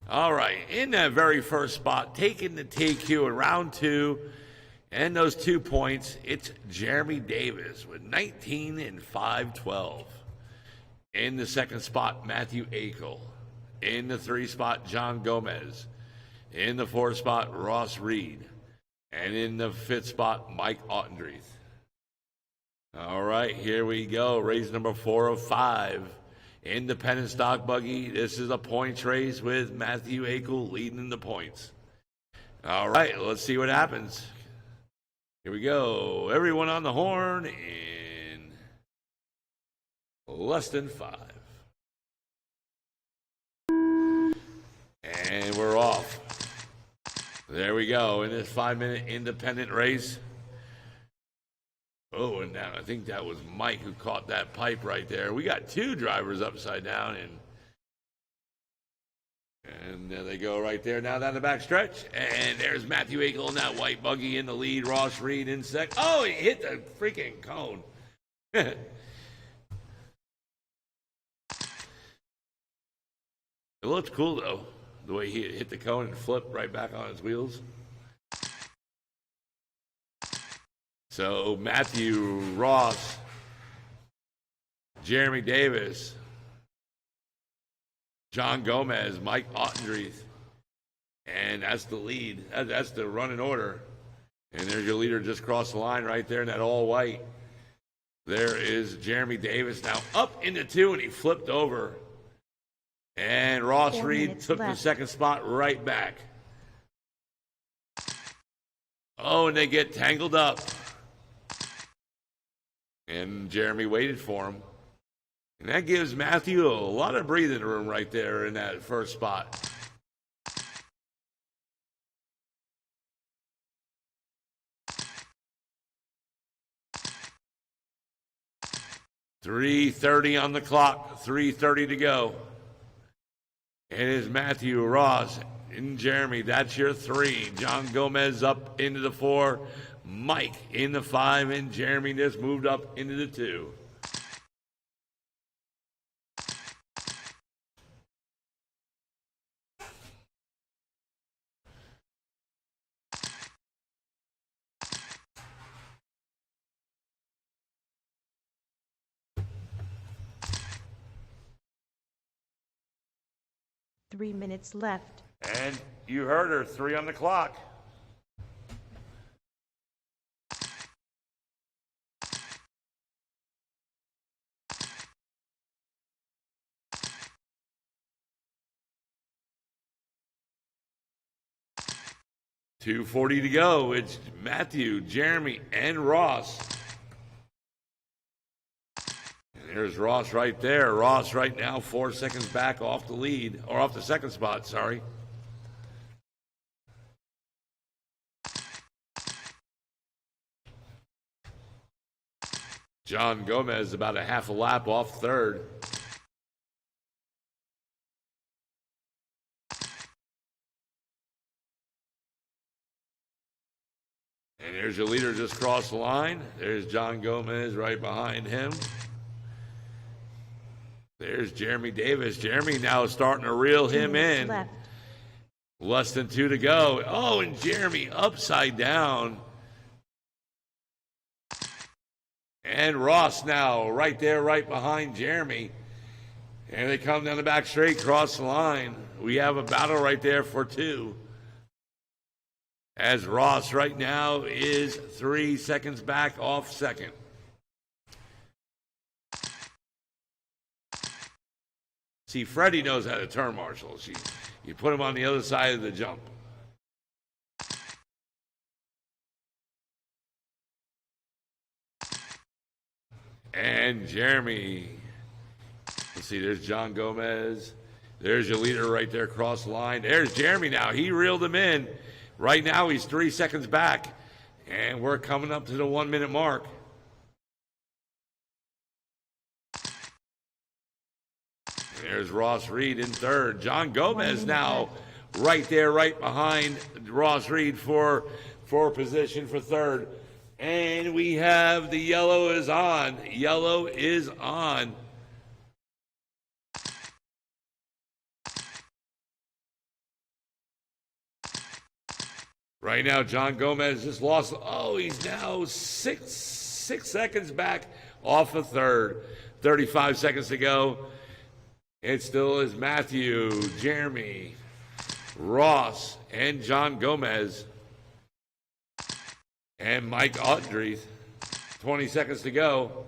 Speaker 1: All right, in that very first spot, taking the TQ in round 2, and those 2 points, it's Jeremy Davis with 19 and 512. In the second spot, Matthew Akel. In the 3 spot, John Gomez. In the 4th spot, Ross Reed. And in the 5th spot, Mike Ottendreeth. All right, here we go. Race number 4 of 5. Independent stock buggy. This is a points race with Matthew Akel leading the points. All right, let's see what happens. Here we go. Everyone on the horn in less than 5. And we're off. There we go in this 5-minute independent race. Oh, and now I think that was Mike who caught that pipe right there. We got 2 drivers upside down, and there they go right there. Now down the back stretch, and there's Matthew Akel in that white buggy in the lead. Ross Reed in second. Oh, he hit the freaking cone. It looked cool though, the way he hit the cone and flipped right back on his wheels. So Matthew, Ross, Jeremy Davis, John Gomez, Mike Ottendreeth, and that's the lead. That's the running order. And there's your leader just crossed the line right there in that all white. There is Jeremy Davis now up into 2, and he flipped over. And Ross
Speaker 3: 4
Speaker 1: Reed
Speaker 3: minutes
Speaker 1: took the
Speaker 3: left.
Speaker 1: second spot right back. Oh, and they get tangled up. And Jeremy waited for him. And that gives Matthew a lot of breathing room right there in that first spot. .330 on the clock, 3:30 to go. It is Matthew, Ross, and Jeremy. That's your 3. John Gomez up into the 4. Mike in the 5, and Jeremy just moved up into the 2.
Speaker 3: Three minutes left.
Speaker 1: And you heard her, 3 on the clock. .240 to go. It's Matthew, Jeremy, and Ross. And there's Ross right there. Ross right now 4 seconds back off the lead, or off the second spot, sorry. John Gomez about a half a lap off third. And there's your leader just crossed the line. There's John Gomez right behind him. There's Jeremy Davis. Jeremy now is starting to reel
Speaker 3: 2
Speaker 1: him
Speaker 3: minutes
Speaker 1: in.
Speaker 3: left.
Speaker 1: Less than 2 to go. Oh, and Jeremy upside down. And Ross now right there, right behind Jeremy. And they come down the back straight, cross the line. We have a battle right there for 2. As Ross right now is 3 seconds back off second. See, Freddie knows how to turn marshal. You put him on the other side of the jump. And Jeremy. Let's see, there's John Gomez. There's your leader right there across the line. There's Jeremy now. He reeled him in. Right now he's 3 seconds back. And we're coming up to the 1 minute mark. There's Ross Reed in third. John Gomez now right there, right behind Ross Reed for position for third. And we have the yellow is on. Yellow is on. Right now, John Gomez just lost. Oh, he's now six seconds back off of third. 35 seconds to go. It still is Matthew, Jeremy, Ross, and John Gomez. And Mike Audrey. 20 seconds to go.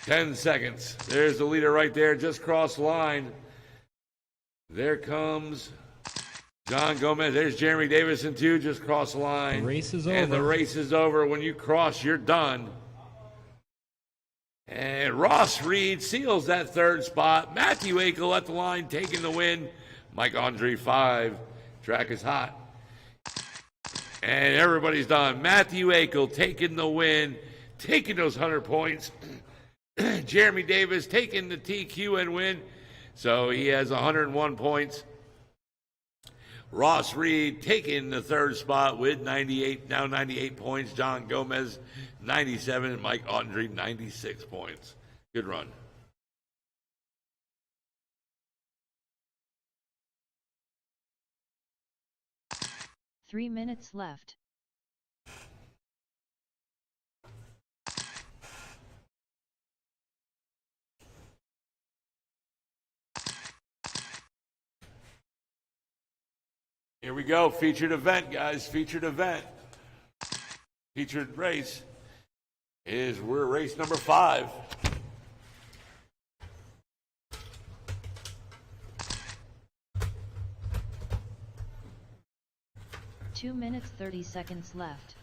Speaker 1: Ten seconds. There's the leader right there, just crossed line. There comes John Gomez. There's Jeremy Davison too, just crossed the line.
Speaker 5: The race is
Speaker 1: And the
Speaker 5: over.
Speaker 1: race is over. When you cross, you're done. And Ross Reed seals that third spot. Matthew Akel at the line, taking the win. Mike Andre 5. Track is hot. And everybody's done. Matthew Akel taking the win, taking those 100 points. Jeremy Davis taking the TQ and win. So he has 101 points. Ross Reed taking the third spot with 98, now 98 points. John Gomez, 97. And Mike Audrey, 96 points. Good run.
Speaker 2: Three minutes left.
Speaker 1: Here we go. Featured event, guys. Featured event. Featured race is we're race number 5.
Speaker 2: Two minutes 30 seconds left.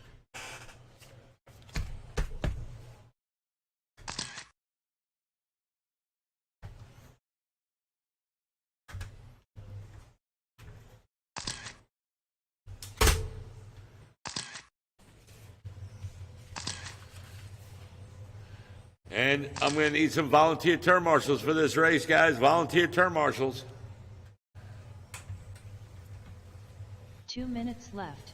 Speaker 1: And I'm going to need some volunteer turn marshals for this race, guys. Volunteer turn marshals.
Speaker 2: 2 minutes left.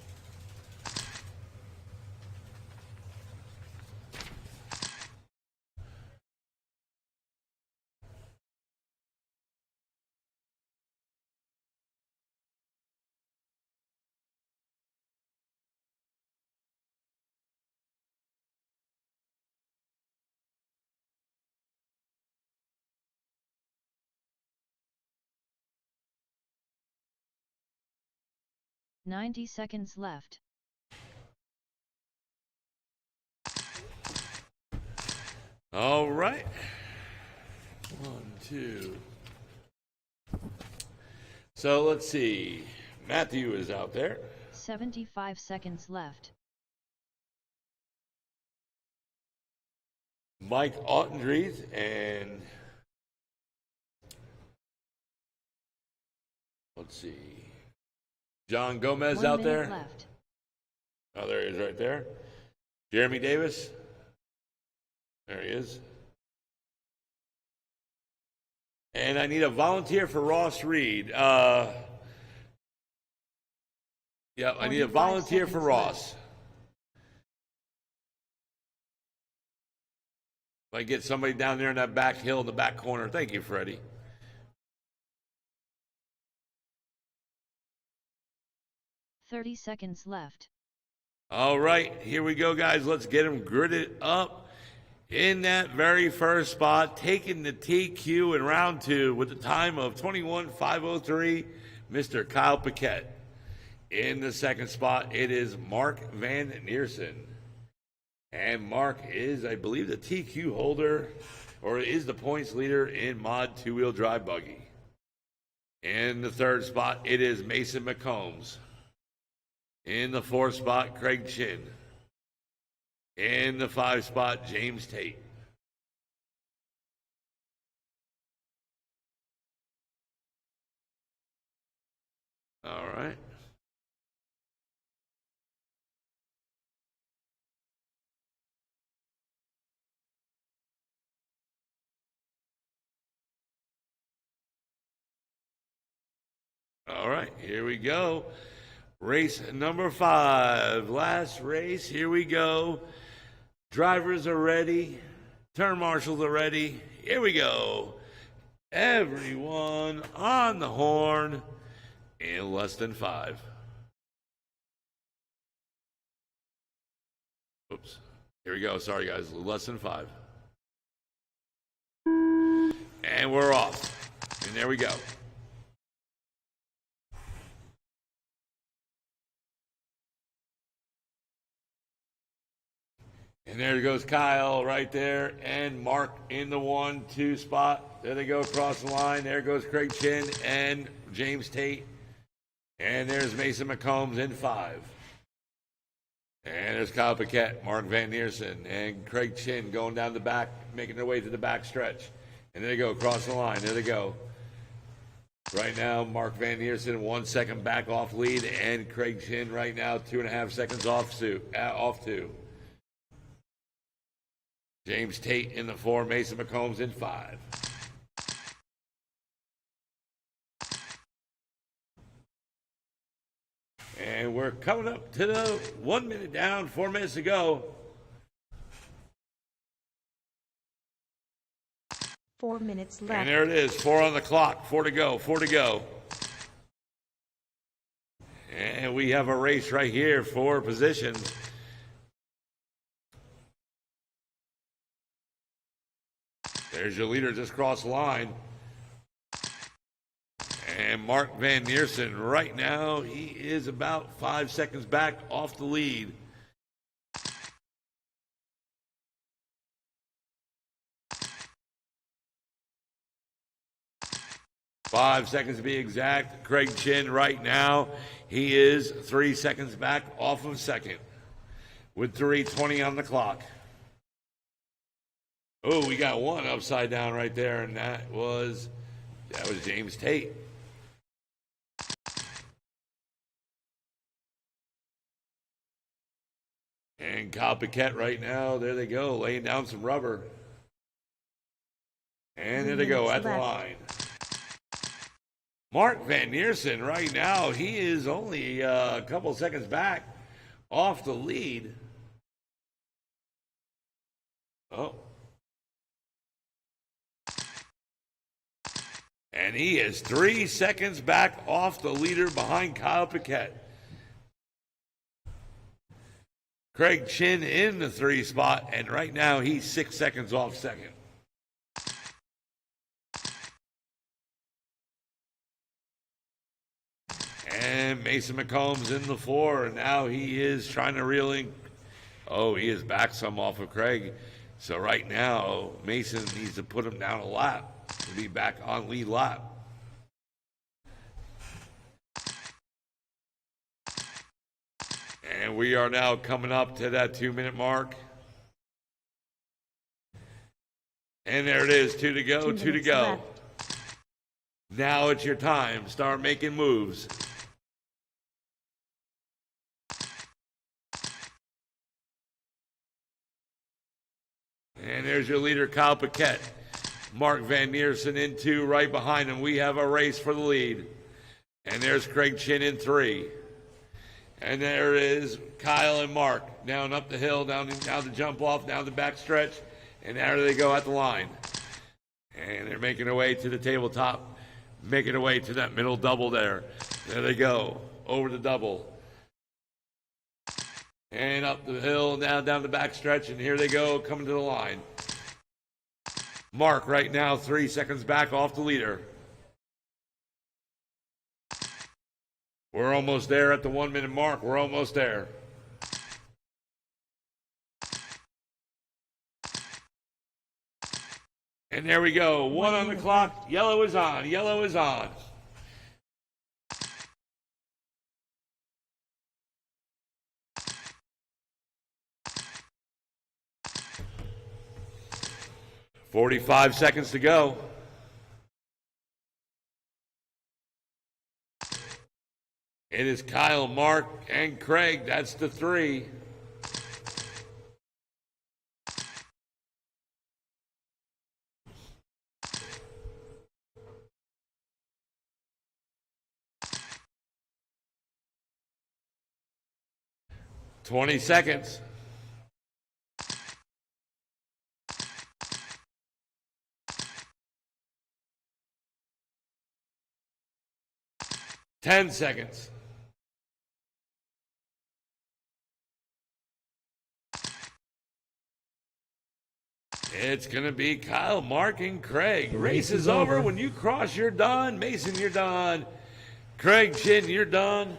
Speaker 2: "90 seconds left.
Speaker 1: All right. 1, 2. So let's see. Matthew is out there.
Speaker 2: 75 seconds left.
Speaker 1: Mike Audrey and let's see. John Gomez
Speaker 2: 1
Speaker 1: out
Speaker 2: minute
Speaker 1: there.
Speaker 2: left.
Speaker 1: Oh, there he is right there. Jeremy Davis. There he is. And I need a volunteer for Ross Reed. Yeah, I need a
Speaker 2: 45
Speaker 1: volunteer for
Speaker 2: seconds
Speaker 1: Ross. If I get somebody down there in that back hill in the back corner. Thank you, Freddie.
Speaker 2: "30 seconds left.
Speaker 1: All right, here we go, guys. Let's get him gridded up in that very first spot, taking the TQ in round 2 with the time of 21:503, Mr. Kyle Paquette. In the second spot, it is Mark Van Neersen. And Mark is, I believe, the TQ holder, or is the points leader in mod 2-wheel drive buggy. In the third spot, it is Mason McCombs. In the fourth spot, Craig Chin. In the 5 spot, James Tate. All right. All right, here we go. Race number 5, last race, here we go. Drivers are ready. Turn marshals are ready. Here we go. Everyone on the horn in less than 5. Oops. Here we go. Sorry, guys. Less than 5. And we're off. And there we go. And there goes Kyle right there, and Mark in the 1-2 spot. There they go across the line. There goes Craig Chin and James Tate. And there's Mason McCombs in 5. And there's Kyle Paquette, Mark Van Neersen, and Craig Chin going down the back, making their way to the back stretch. And there they go, across the line. There they go. Right now, Mark Van Neersen 1 second back off lead, and Craig Chin right now 2.5 seconds off 2. James Tate in the 4, Mason McCombs in 5. And we're coming up to the 1 minute down, 4 minutes to go.
Speaker 3: 4 minutes left.
Speaker 1: And there it is, 4 on the clock, 4 to go, 4 to go. And we have a race right here for positions. There's your leader just crossed the line. And Mark Van Neersen right now, he is about 5 seconds back off the lead. Five seconds to be exact. Craig Chin right now, he is 3 seconds back off of second with 3:20 on the clock. Oh, we got one upside down right there, and that was James Tate. And Kyle Paquette right now, there they go, laying down some rubber. And there they go at the line. Mark Van Neersen right now, he is only a couple seconds back off the lead. Oh. And he is 3 seconds back off the leader behind Kyle Paquette. Craig Chin in the 3 spot, and right now he's 6 seconds off second. And Mason McCombs in the 4, and now he is trying to reel in. Oh, he is back some off of Craig. So right now, Mason needs to put him down a lap to be back on lead lap. And we are now coming up to that 2-minute mark. And there it is, 2 to go, 2 to go.
Speaker 3: Left.
Speaker 1: Now it's your time. Start making moves. And there's your leader, Kyle Paquette. Mark Van Neersen in 2, right behind him. We have a race for the lead. And there's Craig Chin in 3. And there is Kyle and Mark down up the hill, down the jump off, down the back stretch. And there they go at the line. And they're making their way to the tabletop, making their way to that middle double there. There they go, over the double. And up the hill, down the back stretch, and here they go, coming to the line. Mark right now 3 seconds back off the leader. We're almost there at the 1-minute mark. We're almost there. And there we go. 1 on the clock. Yellow is on. Yellow is on. "45 seconds to go." It is Kyle, Mark, and Craig. That's the 3. "20 seconds. 10 seconds. It's going to be Kyle, Mark, and Craig. Race is over. When you cross, you're done. Mason, you're done. Craig Chin, you're done.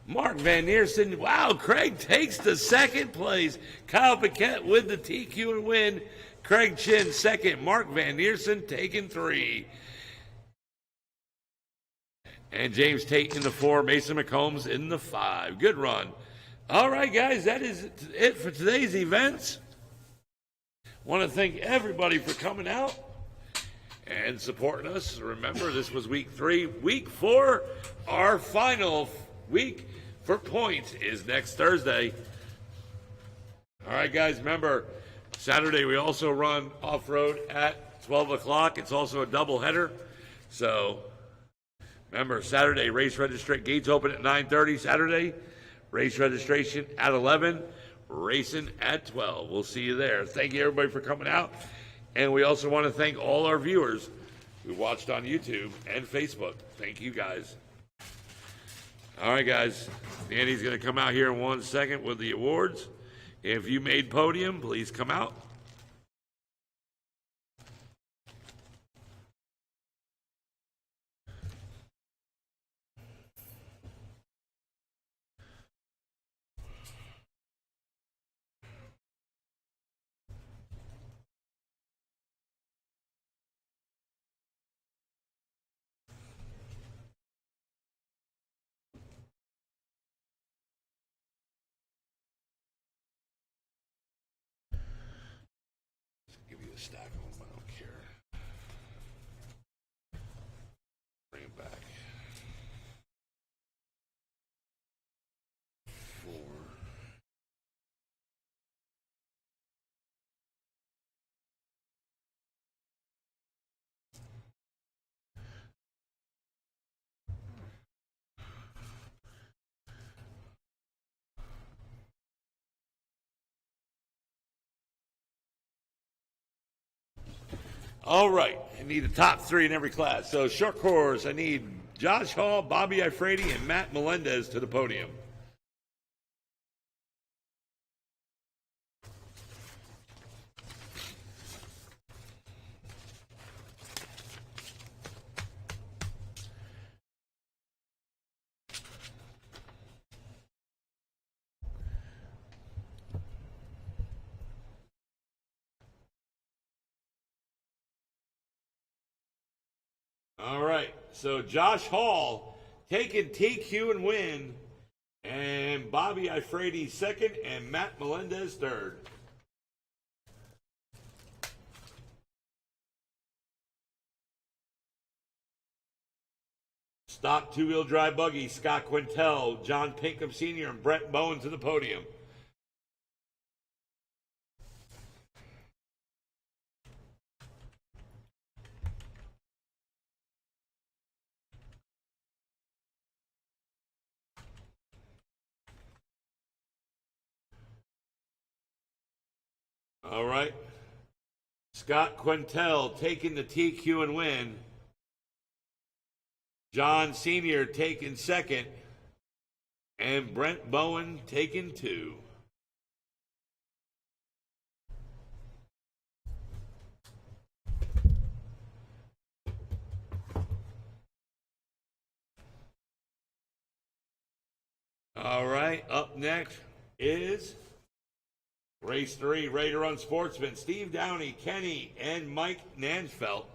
Speaker 1: Mark Van Neersen. Wow, Craig takes the second place. Kyle Paquette with the TQ and win. Craig Chin second. Mark Van Neersen taking 3. And James Tate in the 4. Mason McCombs in the 5. Good run. All right, guys, that is it for today's events. Want to thank everybody for coming out and supporting us. Remember, this was week 3. Week 4, our final week for points is next Thursday. All right, guys, remember, Saturday we also run off-road at 12 o'clock. It's also a doubleheader. So, remember, Saturday, race registration, gates open at 9:30 Saturday. Race registration at 11. Racing at 12. We'll see you there. Thank you, everybody, for coming out. And we also want to thank all our viewers who watched on YouTube and Facebook. Thank you, guys. All right, guys. Danny's going to come out here in 1 second with the awards. If you made podium, please come out. Give you a stack of them, I don't care. Bring it back. 4. All right, I need the top 3 in every class. So short course, I need Josh Hall, Bobby Ifrady, and Matt Melendez to the podium. All right, so Josh Hall taking TQ and win, and Bobby Ifrady second, and Matt Melendez third. Stock two-wheel drive buggy, Scott Quintel, John Pinkham Sr., and Brett Bowen to the podium. All right. Scott Quintel taking the TQ and win. John Sr. taking second. And Brent Bowen taking 2. All right, up next is Race 3, Ready to Run Sportsman, Steve Downey, Kenny, and Mike Nansfelt.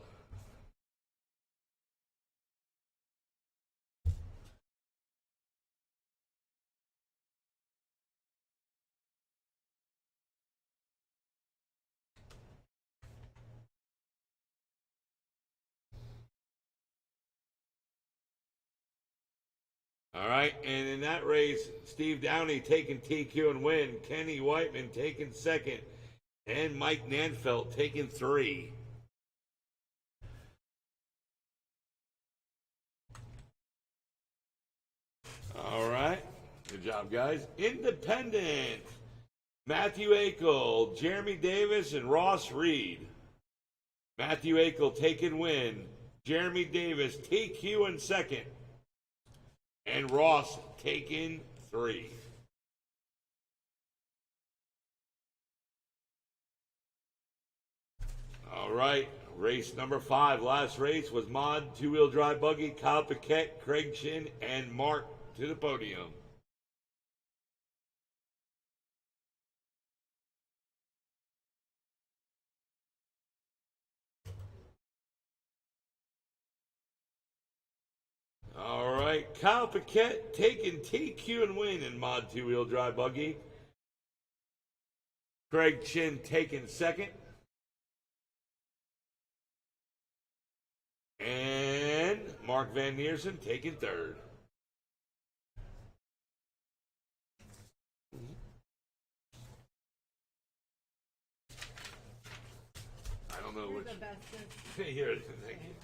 Speaker 1: All right, and in that race, Steve Downey taking TQ and win, Kenny Whiteman taking second, and Mike Nanfelt taking 3. All right, good job, guys. Independent, Matthew Akel, Jeremy Davis, and Ross Reed. Matthew Akel taking win, Jeremy Davis TQ in second, And Ross taking 3. All right, race number 5. Last race was Mod, two-wheel drive buggy, Kyle Paquette, Craig Chin, and Mark to the podium. All right, Kyle Paquette taking TQ and win in Mod two-wheel drive buggy. Craig Chin taking 2nd. And Mark Van Neersen taking 3rd. I don't know which. Here it is. Thank you.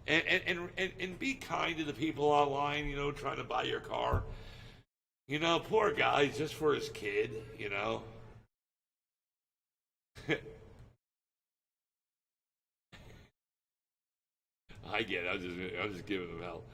Speaker 1: And be kind to the people online, you know, trying to buy your car. You know, poor guy, just for his kid, you know. I get it. I'm just giving him hell.